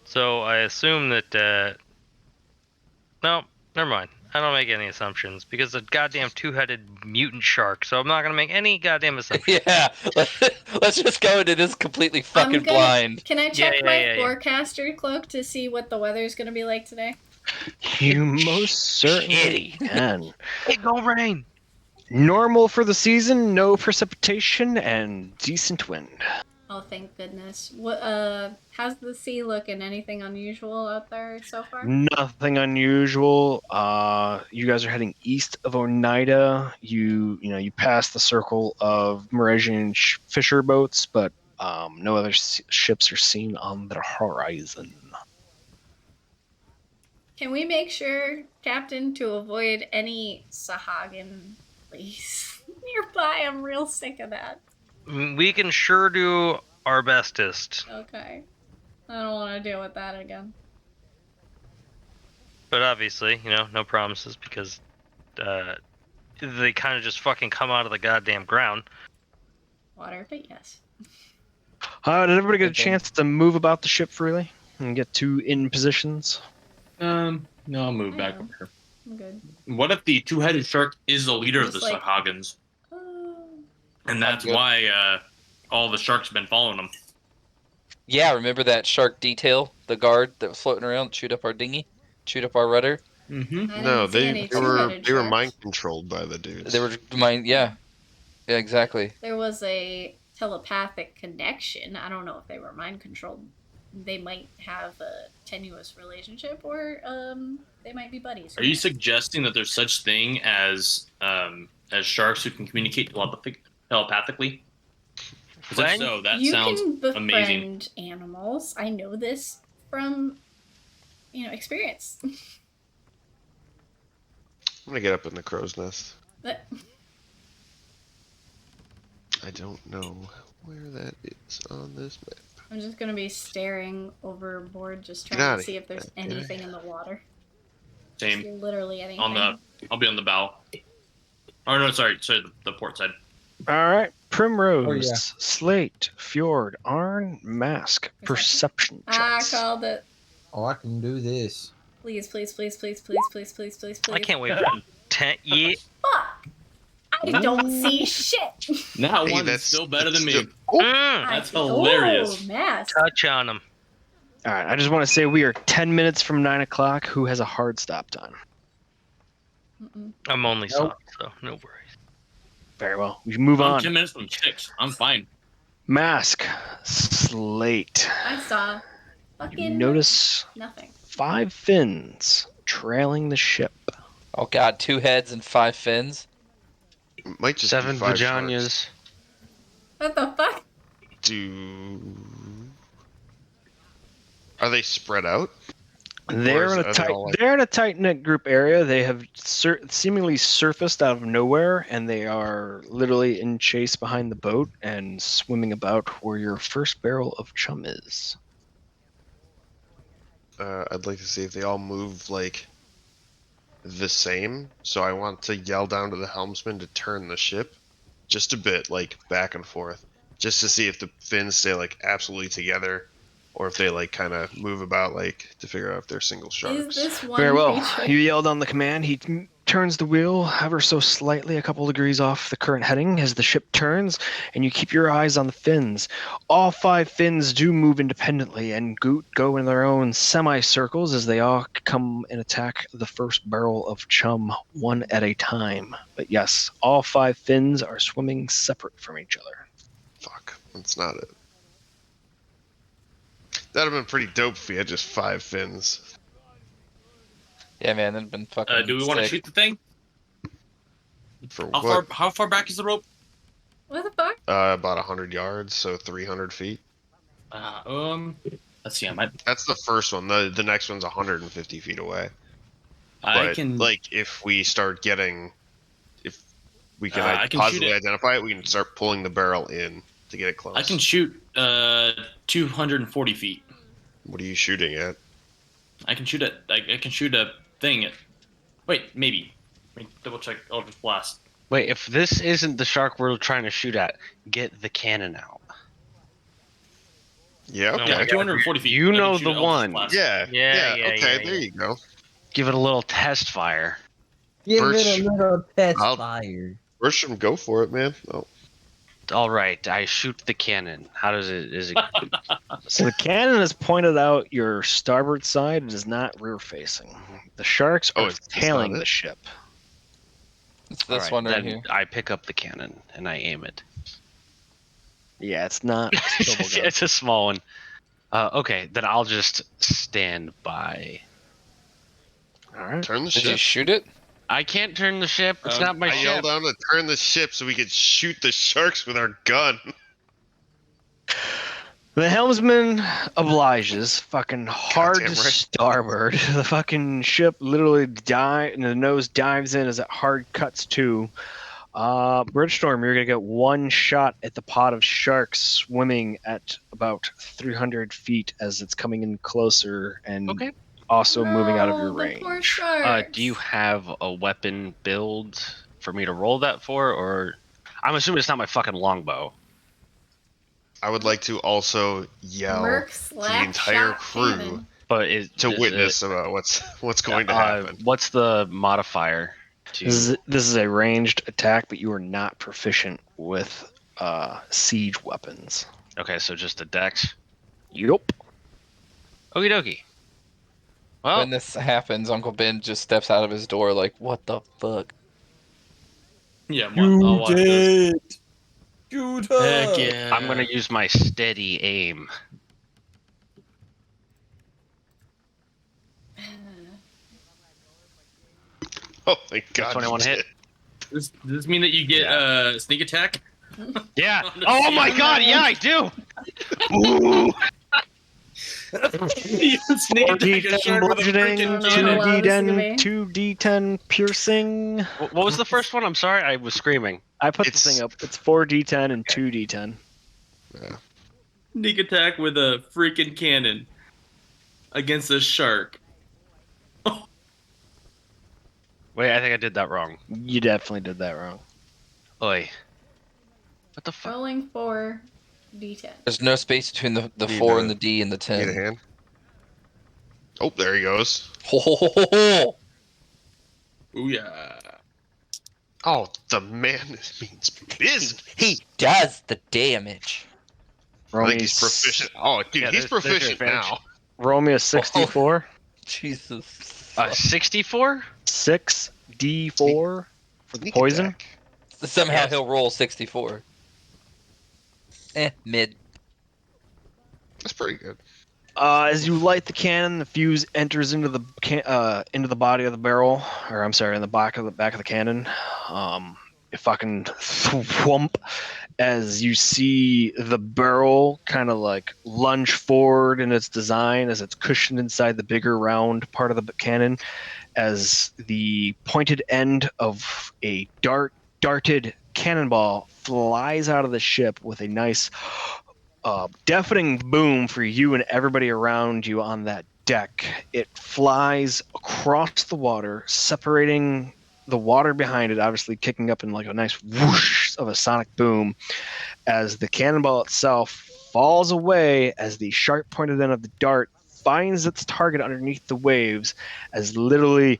So I assume that. No, never mind. I don't make any assumptions because the goddamn two-headed mutant shark. So I'm not gonna make any goddamn assumptions. Yeah, let's just go into this completely fucking blind. Can I check my yeah. forecaster cloak to see what the weather's gonna be like today? You most certainly Shitty. can. It gonna rain. Normal for the season, no precipitation, and decent wind. Oh, thank goodness. What? How's the sea looking? Anything unusual out there so far? Nothing unusual. You guys are heading east of Oneida. You pass the circle of Meresian fisher boats, but no other ships are seen on the horizon. Can we make sure, Captain, to avoid any Sahagan, please? Nearby, I'm real sick of that. We can sure do our bestest, Okay. I don't want to deal with that again. but obviously, no promises because they kind of just fucking come out of the goddamn ground. Water, but yes. Did everybody get a Okay. chance to move about the ship freely and get to in positions? No, I'll move I back know. over here. I'm good. What if the two-headed shark is the leader of Just the like- Sahagans, Oh. and that's good. why all the sharks have been following them? Yeah, remember that shark detail, the guard that was floating around, chewed up our dinghy, chewed up our rudder. Mm-hmm. I No, didn't see any two-headed they were sharks. mind controlled by the dudes. They were yeah, exactly. There was a telepathic connection. I don't know if they were mind controlled. They might have a tenuous relationship, or they might be buddies. Are you suggesting that there's such thing as sharks who can communicate telepathically? Because if so, that you sounds can befriend amazing. animals. I know this from experience. I'm gonna get up in the crow's nest. But I don't know where that is on this map. I'm just gonna be staring overboard, just Get trying to outta see if there's here. Get anything in the water. Same. Just literally anything. I'll be on the bow. Oh no, sorry, the port side. All right. Primrose, Oh, yeah. Slate, Fjord, Arn, Mask, Perception checks. Called it. Oh, I can do this. Please, please, please, please, please, please, please, please, please. I can't wait for 10 years. Fuck! I don't see shit. Now Hey, one is that's still better than me. still- Oh, That's hilarious. Oh, mess. Touch on them. All right. I just want to say we are 10 minutes from 9 o'clock. Who has a hard stop time? I'm only Nope. soft, so no worries. Very well. We move I'm on. 10 minutes from 6. I'm fine. Mask, Slate. I saw You fucking notice nothing. 5 fins trailing the ship. Oh god, 2 heads and 5 fins. it might just 7 be 5 sharks. vaginas. What the fuck? Are they spread out? They're in are a they all like- they're in a tight knit group area. They have seemingly surfaced out of nowhere, and they are literally in chase behind the boat and swimming about where your first barrel of chum is. I'd like to see if they all move like the same. So I want to yell down to the helmsman to turn the ship just a bit, like back and forth, just to see if the fins stay like absolutely together, or if they like kind of move about, like to figure out if they're single Is sharks. this one Very well. creature? You yelled on the command. He turns the wheel ever so slightly, a couple degrees off the current heading as the ship turns, and you keep your eyes on the fins. All 5 fins do move independently and go in their own semicircles as they all come and attack the first barrel of chum one at a time. But yes, all 5 fins are swimming separate from each other. Fuck, that's not it. That'd have been pretty dope if we had just 5 fins. Yeah, man, that'd been fucking Do we want to sick. shoot the thing? For How what? how far back is the rope? What the fuck? About 100 yards, so 300 feet. Let's see. I might. That's the first one. The next one's 150 feet away. I But can. like, if we start getting, if we can, I can shoot positively it. identify it, we can start pulling the barrel in to get it close. I can shoot 240 feet. What are you shooting at? I can shoot it. I can shoot a thing. Wait, maybe. Let me double check. I'll just blast. Wait, if this isn't the shark we're trying to shoot at, get the cannon out. Yeah, No, okay. Yeah, 240 feet. You I can know shoot the it, I'll just one. blast. Yeah, Yeah, yeah, okay, yeah, there yeah. you go. Give it a little test fire. Give Birch, it a little test I'll- fire. Bertram, go for it, man. Oh, All right, I shoot the cannon. How does it? Is it? So the cannon is pointed out your starboard side. It is not rear facing. The sharks Oh, are it's not tailing it? the ship. It's All this right, one right then here. I pick up the cannon and I aim it. Yeah, it's not. a double gun. It's a small one. Okay, then I'll just stand by. All right. turn the Did you ship. shoot it? I can't turn the ship. It's not my I ship. yelled down to turn the ship so we could shoot the sharks with our gun. The helmsman obliges. Fucking hard to Goddamn right. starboard. The fucking ship literally and the nose dives in as it hard cuts to. Bridgestorm, you're gonna get one shot at the pod of sharks swimming at about 300 feet as it's coming in closer and Okay. also moving out of your No, the poor range. sharks. Do you have a weapon build for me to roll that for, or I'm assuming it's not my fucking longbow. I would like to also yell Merc to the slap entire shot crew cannon. But is witness about what's going to happen. What's the modifier? To This is a ranged attack, but you are not proficient with siege weapons. okay, so just a dex. Yup. Okie dokie. Well, When this happens, Uncle Ben just steps out of his door like, what the fuck? Yeah, I'll watch this. Shoot Heck her! yeah. I'm gonna use my steady aim. Oh my god! 21 you hit. did. Does this mean that you get sneak attack? Yeah. On the Oh my season god, roll? yeah, I do. Ooh. Sneak attack is 4d10 sharp with a bludgeoning, freaking I don't know how loud this is gonna 2d10, be. 2d10 piercing. What was the first one? I'm sorry, I was screaming. I put It's- the thing up. It's 4d10 and 2d10. Yeah. Sneak attack with a freaking cannon against a shark. Wait, I think I did that wrong. You definitely did that wrong. Oi. What the fuck? Rolling for D10. There's no space between the Need 4 a- and the D and the Need a 10. hand? Oh, there he goes. Ho, ho, ho, ho, ho. Booyah. Oh, the man means business. He does the damage. I think he's proficient. Oh, dude, Yeah, he's there's your proficient advantage. now. Roll me a 64. Jesus. 64? 6d4 for the Sneak poison. attack. Somehow Yes. he'll roll 64. Mid. That's pretty good. As you light the cannon, the fuse enters into the body of the barrel, or I'm sorry, in the back of the cannon. It fucking thwump as you see the barrel kind of like lunge forward in its design as it's cushioned inside the bigger round part of the cannon, as the pointed end of a darted cannonball flies out of the ship with a nice deafening boom for you and everybody around you on that deck. It flies across the water, separating the water behind it, obviously kicking up in like a nice whoosh of a sonic boom, as the cannonball itself falls away as the sharp pointed end of the dart finds its target underneath the waves, as literally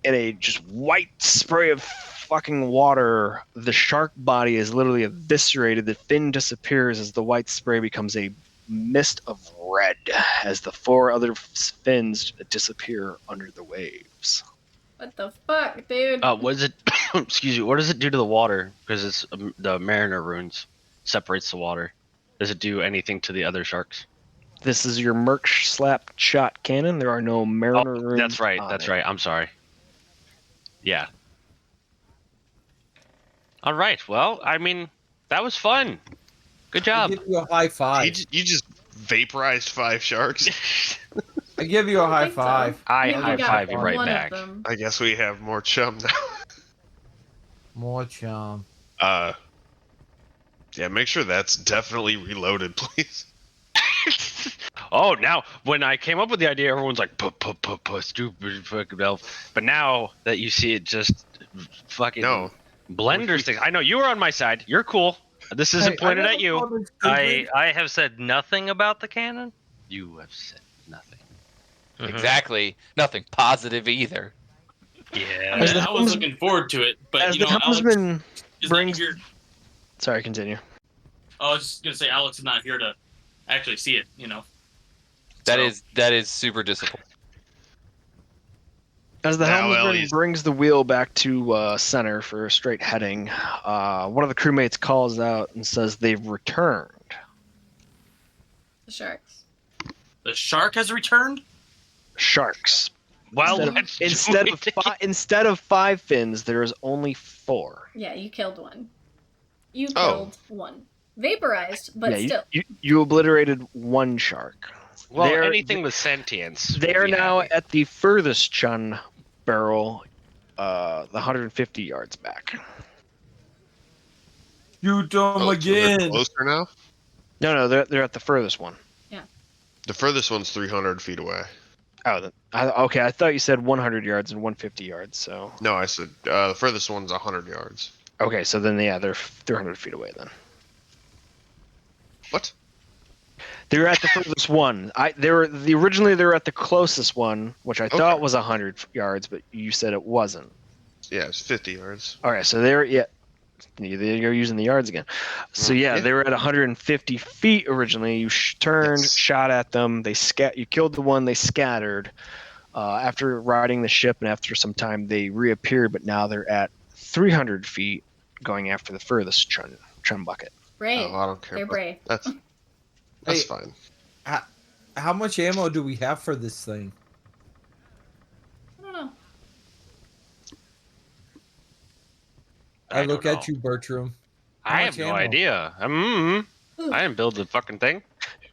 in a just white spray of fucking water, the shark body is literally eviscerated. The fin disappears as the white spray becomes a mist of red as the 4 other fins disappear under the waves. What the fuck, dude? What is it? Excuse me. What does it do to the water? Because it's the Mariner runes separates the water. Does it do anything to the other sharks? This is your Merc slap shot cannon. There are no Mariner runes. That's right. on That's it. right. I'm sorry. Yeah. All right. Well, I mean, that was fun. Good I job. give you a high five. You just vaporized 5 sharks. I give you a high think so. five. I You only high got five you right one back. Of them. I guess we have more chum now. More chum. Yeah, make sure that's definitely reloaded, please. Oh, now when I came up with the idea, everyone's like, stupid fucking elf. But now that you see it just fucking No. blender stick. I know you were on my side. You're cool. This isn't pointed at you. I have said nothing about the cannon. You have said nothing. Exactly. Nothing positive either. Yeah. As the I was helms- looking forward to it, but As you the know, Alex helmsman is not brings. here. Sorry, continue. I was just gonna say Alex is not here to actually see it. You know. That So- is super disappointing. As the Now, helmsman Ellie's- brings the wheel back to center for a straight heading, one of the crewmates calls out and says they've returned. The sharks. The shark has returned. Sharks. Well, Instead instead of 5 fins, there is only 4. Yeah, you killed one. You Oh. killed one. Vaporized, but yeah, still. you obliterated 1 shark. well, They're- anything with sentience. They will are be now happy. at the furthest chun barrel, the 150 yards back. Shoot them Oh, so they're again. closer now? No, they're at the furthest one. The furthest one's 300 feet away. Oh, okay. I thought you said 100 yards and 150 yards. So No, I said the furthest one's 100 yards. okay, so then yeah, they're 300 feet away then. What? They're at the furthest one. Originally they were at the closest one, which I thought Okay. was 100 yards, but you said it wasn't. Yeah, it's 50 yards. All right, so they're you're using the yards again. So yeah, Yeah. they were at 150 feet originally. You turned, Yes. shot at them. You killed the one. They scattered. After riding the ship and after some time, they reappeared, but now they're at 300 feet, going after the furthest chun bucket. Brave. Oh, I don't care. They're about- brave. That's Hey, fine. How much ammo do we have for this thing? I don't know. I don't look know. at you, Bertram. I much have no ammo? idea. I didn't build the fucking thing.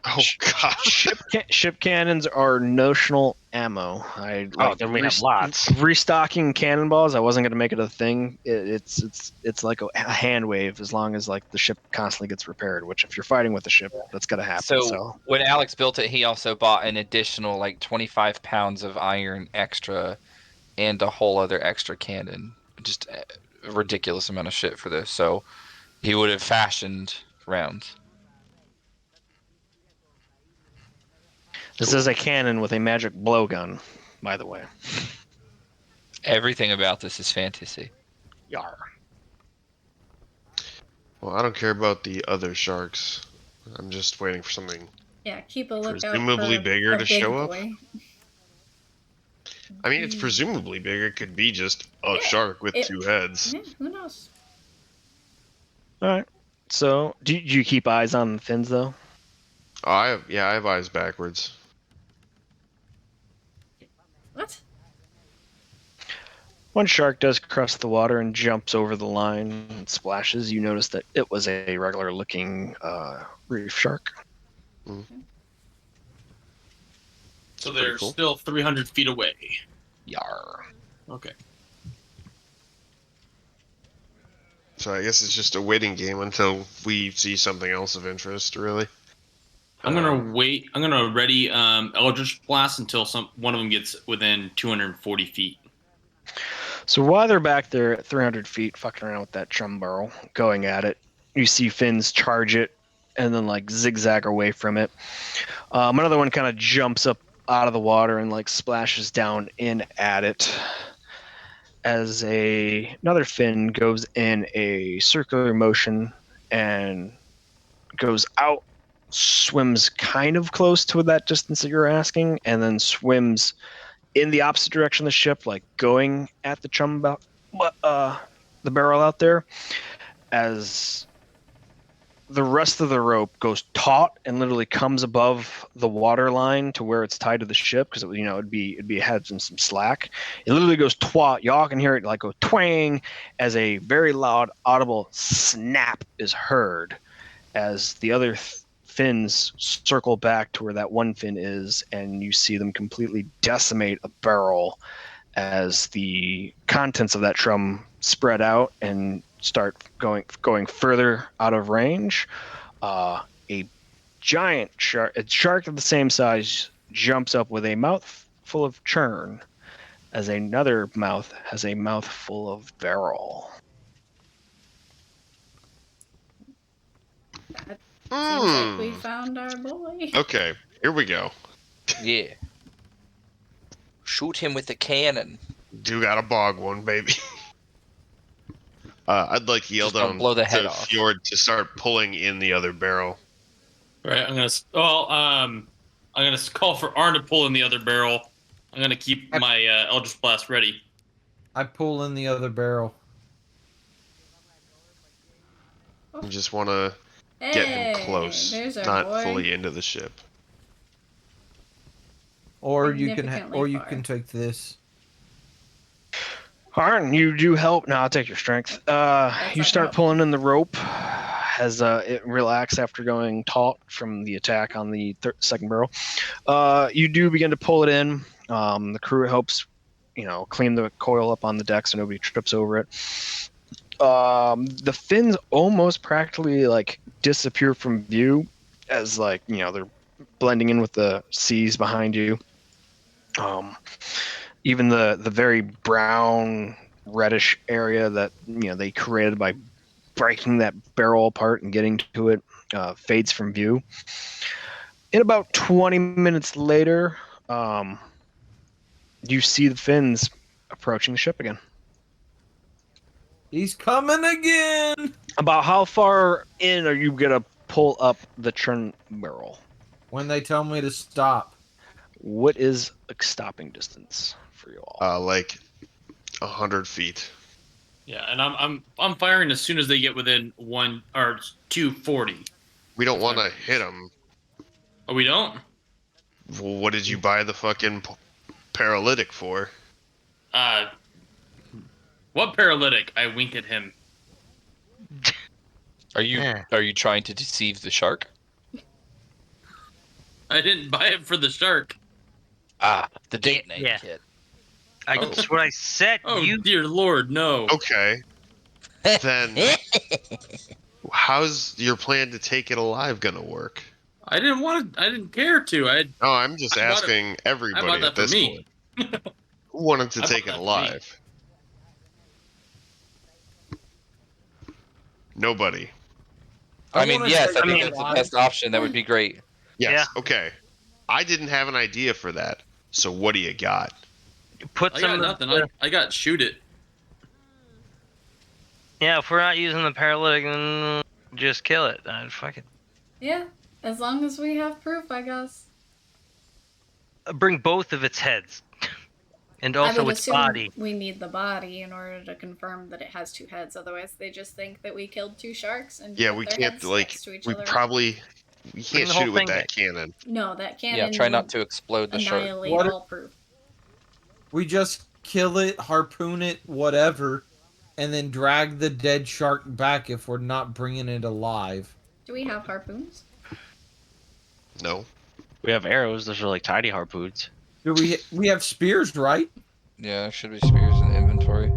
Oh gosh. Ship cannons are notional ammo. I like then we have lots. restocking cannonballs. I wasn't going to make it a thing. It's like a hand wave as long as like the ship constantly gets repaired. Which if you're fighting with the ship, that's going to happen. So when Alex built it, he also bought an additional like 25 pounds of iron extra and a whole other extra cannon. Just a ridiculous amount of shit for this. So he would have fashioned rounds. This is a cannon with a magic blowgun, by the way. Everything about this is fantasy. Yar. Well, I don't care about the other sharks. I'm just waiting for something Yeah, keep a lookout presumably for bigger a to big show up. boy. I mean, it's presumably bigger. It could be just a shark with 2 heads. Yeah, who knows? All right. So do you keep eyes on the fins though? Oh, I have eyes backwards. What? One shark does cross the water and jumps over the line and splashes. You notice that it was a regular looking reef shark. So Pretty they're cool. still 300 feet away. Yar. Okay. So I guess it's just a waiting game until we see something else of interest, really. I'm gonna wait. I'm gonna ready Eldritch Blast until one of them gets within 240 feet. So while they're back there at 300 feet fucking around with that chum barrel, going at it, you see fins charge it and then like zigzag away from it. Another one kind of jumps up out of the water and like splashes down in at it as another fin goes in a circular motion and goes out, swims kind of close to that distance that you're asking, and then swims in the opposite direction of the ship, like going at the the barrel out there, as the rest of the rope goes taut and literally comes above the water line to where it's tied to the ship, because it'd be had some slack. It literally goes taut. Y'all can hear it like go twang as a very loud, audible snap is heard as the other fins circle back to where that one fin is, and you see them completely decimate a barrel as the contents of that drum spread out and start going further out of range. A giant shark, a shark of the same size, jumps up with a mouth full of churn, as another mouth has a mouth full of barrel. Seems like we found our boy. Okay, here we go. Yeah. Shoot him with the cannon. Do got a bog one, baby. I'd like to yell Just don't down blow the head to off. Fjord to start pulling in the other barrel. All right. I'm gonna call for Arn to pull in the other barrel. I'm gonna keep my Eldritch Blast ready. I pull in the other barrel. You just want to Hey, get him close, there's our not boy. fully into the ship. Or you can Significantly far. take this. Arn, you do help. No, I'll take your strength. You not start help. pulling in the rope as it relaxes after going taut from the attack on the second barrel. You do begin to pull it in. The crew helps, clean the coil up on the deck so nobody trips over it. The fins almost practically like disappear from view as they're blending in with the seas behind you. Even the very brown reddish area that they created by breaking that barrel apart and getting to it fades from view. In about 20 minutes later, you see the fins approaching the ship again. He's coming again! About how far in are you gonna pull up the churn barrel? When they tell me to stop. What is a stopping distance for you all? Like 100 feet. Yeah, and I'm firing as soon as they get within 240. We don't want to hit them. Oh, we don't? Well, what did you buy the fucking paralytic for? What paralytic? I wink at him. Are you trying to deceive the shark? I didn't buy it for the shark. The date night Yeah. kit. That's what I said. Oh You dear Lord, no. Okay. Then how's your plan to take it alive gonna work? I didn't care to. Oh, I'm just I bought it- asking I everybody bought that at for this me. point. Who wanted to I bought take it that for me. alive? Nobody. I mean, wanna yes, take I think it that's the alive. best option. That would be great. Yes. Yeah. Okay. I didn't have an idea for that. So what do you got? put I some. got of nothing. the- I got shoot it. yeah, if we're not using the paralytic, then just kill it. Fuck it. Yeah, as long as we have proof, I guess. Bring both of its heads, and I also would its assume body. we need the body in order to confirm that it has two heads. Otherwise, they just think that we killed two sharks and Yeah, put we their can't heads like next to each we other. probably we Bring can't the shoot whole it with thing that back. cannon. No, that cannon. Yeah, try not would to explode the shark. annihilate What if- all proof. We just kill it, harpoon it, whatever, and then drag the dead shark back if we're not bringing it alive. Do we have harpoons? No. We have arrows. Those are like tiny harpoons. Do we have spears, right? Yeah, there should be spears in the inventory.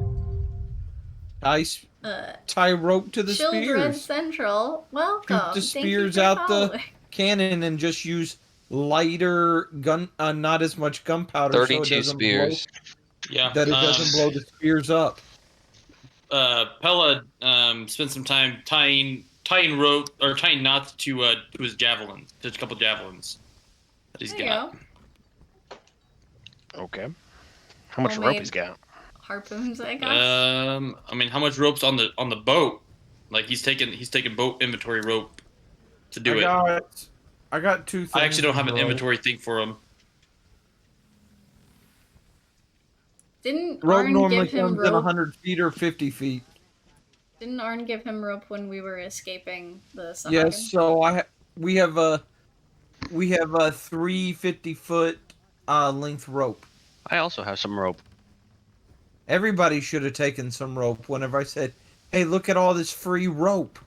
Tie rope to the Children spears. Central, welcome. Shoot the Thank you spears for out the following. cannon and just use lighter gun, not as much gunpowder, so it 32 doesn't spears. Yeah. blow. That it doesn't blow the spears up. Pella spent some time tying rope or tying knots to his javelin, to a couple javelins that he's There you got. go. Okay. How much rope Homemade he's got? Harpoons, I guess. I mean, how much rope's on the boat? Like he's taking boat inventory rope to do it. I got 2 things. I actually don't have an of rope. inventory thing for him. Didn't Rope Arn normally give him comes in rope? 100 feet or 50 feet. Didn't Arn give him rope when we were escaping the Sahagin? Yes, so we have a 350-foot length rope. I also have some rope. Everybody should have taken some rope whenever I said, "Hey, look at all this free rope."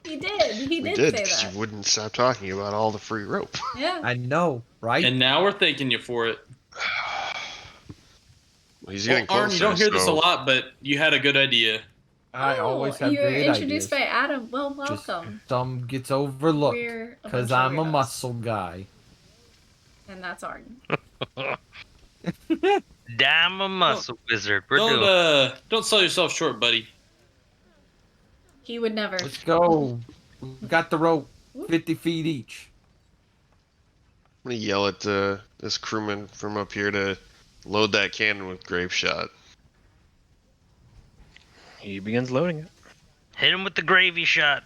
He did. He We did did say because that. you wouldn't stop talking about all the free rope. Yeah. I know, right? And now we're thanking you for it. He's Well, getting closer. Arn, you don't hear this a so- lot, but you had a good idea. I always have you were great introduced ideas. by Adam. Well, Just welcome. some gets overlooked We're a because bunch of I'm a weirdos. muscle guy. And that's Arn. Damn a muscle wizard. We're doing. Don't sell yourself short, buddy. He would never. Let's go. We got the rope, 50 feet each. I'm gonna yell at this crewman from up here to load that cannon with grape shot. He begins loading it. Hit him with the gravy shot.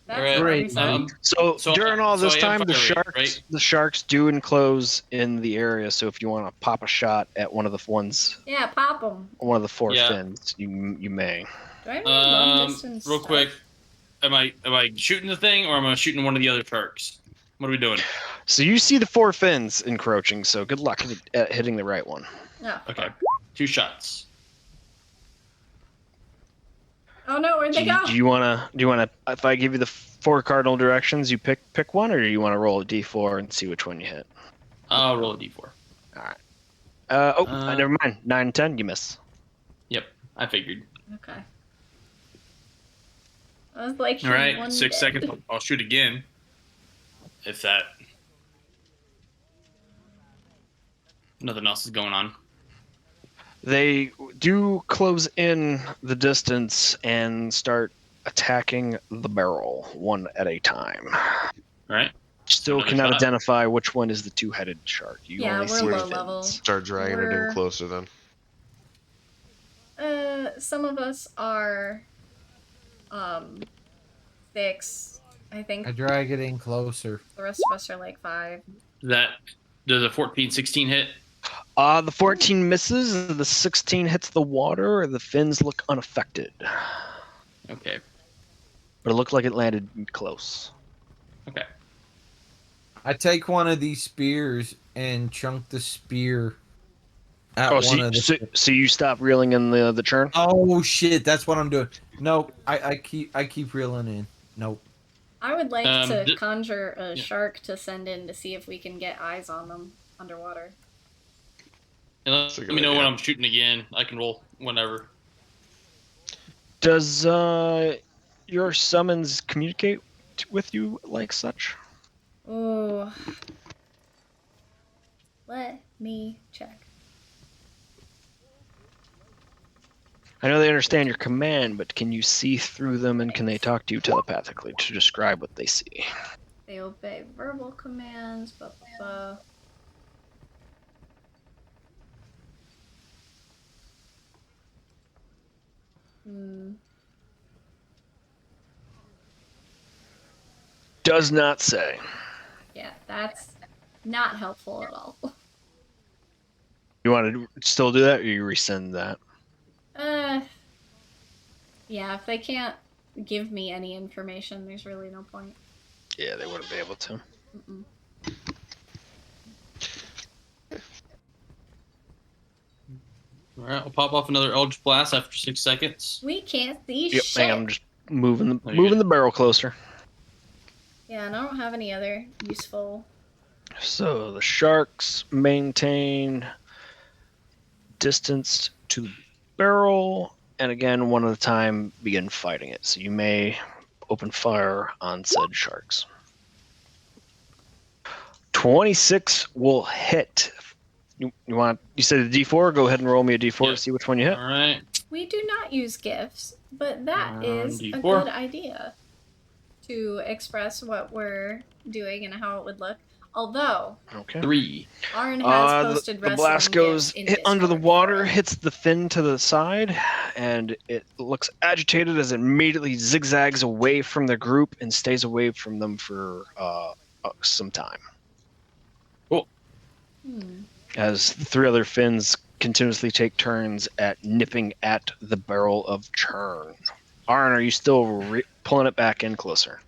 That's Alright, what he great. said. So During all this I am time, the firing, sharks right? the sharks do enclose in the area. So if you want to pop a shot at one of the ones, Yeah, pop him. one of the four Yeah. fins, you may. Do I have any long distance Real stuff? quick, am I shooting the thing or am I shooting one of the other sharks? What are we doing? So you see the four fins encroaching. So good luck at hitting the right one. No. Okay, 2 shots. Oh no, where'd they go? Do you wanna? If I give you the 4 cardinal directions, you pick one, or do you want to roll a d4 and see which one you hit? I'll roll a d4. Never mind. 9 and 10, you miss. Yep, I figured. Okay. I was like, All right, one 6 dead. seconds. I'll shoot again. If that. Nothing else is going on. They do close in the distance and start attacking the barrel one at a time. All right. Still Another cannot shot. identify which one is the two-headed shark. You Yeah, only we're see the low fins. level. Start dragging it We're- in closer then. Some of us are 6. I think I drag it in closer. the rest of us are like 5. Does a 14-16 hit? The 14 misses, the 16 hits the water, the fins look unaffected. Okay. But it looked like it landed close. Okay. I take one of these spears and chunk the spear at Oh, one of the. so you stop reeling in the churn? Oh shit! That's what I'm doing. Nope. I keep reeling in. Nope. I would like to d- conjure a yeah. shark to send in to see if we can get eyes on them underwater. And That's a let good me know idea. when I'm shooting again. I can roll whenever. Does your summons communicate with you like such? Ooh. Let me check. I know they understand your command, but can you see through them and can they talk to you telepathically to describe what they see? They obey verbal commands, Hmm. Does not say. Yeah, that's not helpful at all. You want to still do that, or you rescind that? Yeah, if they can't give me any information, there's really no point. Yeah, they wouldn't be able to. Mm-mm. All right, I'll pop off another Eldritch Blast after 6 seconds. We can't see Yep, shit. hang on, I'm just moving Oh, you're good. the barrel closer. Yeah, and I don't have any other useful. So the sharks maintain distance to the barrel, and again, one at a time, begin fighting it. So you may open fire on said sharks. 26 will hit. You said a D4? Go ahead and roll me a D4 Yeah. to see which one you hit. All right. We do not use gifts, but that is a D4. good idea to express what we're doing and how it would look. Although Okay. 3. Arn has posted the blast wrestling goes gifts in under the Discord water, for it. hits the fin to the side, and it looks agitated as it immediately zigzags away from the group and stays away from them for some time. As the 3 other fins continuously take turns at nipping at the barrel of churn. Arn, are you still pulling it back in closer?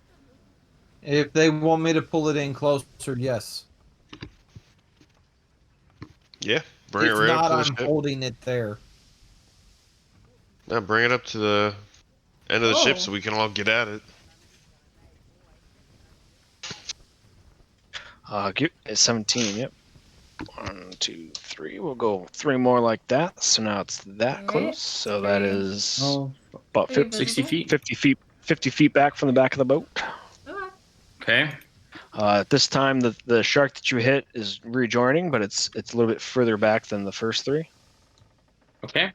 If they want me to pull it in closer, yes. Yeah, bring it If right up not, to the I'm ship. holding it there. No, bring it up to the end of the ship Oh. so we can all get at it. It's 17, yep. 1, 2, 3. We'll go 3 more like that. So now it's that Alright, close. So that very- is Oh, about Very 60 visible. feet. 50 feet back from the back of the boat. Okay. Okay. At this time, the shark that you hit is rejoining, but it's a little bit further back than the first 3. Okay.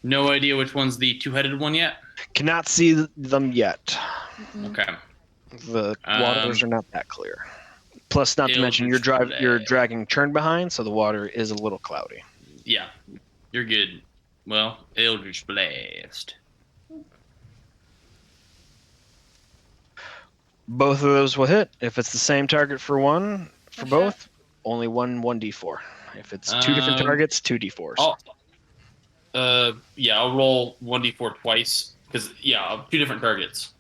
No idea which one's the two-headed one yet. Cannot see them yet. Mm-mm. Okay. The waters are not that clear. Plus, not to mention you're Eldritch dragging churn behind, so the water is a little cloudy. Yeah, you're good. Well, Eldritch Blast. Both of those will hit. If it's the same target for one, for For both, only 1d4. If it's 2 different targets, 2d4s. Yeah, I'll roll 1d4 twice because 2 different targets.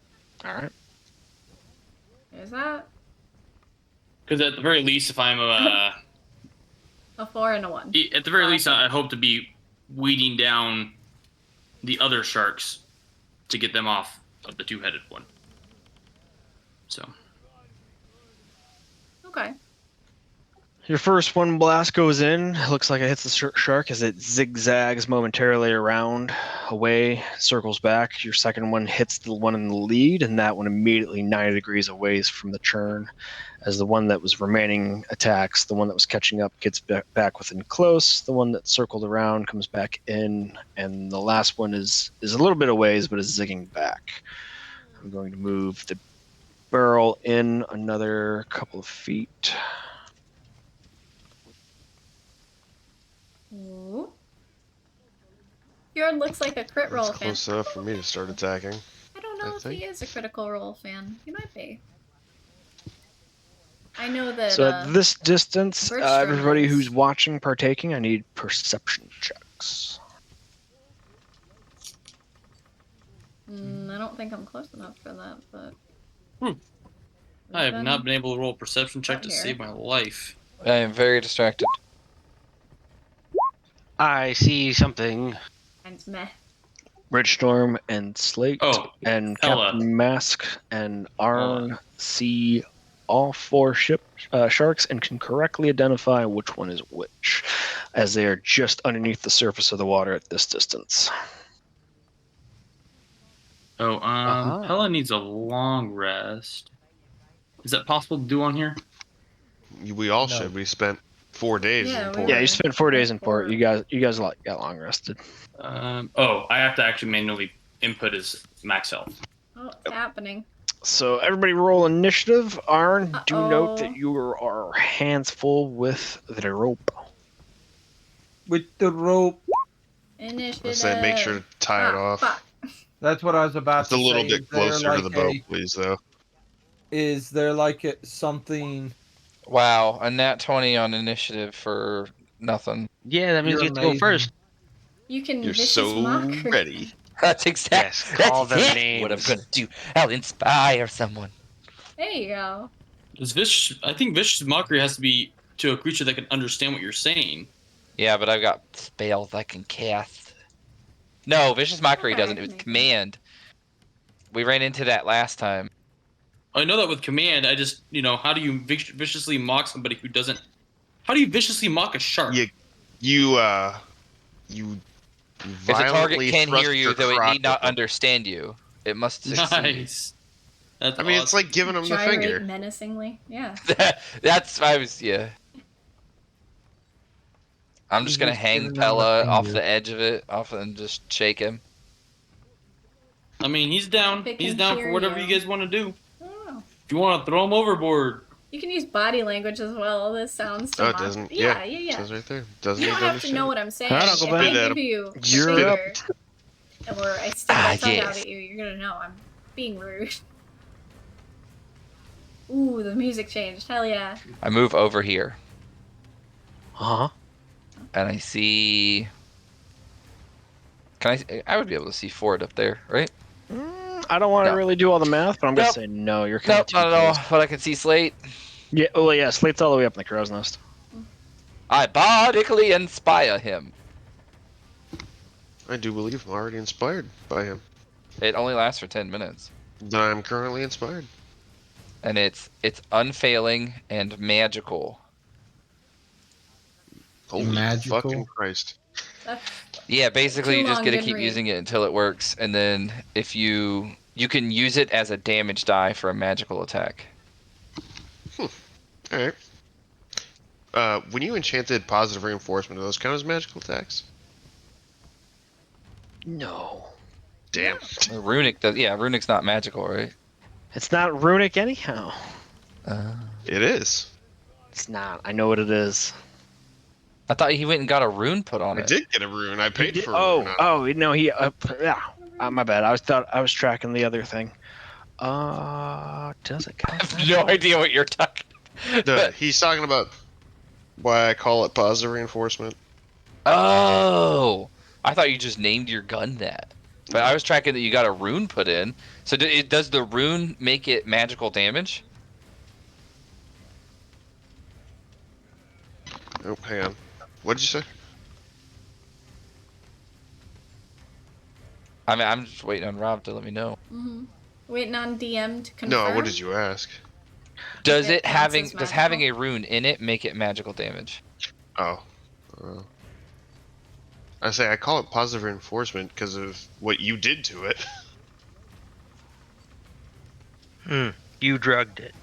All right. There's that. Because at the very least, if I'm A 4 and a 1. at the very least, Classic. I hope to be weeding down the other sharks to get them off of the two-headed one. So. Okay. Your first one blast goes in. Looks like it hits the shark as it zigzags momentarily around, away, circles back. Your second one hits the one in the lead, and that one immediately 90 degrees away from the churn. As the one that was remaining attacks, the one that was catching up gets back within close. The one that circled around comes back in, and the last one is a little bit of ways, but is zigging back. I'm going to move the barrel in another couple of feet. Ooh. Fjord looks like a crit roll That's fan. close enough for me to start attacking. I don't know I if think. he is a critical role fan. He might be. I know that. So at this distance, Bergstrom everybody is. who's watching, partaking, I need perception checks. I don't think I'm close enough for that, but. I have not been able to roll a perception check Out to here. save my life. I am very distracted. I see something. Mine's meh. Red Storm and Slate Oh, and Hella. Captain Mask and Arn see all four sharks and can correctly identify which one is which, as they are just underneath the surface of the water at this distance. Oh, Uh-huh. Hella needs a long rest. Is that possible to do on here? We all No. should. We spent 4 days Yeah, in we port. Yeah, were- you spent 4 days That's in port. four. You guys got long rested. Oh, I have to actually manually input his max health. Oh, it's happening. So everybody roll initiative. Arn, do note that Uh-oh. you are hands full with the rope. With the rope. Initiative. Let's say make sure to tie it off. Fuck. That's what I was about It's to a little say. bit closer to the boat, please, though. Is there like something? Wow, a nat 20 on initiative for nothing. Yeah, that means You're you have to go amazing. first. You can You're vicious so mockery. ready. That's exactly Yes, call them what I'm names. gonna do. I'll inspire someone. There you go. I think vicious mockery has to be to a creature that can understand what you're saying. Yeah, but I've got spells I can cast. No, vicious mockery Okay, doesn't. It was maybe. command. We ran into that last time. I know that with command. I just, how do you viciously mock somebody who doesn't? How do you viciously mock a shark? You If the target violently can thrust hear you, your though it crotch need not at them. understand you, it must succeed. Nice. That's I mean, it's awesome. like giving them the Gyrate finger. menacingly. Yeah. Yeah. I'm just You're gonna just hang giving them the Pella off finger. the edge of it, and just shake him. I mean, he's down. They He's can down hear for whatever you. you guys want to do. Oh. If you want to throw him overboard, You can use body language as well. This sounds Oh, to it mock. doesn't. Yeah. It says right there. Doesn't You don't even have to know understand. what I'm saying. Alright, Uncle If Ben. I Spit at give you a You're up. finger, or I stick my tongue out yes. at you, you're gonna know I'm being rude. Ooh, the music changed. Hell yeah. I move over here, Uh huh. and I see. I would be able to see Ford up there, right? I don't want to No. really do all the math, but I'm gonna Nope. say no. You're kind Nope, of too not at all. close. But I can see Slate. Yeah. Oh yeah. Slate's all the way up in the crow's nest. I bodically inspire him. I do believe I'm already inspired by him. It only lasts for 10 minutes, That I'm currently inspired. and it's unfailing and magical. Holy Magical. fucking Christ! That's Yeah, basically Too you just long, get to didn't keep read. using it until it works, and then if you can use it as a damage die for a magical attack. All right. When you enchanted positive reinforcement, do those count as magical attacks? No. Damn. Runic does. Yeah, runic's not magical, right? It's not runic anyhow. It is. It's not. I know what it is. I thought he went and got a rune put on I it. did get a rune. I He paid did- for a rune. oh, no, he. Yeah. My bad. I was tracking the other thing. Does it I count? have no idea what you're talking. He's talking about why I call it positive reinforcement. Oh, I thought you just named your gun that. But I was tracking that you got a rune put in. So does the rune make it magical damage? Oh, hang on. What did you say? I mean, I'm just waiting on Rob to let me know. waiting on DM to confirm. No, what did you ask? Does It it counts having as does having a magical? rune in it make it magical damage? Oh. I say I call it positive reinforcement because of what you did to it. You drugged it.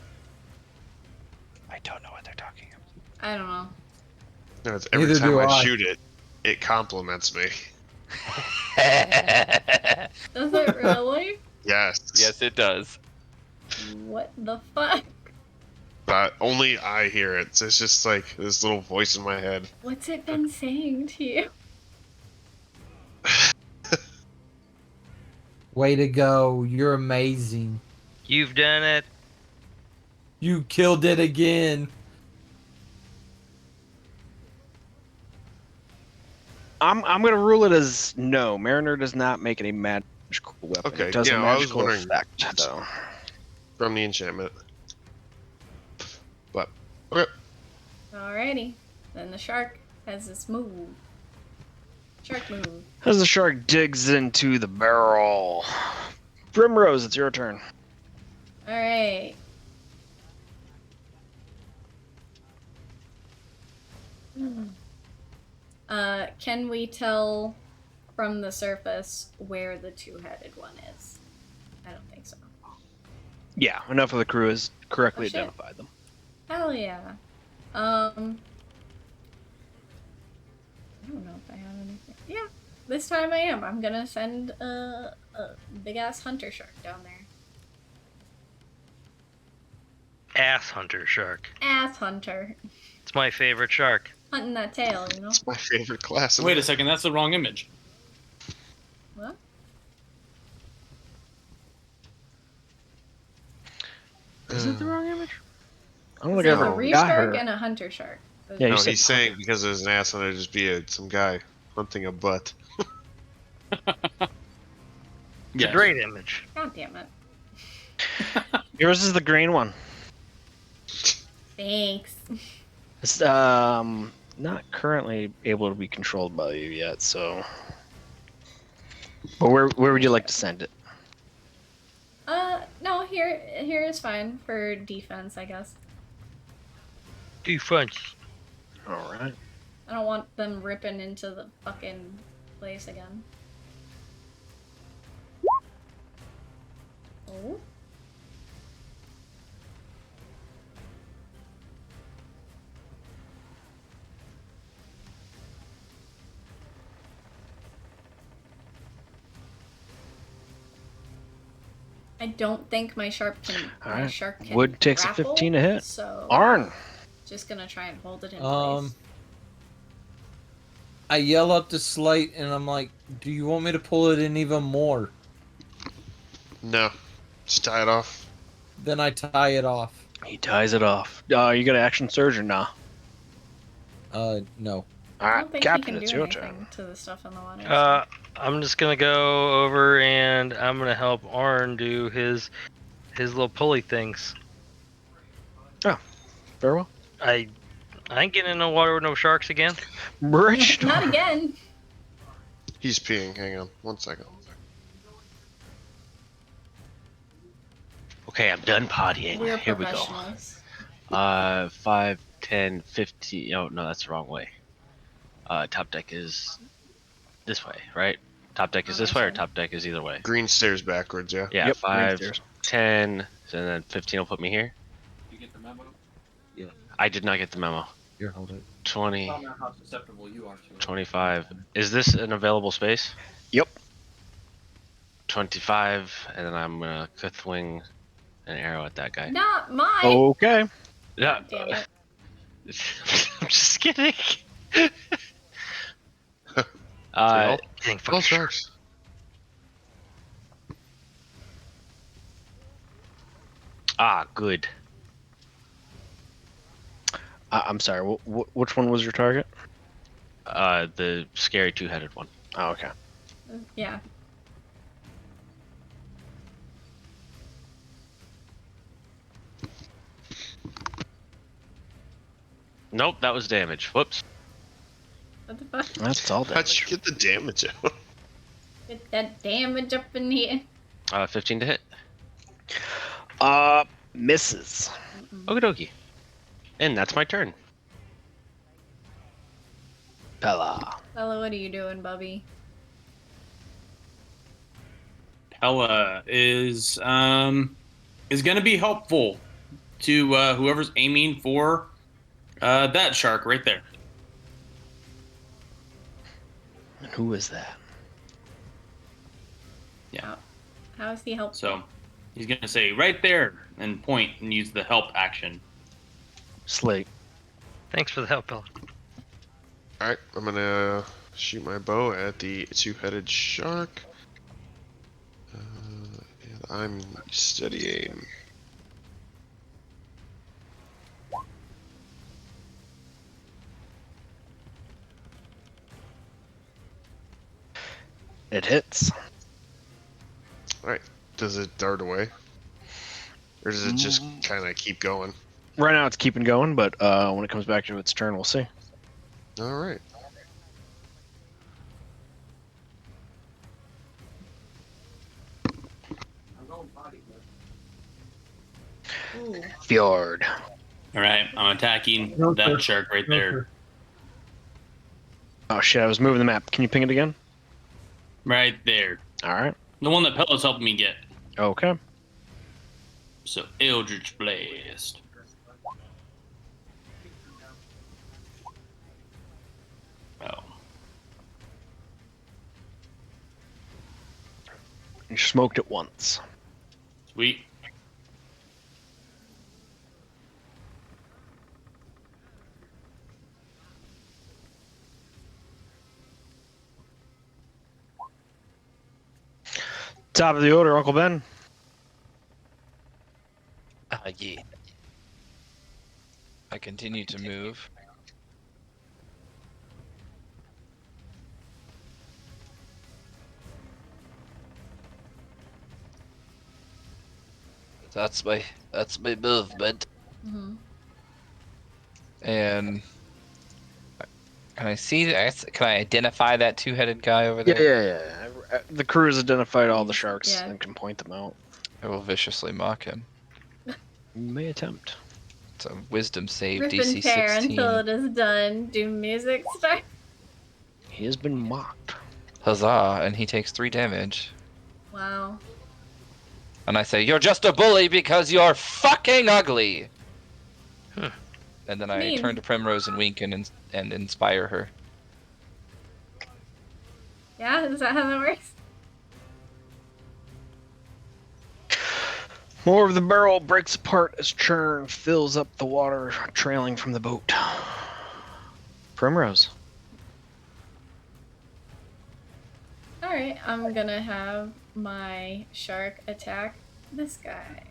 I don't know what they're talking about. I don't know. No, it's every Neither time do I I. shoot it, it compliments me. Does it really? Yes. Yes, it does. What the fuck? But only I hear it. So it's just like this little voice in my head. What's it been saying to you? Way to go. You're amazing. You've done it. You killed it again. I'm gonna rule it as no. Mariner does not make it a magical weapon. Okay, It does yeah, a I was magical wondering. effect, though. From the enchantment. But, okay. Alrighty. Then the shark has this move. Shark move. As the shark digs into the barrel. Primrose, it's your turn. All right. Can we tell from the surface where the two-headed one is? I don't think so. Yeah, enough of the crew has correctly Oh, shit. identified them. Hell yeah. I don't know if I have anything. Yeah, this time I am. I'm gonna send a big-ass hunter shark down there. Ass hunter shark. Ass hunter. It's my favorite shark. Hunting that tail, you know? It's my favorite class. Wait a second, that's the wrong image. What? Is it the wrong image? I don't think I There's a ever reef got shark her. and a hunter shark. Yeah, you No, said he's saying because there's an ass on it, just be some guy hunting a butt. It's a great image. God damn it. yours is the green one. Thanks. It's not currently able to be controlled by you yet, so. But where would you like to send it? No, here is fine for defense, I guess. Defense. All right. I don't want them ripping into the fucking place again. Oh. I don't think my shark can. All My right. shark can. Wood takes a grapple, 15 to hit. So Arn. just gonna try and hold it in Um, place. I yell up to Slate and I'm like, "Do you want me to pull it in even more?" No, just tie it off. Then I tie it off. He ties it off. You got an action surge or nah? No. All I right, don't think Captain, he can it's do your anything turn. to the stuff in the water. I'm just gonna go over and I'm gonna help Arn do his little pulley things. Very well. I ain't getting in the water with no sharks again. Rich. Not again. He's peeing. Hang on, 1 second. Okay, I'm done partying. We're Here we go. professionals. 5, 10, 50. Oh, no, that's the wrong way. Top deck is this way, right? Top deck is this way, or top deck is either way? Green stairs backwards. Yeah. Yeah, Yep, 5, green 10, and then 15 will put me here. You get the memo? I did not get the memo. Here, hold it. 20, I don't know how susceptible you are to it. 25. Is this an available space? Yep. 25, and then I'm gonna cliff wing an arrow at that guy. Not mine. Okay. Yeah. Damn it. I'm just kidding. All Dang, fucking shark. sharks. Good. I'm sorry. Which one was your target? The scary two-headed one. Oh, okay. Yeah. Nope, that was damage. Whoops. What the fuck? That's all How'd damage. you get the damage out? Get that damage up in here. 15 to hit. Misses. Okie dokie. And that's my turn. Pella. Fella, what are you doing, Bubby? Pella is going to be helpful to whoever's aiming for that shark right there. And who is that? Yeah. How is he helpful? So he's going to say right there and point and use the help action. Slate. Thanks for the help, Bill. All right, I'm gonna shoot my bow at the two-headed shark. And I'm steady aim. It hits. All right, does it dart away, or does it just kind of keep going? Right now it's keeping going, but when it comes back to its turn, we'll see. All right. Ooh. Fjord. All right, I'm attacking No, that sir. shark right No, there. sir. Oh shit! I was moving the map. Can you ping it again? Right there. All right. The one that Pella's helping me get. Okay. So Eldritch Blast. Oh. You smoked it once. Sweet. Top of the order, Uncle Ben. Yeah. I continue to move. That's my movement. Mhm. And can I see? Can I identify that two-headed guy over Yeah, there? yeah. The crew has identified all the sharks Yeah. and can point them out. I will viciously mock him. You may attempt. It's a wisdom save, Rip DC and tear 16. until it is done. Do music start? He has been mocked. Huzzah! And he takes 3 damage. Wow. And I say, "You're just a bully because you're fucking ugly." And then I Mean. turn to Primrose and wink and inspire her. Yeah, is that how that works? More of the barrel breaks apart as churn fills up the water trailing from the boat. Primrose. Alright, I'm gonna have my shark attack this guy.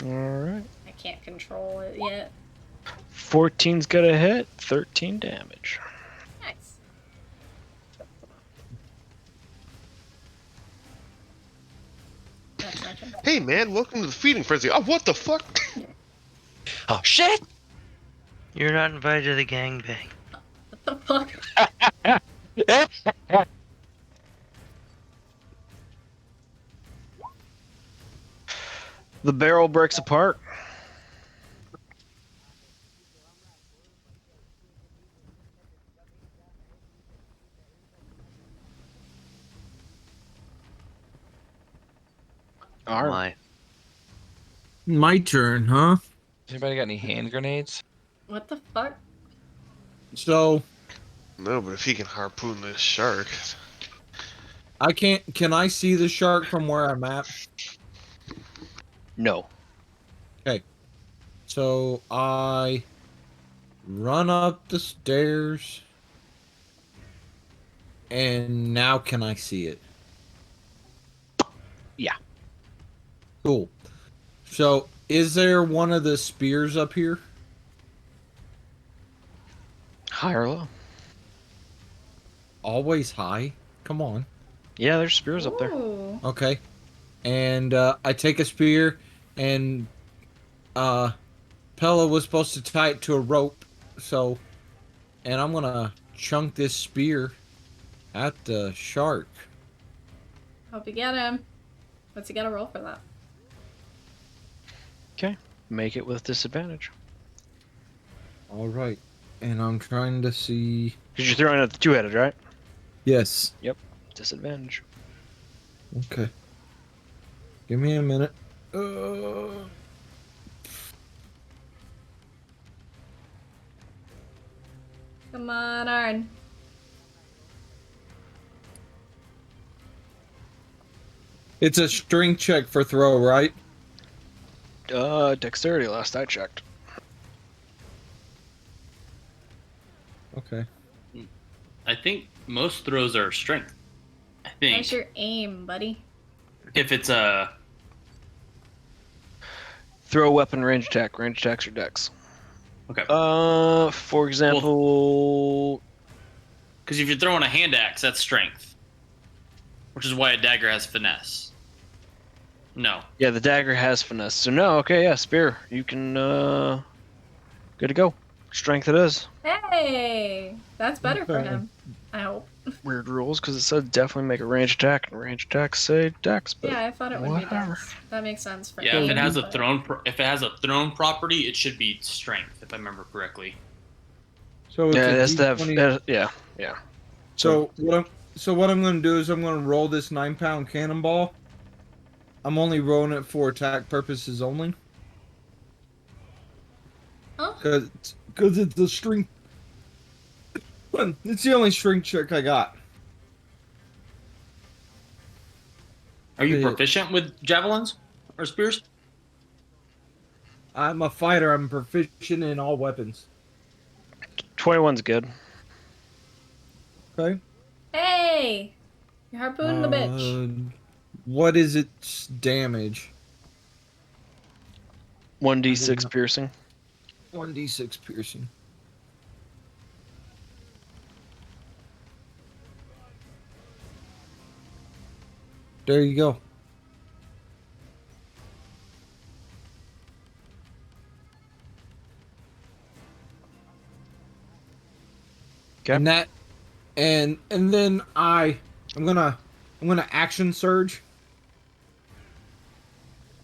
Alright. I can't control it yet. 14's got a hit, 13 damage. Nice. That's my turn. Hey man, welcome to the feeding frenzy. Oh, what the fuck? Oh shit! You're not invited to the gangbang. What the fuck? The barrel breaks apart. All right. My turn, huh? Anybody got any hand grenades? What the fuck? So No, but if he can harpoon this shark, I can't. Can I see the shark from where I'm at? No. So I run up the stairs, and now can I see it? Yeah. Cool. So is there one of the spears up here? High or low? Always high. Come on. Yeah, there's spears up there. Ooh. Okay. And I take a spear, and Pella was supposed to tie it to a rope, so, and I'm gonna chunk this spear at the shark. Hope you get him. What's he gotta roll for that? Okay. Make it with disadvantage. All right. And I'm trying to see. Because you're throwing at the two-headed, right? Yes. Disadvantage. Okay. Give me a minute. Come on, Arn. It's a string check for throw, right? Dexterity last I checked. Okay. I think most throws are strength. I think How's your aim, buddy? if it's a Throw a weapon range attack. Range attacks or dex. okay, For example, because if you're throwing a hand axe, that's strength, which is why a dagger has finesse. No, yeah, the dagger has finesse. So no, okay, yeah, spear. You can good to go. Strength it is. Hey! That's better for Okay. him. I hope. weird rules because it said definitely make a range attack, and range attacks say dex. But Yeah, I thought it would be whatever. dex. That makes sense for Yeah, if aim, it has a but- throne, if it has a throne property, it should be strength, if I remember correctly. So it's Yeah, a it has to have. D20. Yeah. So what I'm going to do is I'm going to roll this 9-pound cannonball. I'm only rolling it for attack purposes only. Oh, Because it's a strength. It's the only strength check I got. Are you Yeah. proficient with javelins or spears? I'm a fighter. I'm proficient in all weapons. 21's good. Okay. hey! You harpooned the bitch. What is its damage? 1d6 piercing. 1d6 piercing. There you go. Okay. And then I'm gonna action surge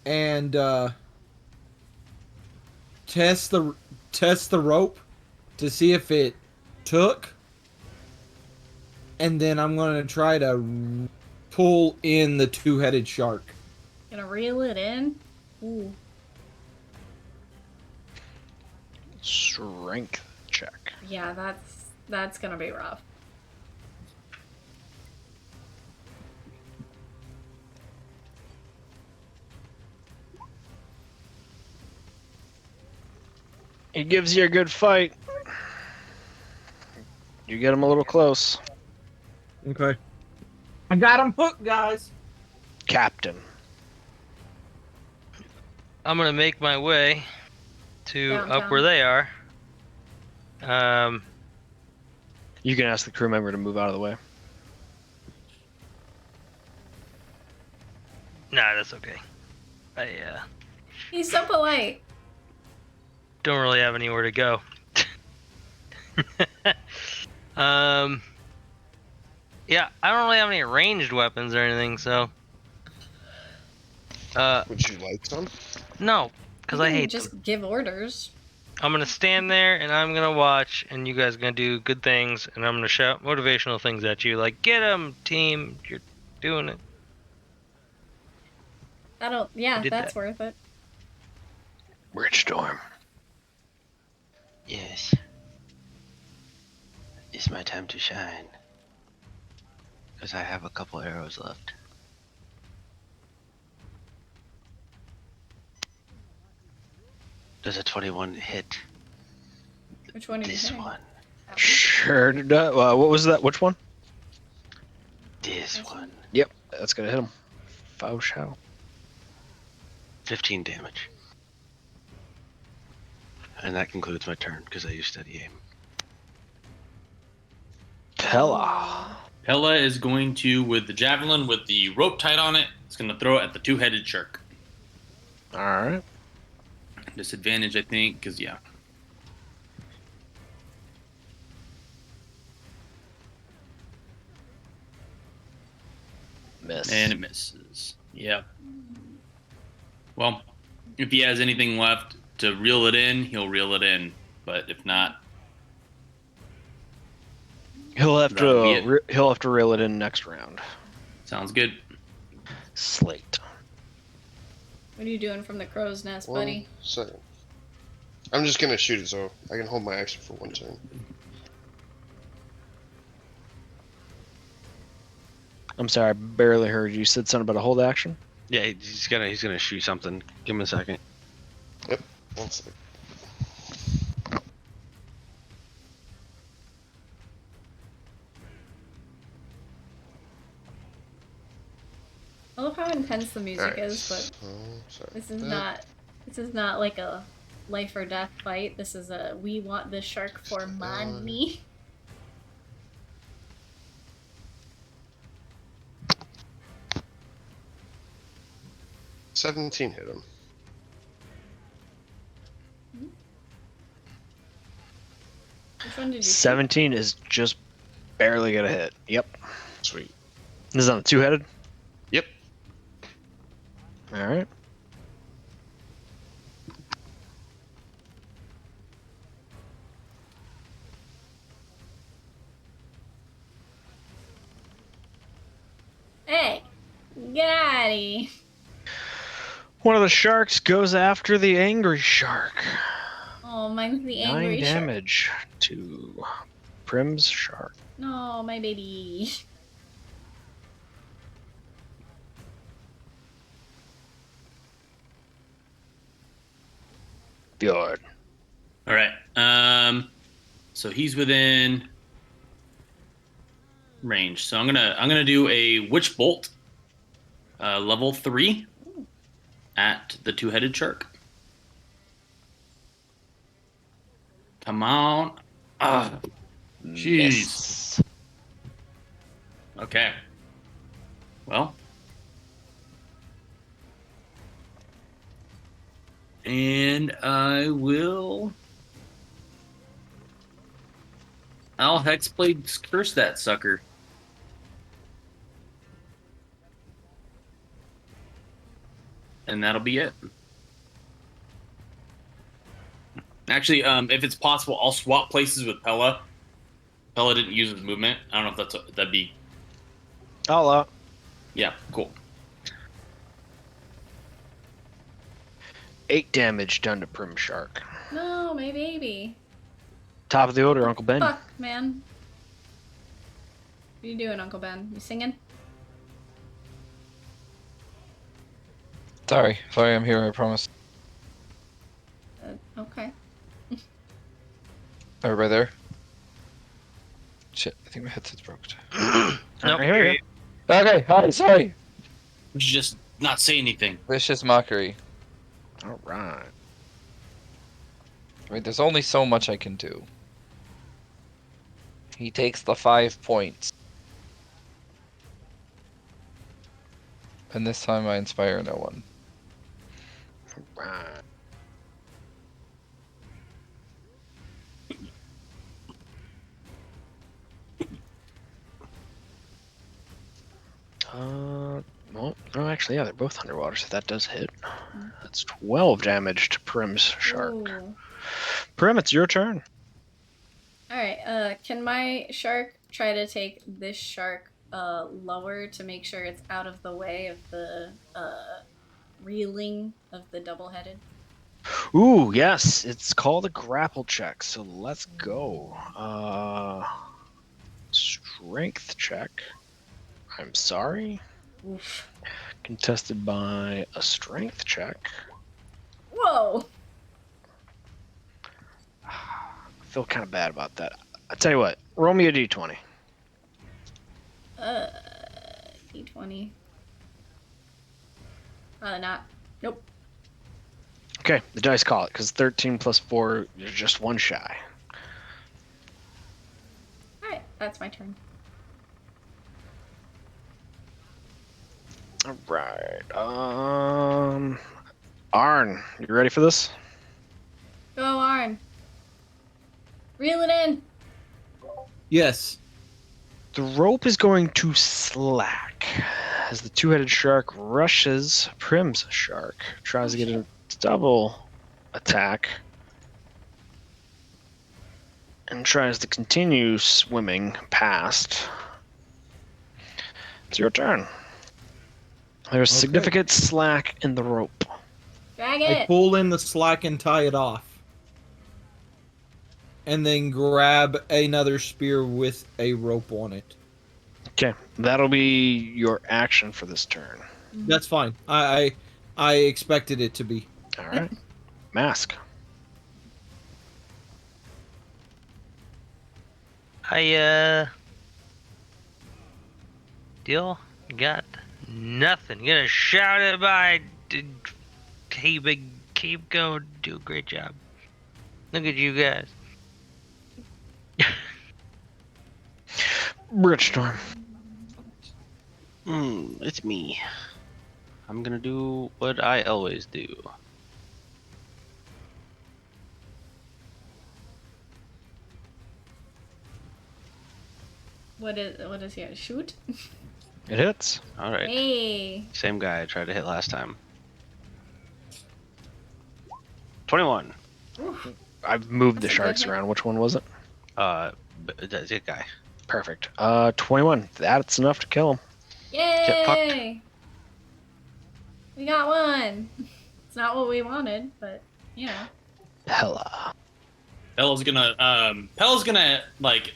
and test the rope to see if it took, and then I'm gonna try to pull in the two-headed shark. Gonna reel it in? Ooh. Strength check. Yeah, that's gonna be rough. He gives you a good fight. You get him a little close. Okay. I got him hooked, guys. Captain. I'm gonna make my way to up Downtown. where they are. You can ask the crew member to move out of the way. Nah, that's okay. I He's so polite. don't really have anywhere to go. Yeah, I don't really have any ranged weapons or anything, so. Would you like some? No, because You I can hate just them. give orders. I'm gonna stand there and I'm gonna watch, and you guys are gonna do good things, and I'm gonna shout motivational things at you, like "Get 'em, team! You're doing it." Yeah, did that's that. worth it. Bridge storm. Yes. It's my time to shine. Because I have a couple arrows left. Does a 21 hit Which one are you this hitting? one? Sure. What was that? Which one? This This one. Yep, that's gonna hit him. Foul shell. 15 damage. And that concludes my turn because I used steady aim. Pella. Pella is going to, with the javelin with the rope tied on it, it's going to throw it at the two-headed shark. All right. Disadvantage, I think, because, yeah. Miss. And it misses. Yep. Well, if he has anything left to reel it in, he'll reel it in. But if not, He'll have That'll be to he'll have to reel it in next round. sounds good. Slate. What are you doing from the crow's nest, 1 buddy? second. I'm just gonna shoot it so I can hold my action for one turn. I'm sorry, I barely heard you. You said something about a hold action. Yeah, he's gonna shoot something. Give him a second. 1 second. I love how intense the music Alright. is, but Sorry. this is not like a life or death fight. This is a we want this shark for money. 17 hit him. Which one did you shoot? 17 is just barely get a hit. Yep. Sweet. This is on the two-headed. Yep. All right. Hey, get out of here. One of the sharks goes after the angry shark. Oh, mine's the 9 angry shark. damage to Prim's shark. No, my baby. Good. All right. So he's within range. So I'm gonna do a witch bolt, level 3, at the two-headed shark. Come on. Ah, jeez. Miss. Okay. Well. And I'll Hexblade curse that sucker. And that'll be it. Actually, if it's possible, I'll swap places with Pella. Pella didn't use his movement. I don't know if that'd be. I'll Yeah, cool. 8 damage done to Prim shark. No, my baby. Top of the order, Uncle Ben. Fuck, man. What you doing, Uncle Ben? You singing? Sorry, I'm here. I promise. Okay. Everybody there? Shit, I think my headset's broke. Nope. I hear you. Okay, hi, sorry. We should just not say anything. Vicious mockery. All right. I mean, there's only so much I can do. He takes the 5 points. And this time I inspire no one. All right. Well, no, actually, yeah, they're both underwater, so that does hit. That's 12 damage to Prim's shark. Ooh. Prim, it's your turn. Alright, can my shark try to take this shark lower to make sure it's out of the way of the reeling of the double-headed? Ooh, yes, it's called a grapple check, so let's go. Strength check. I'm sorry. Oof. Contested by a strength check. Whoa! I feel kind of bad about that. I tell you what, roll me a d20. D20. Not. Nope. Okay, the dice call it, because 13 plus 4, you're just one shy. Alright, that's my turn. Alright, Arn, you ready for this? Go, Arn. Reel it in. Yes. The rope is going to slack as the two-headed shark rushes Prim's shark, tries to get a double attack, and tries to continue swimming past. It's your turn. There's Okay. significant slack in the rope. Drag I it. pull in the slack and tie it off. And then grab another spear with a rope on it. Okay, that'll be your action for this turn. That's fine. I expected it to be. All right, Mask. I Deal got nothing. Gonna shout at my keep going, do a great job. Look at you guys. Bridgestorm. It's me. I'm gonna do what I always do. What is he? Shoot? It hits. All right. Hey. Same guy I tried to hit last time. 21. Oof. I've moved the That's a good sharks hit. around. Which one was it? That's it, guy. Perfect. 21. That's enough to kill him. Get fucked. Yay! We got one. It's not what we wanted, but you know. Hella. Pella's gonna like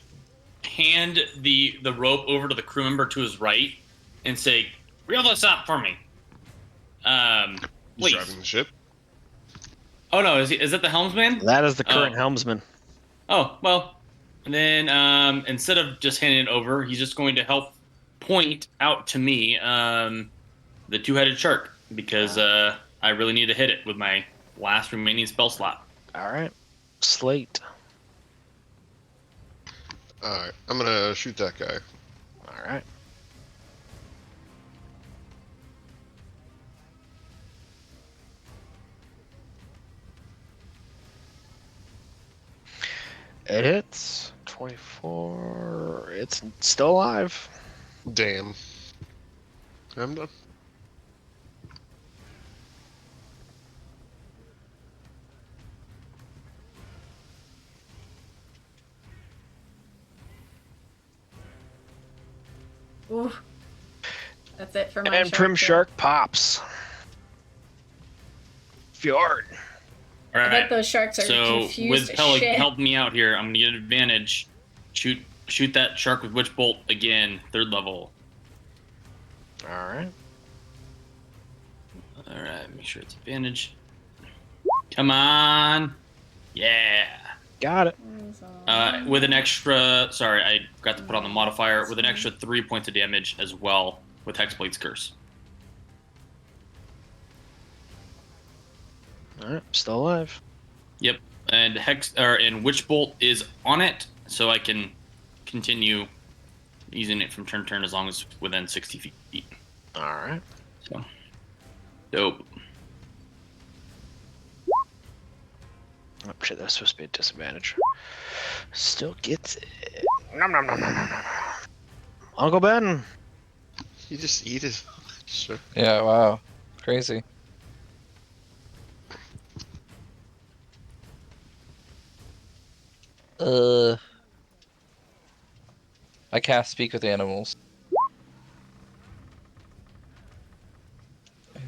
hand the rope over to the crew member to his right and say, "Reel this up for me." He's Please. driving the ship. Oh no, is that the helmsman? That is the current Oh. helmsman. Oh well, and then instead of just handing it over, he's just going to help point out to me the two-headed shark because I really need to hit it with my last remaining spell slot. All right. Slate. Alright, I'm gonna shoot that guy. All right. It hits. 24. It's still alive. Damn. I'm done. Ooh. That's it for my And Prim kill. Shark pops. Fjord. All I right. bet those sharks are So confused with as Pella shit. helping me out here, I'm gonna get advantage. Shoot that shark with Witch Bolt again, 3rd level. All right. All right, make sure it's advantage. Come on, yeah. Got it. With an extra, sorry, I forgot to put on the modifier. With an extra 3 points of damage as well with Hexblade's Curse. All right. Still alive. Yep, and Witch Bolt is on it, so I can continue using it from turn to turn as long as within 60 feet. All right. So, dope. Oh shit, that's supposed to be a disadvantage. Still gets it. Nom, nom, nom, nom, nom, nom. Uncle Ben. You just eat it. Sure. Yeah, wow. Crazy. I cast Speak with Animals.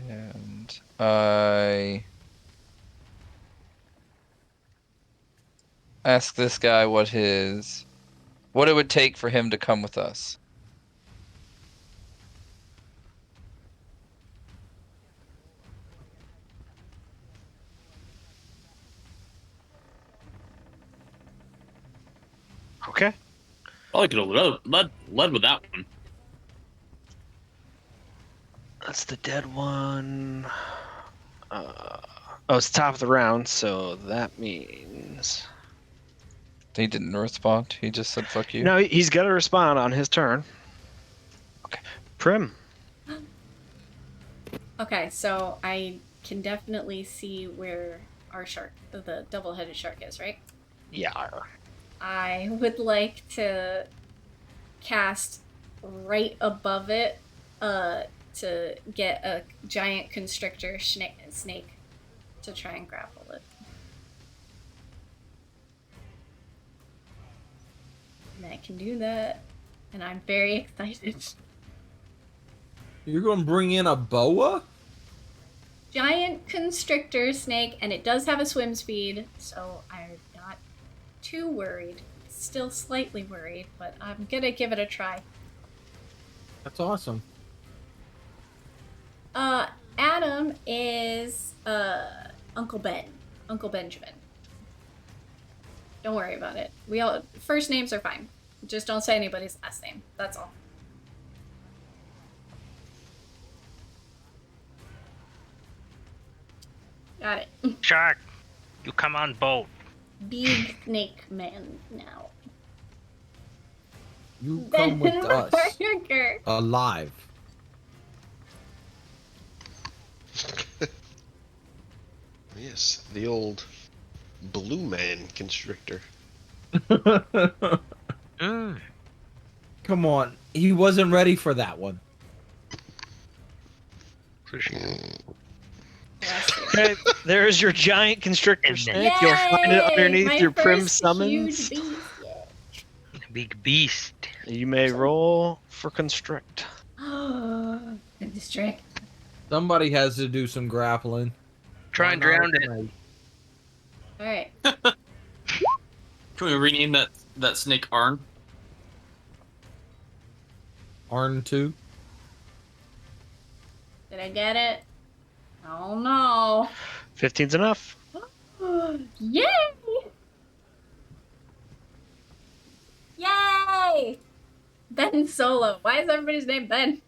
And I ask this guy what it would take for him to come with us. Okay. Probably could have led with that one. That's the dead one. Oh, it's top of the round, so that means. He didn't respond. He just said "fuck you." No, he's got to respond on his turn. Okay. Prim. Okay, so I can definitely see where our shark, the double-headed shark, is, right? Yeah. I would like to cast right above it to get a giant constrictor snake to try and grapple it. And I can do that, and I'm very excited. You're gonna bring in a boa? Giant constrictor snake, and it does have a swim speed, so I'm not too worried. Still slightly worried, but I'm gonna give it a try. That's awesome. Adam is Uncle Ben. Uncle Benjamin. Don't worry about it. We all first names are fine. Just don't say anybody's last name. That's all. Got it. Shark, you come on boat. Big snake man now. You come with us Burger. alive. Yes, the old blue man constrictor. Mm. Come on. He wasn't ready for that one. For sure. Okay, there's your giant constrictor snake. You'll find it underneath My your prim first summons. huge beast. Yeah. Big beast. You may roll for constrict. Good district. Somebody has to do some grappling. Try and drown it. All right. Can we rename that snake Arn? Arn 2. Did I get it? Oh no. 15's enough. Yay! Yay! Ben Solo. Why is everybody's name Ben?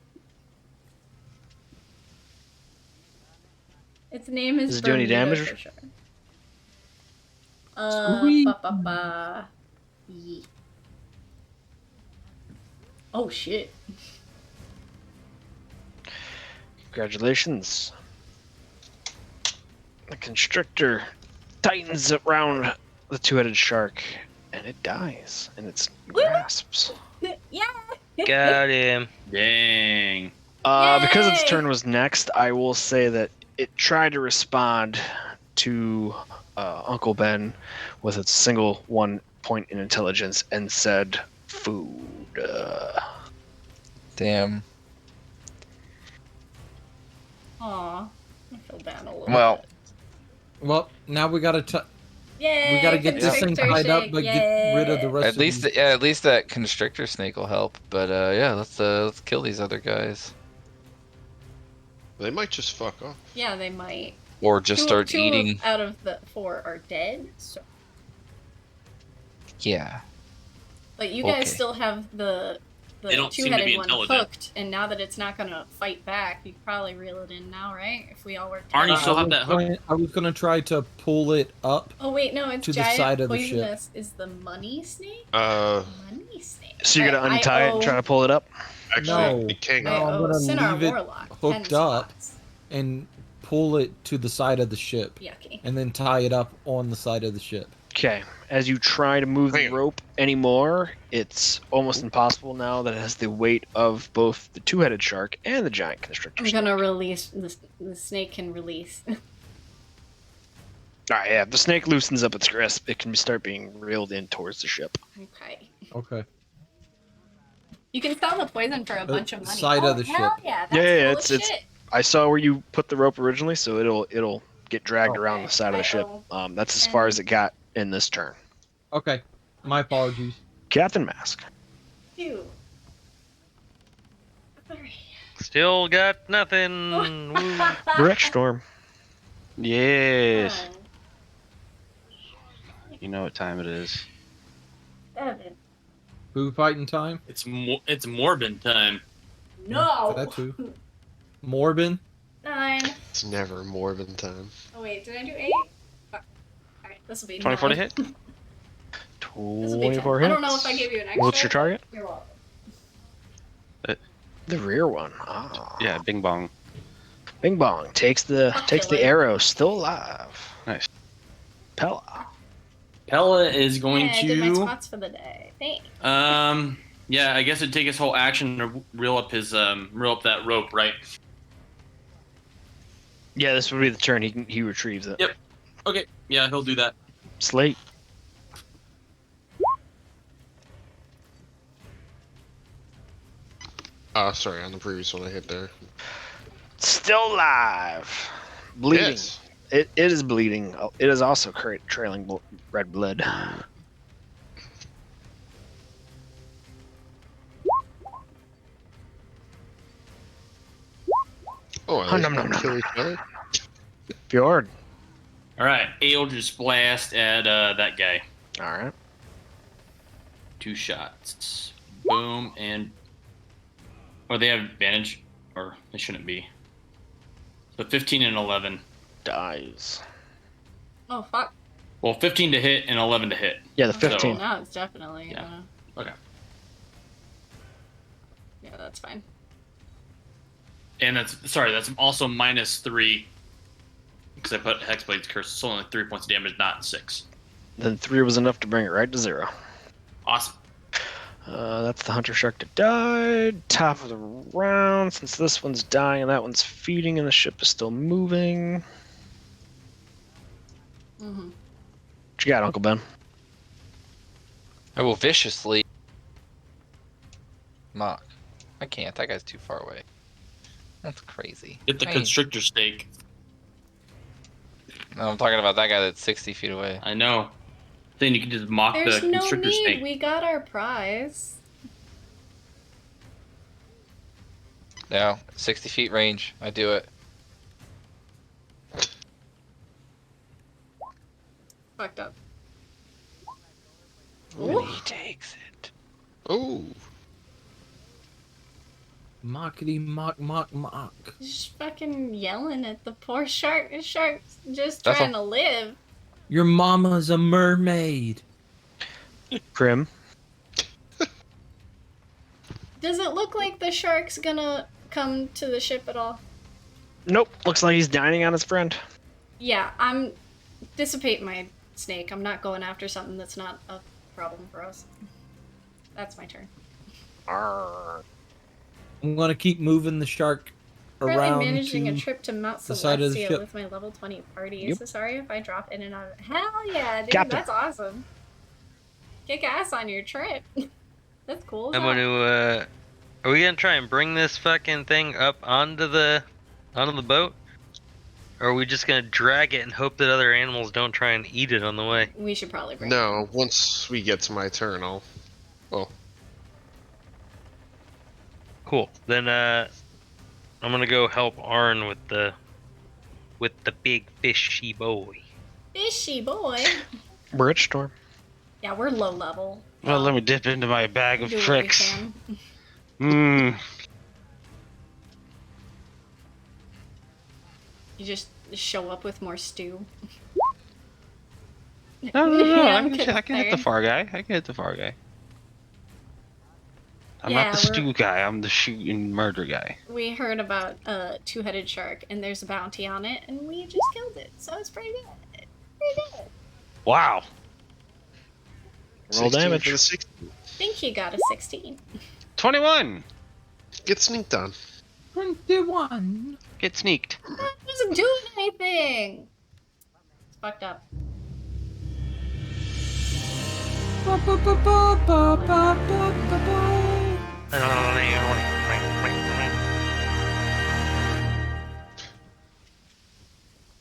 Its name is Does it do any Bermuda damage? for sure. Sweet. Yee. Oh shit. Congratulations. The constrictor tightens around the two-headed shark, and it dies in its grasps. Yeah. Got him. Dang. Because its Yay! turn was next, I will say that it tried to respond to Uncle Ben with its single 1 point in intelligence and said, "Food." Damn. Aw. I feel bad a little Well, bit. Well, now we gotta Yay! we gotta get this thing constrictor tied up, shake, but get rid of the yay. rest at least of these. at least that constrictor snake will help. But yeah, let's kill these other guys, They might just fuck off. Yeah, they might. or just start two eating. out of the 4 are dead. So, Yeah. but you guys Okay. still have the They don't seem to be two-headed one intelligent. hooked, and now that it's not gonna fight back, you could probably reel it in now, right? If we all work Aren't you together. still have that hook? I was gonna try to pull it up. Oh wait, no, it's to the giant side of the ship. poisonous. Is the money snake? Uh, Money snake. So you're gonna I untie it and try to pull it up? actually, No. it can't. No, I I'm owe gonna Sinar leave it Warlock 10 hooked up. slots. And pull it to the side of the ship, Yucky. and then tie it up on the side of the ship. Okay. As you try to move the Hang on. rope anymore, it's almost impossible now that it has the weight of both the two-headed shark and the giant constrictor I'm snake. gonna release the snake. Can release. All right, yeah. If the snake loosens up its grasp, it can start being reeled in towards the ship. Okay. Okay. You can sell the poison for a bunch of money. side oh, of the hell ship. yeah! That's Yeah, cool it's- as it's- shit. I saw where you put the rope originally, so it'll get dragged around Okay, the side of the I ship. owe That's as far as it got in this turn. Okay. My apologies. Captain Mask. 2, 3. Still got nothing. Woo. Direct storm. Yes. You know what time it is. 7. Who fighting time? It's Morbin time. No. That too. Morbin. 9. It's never Morbin time. Oh wait, did I do 8? Alright, this will be 24 to 9. hit? This will be 24 10. hits. I don't know if I gave you an extra. What's your target? You're welcome. The rear one. Ah. Yeah, bing bong. Bing bong takes the Kill it. arrow, still alive. Nice. Pella. Pella is going Yeah, I did my to. spots for the day. Thanks. Yeah, I guess it'd take his whole action to reel up that rope, right? Yeah, this would be the turn he retrieves it. Yep. Okay, yeah, he'll do that. Slate. Sorry, on the previous one I hit there. Still alive. Bleeding. Yes. It is bleeding. It is also trailing red blood. Oh, I nom, nom, nom, kill nom. each other. Fjord. All right, Eldritch Blast at that guy. All right. 2 shots. Boom, and. Or they have advantage, or they shouldn't be. So 15 and 11. Dies. Oh fuck. Well, 15 to hit and 11 to hit. Yeah, the So- 15. No, it's definitely. Yeah. Okay. Yeah, that's fine. And that's also -3 because I put Hexblade's Curse. It's only 3 points of damage, not 6. Then 3 was enough to bring it right to 0. Awesome. That's the hunter shark that died. Top of the round. Since this one's dying and that one's feeding and the ship is still moving. Mm-hmm. What you got, Uncle Ben? I will viciously mock. I can't. That guy's too far away. That's crazy. Get the Hey. constrictor steak. No, I'm talking about that guy that's 60 feet away. I know. Then you can just mock There's the no constrictor need. steak. We got our prize. No, 60 feet range. I do it. Fucked up. And Ooh. he takes it. Oh, Mockety mock mock mock. Just fucking yelling at the poor shark. The shark's just That's trying to live. Your mama's a mermaid. Prim. Does it look like the shark's gonna come to the ship at all? Nope. Looks like he's dining on his friend. Yeah, I'm dissipate my snake. I'm not going after something that's not a problem for us. That's my turn. Arrgh. I'm gonna keep moving the shark Currently around managing to a trip to Mount the side of the Celestia ship. with my level 20 party. Yep. So sorry if I drop in and out of Hell yeah, dude, Captain. that's awesome. Kick ass on your trip. That's cool. as I'm hell. gonna. Are we gonna try and bring this fucking thing up onto the boat? Or are we just gonna drag it and hope that other animals don't try and eat it on the way? We should probably bring no. Once we get to my turn, I'll. Well, Cool. Then I'm gonna go help Arn with the big fishy boy. Fishy boy. We're at Storm. Yeah, we're low level. Well, let me dip into my bag of do what we tricks. can. Mmm. You just show up with more stew. No. Yeah, I can hit the concerned. far guy. I can hit the far guy. I'm Yeah, not the we're- stew guy. I'm the shoot and murder guy. We heard about a two-headed shark, and there's a bounty on it, and we just killed it. So it's pretty good. Pretty good. Wow. Roll 16 damage. for the 60. I think he got a 16. 21. Get sneaked on. 21. Get sneaked. That wasn't doing anything. It's fucked up. Ba, ba, ba, ba, ba, ba, ba, ba, ba.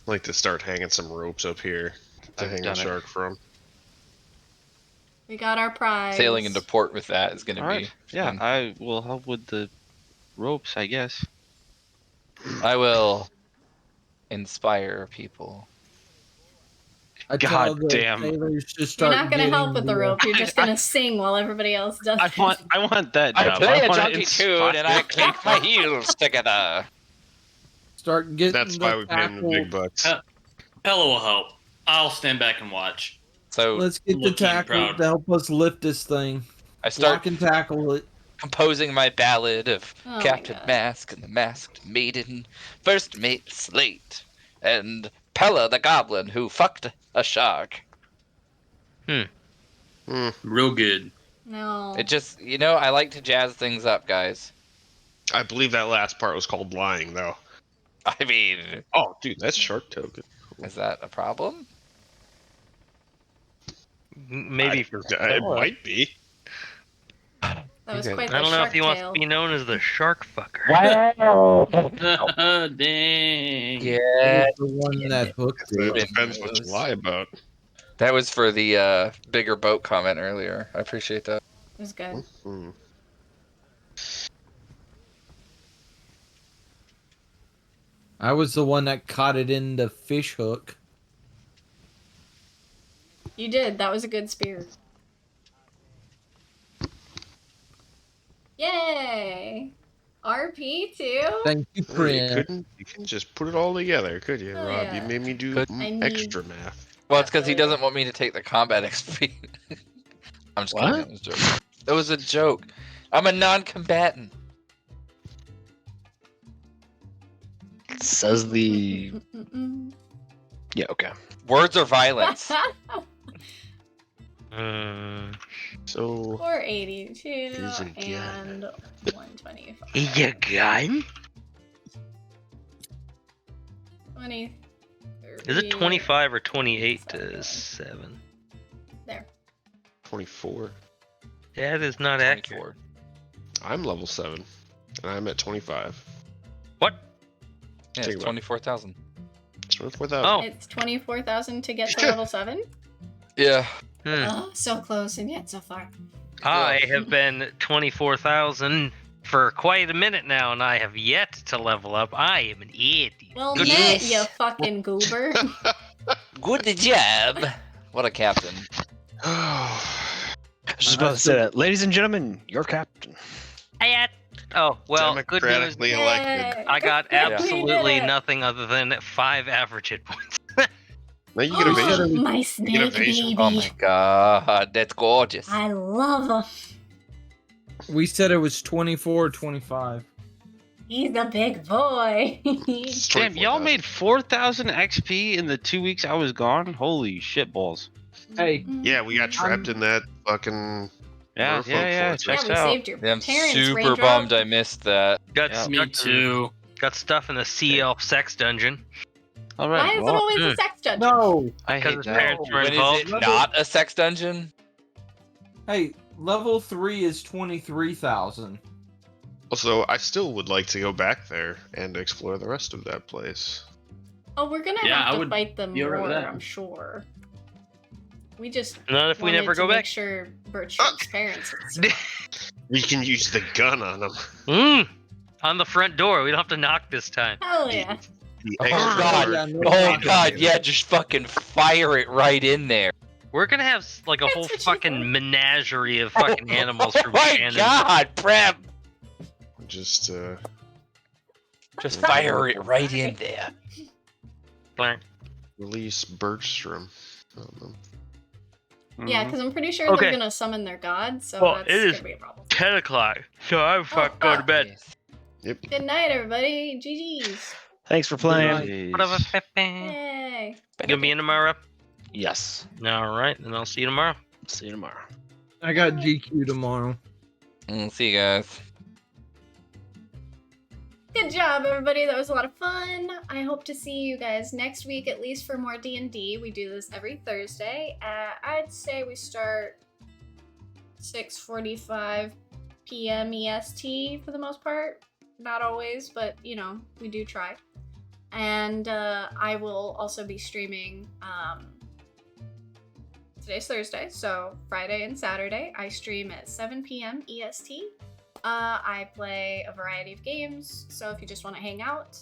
I'd like to start hanging some ropes up here to I've hang the done it. shark from. We got our prize. Sailing into port with that is gonna All right. be Yeah, fun. I will help with the ropes, I guess. I will inspire people. I God tell the damn. sailors to You're start not gonna help with the getting rope. You're just gonna sing while everybody else does. I it. want that I job. play a wanna junkie tune and I inspire clink my heels together. Start getting That's the why we pay him the tackle. big bucks. Pella will help. I'll stand back and watch. So Let's get the Looking tackle proud. to help us lift this thing. I start Block and tackle it. composing my ballad of Oh my Captain God. Mask and the Masked Maiden, First Mate Slate, and Pella the Goblin who fucked a shark. Real good. No. It just, I like to jazz things up, guys. I believe that last part was called lying, though. I mean, Oh, dude, that's shark token. is that a problem? Maybe for It Pella. might be. That was Okay. quite I the don't know if shark he wants tale. to be known as the shark fucker. Dang. Yeah, It was the one that hooked It it. depends what you lie about. that was for the bigger boat comment earlier. I appreciate that. It was good. Hmm. I was the one that caught it in the fish hook. You did. That was a good spear. Yay! RP too? Thank you, Well, you Prin. couldn't just put it all together, could you, Oh, Rob? yeah. You made me do Could- I need- extra math. Well, it's because he Absolutely. doesn't want me to take the combat XP. I'm just What? kidding. It was a joke. It was a joke. I'm a non-combatant. Says the. Mm-mm-mm. Yeah, okay. Words are violence. Uh, So 482 Is a gun. and 125. Is a gun? 20. Is it 25 or 28 to 7? There. 24. That is not accurate. 24. I'm level 7, and I'm at 25. What? Yeah, Think it's about 24,000. 24,000. Oh. It's 24,000 to get to level 7. Yeah. Oh, so close and yet so far. I have been 24,000 for quite a minute now, and I have yet to level up. I am an idiot. Well Good- met, you fucking goober. Good job. What a captain. I was just about to say that. Ladies and gentlemen, your captain. Oh, well, good news. Democratically elected. Yay. I got We did absolutely it. nothing other than 5 average hit points. Now you get evasion. My You get snake evasion. baby. Oh my god, that's gorgeous. I love him. We said it was 24 or 25. He's a big boy. It's Damn, y'all 24,000. made 4,000 XP in the 2 weeks I was gone? Holy shit balls. Hey. Yeah, we got trapped in that fucking. Yeah, merfolk yeah, fortress. Yeah, checks we out. saved your Yeah, I'm parents, super Raindrop. bummed I missed that. Got Yeah. stuck Me in- too. Got stuff in the CL sex dungeon. All Why right, is it well, always a sex dungeon? No. I Because hate his that. parents were When involved. is it not a sex dungeon? Hey, level 3 is 23,000. Also, I still would like to go back there and explore the rest of that place. Oh, we're gonna Yeah, I have to would fight them be alright with more, that. I'm sure. We just Not if we wanted never to go make back. sure Bertram's parents would survive. We can use the gun on them. On the front door. We don't have to knock this time. Hell yeah. The Oh extra god, large no oh problem. god, yeah, just fucking fire it right in there. We're gonna have like a That's whole what you fucking thought. menagerie of fucking animals Oh from my Shannon. god, Prep! Just Just fire it right in there. Blank. release Bergstrom. I don't know. Yeah, Mhm. because I'm pretty sure Okay. they're gonna summon their god, so Well, that's it is- gonna be a problem. 10 o'clock. So I'm fucking going to bed. Yep. Good night, everybody. GG's. Thanks for playing. Night. Whatever. Jeez. Yay. You gonna be in tomorrow? Yes. Alright, then I'll see you tomorrow. See you tomorrow. I got GQ tomorrow. See you guys. Good job, everybody. That was a lot of fun. I hope to see you guys next week, at least for more D&D. We do this every Thursday. I'd say we start 6:45 p.m. EST for the most part. Not always, but, you know, we do try. And I will also be streaming... Today's Thursday, so Friday and Saturday, I stream at 7 p.m. EST. I play a variety of games, so if you just want to hang out,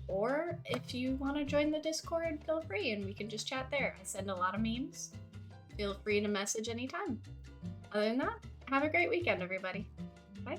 or if you want to join the Discord, feel free, and we can just chat there. I send a lot of memes. Feel free to message anytime. Other than that, have a great weekend, everybody. Bye.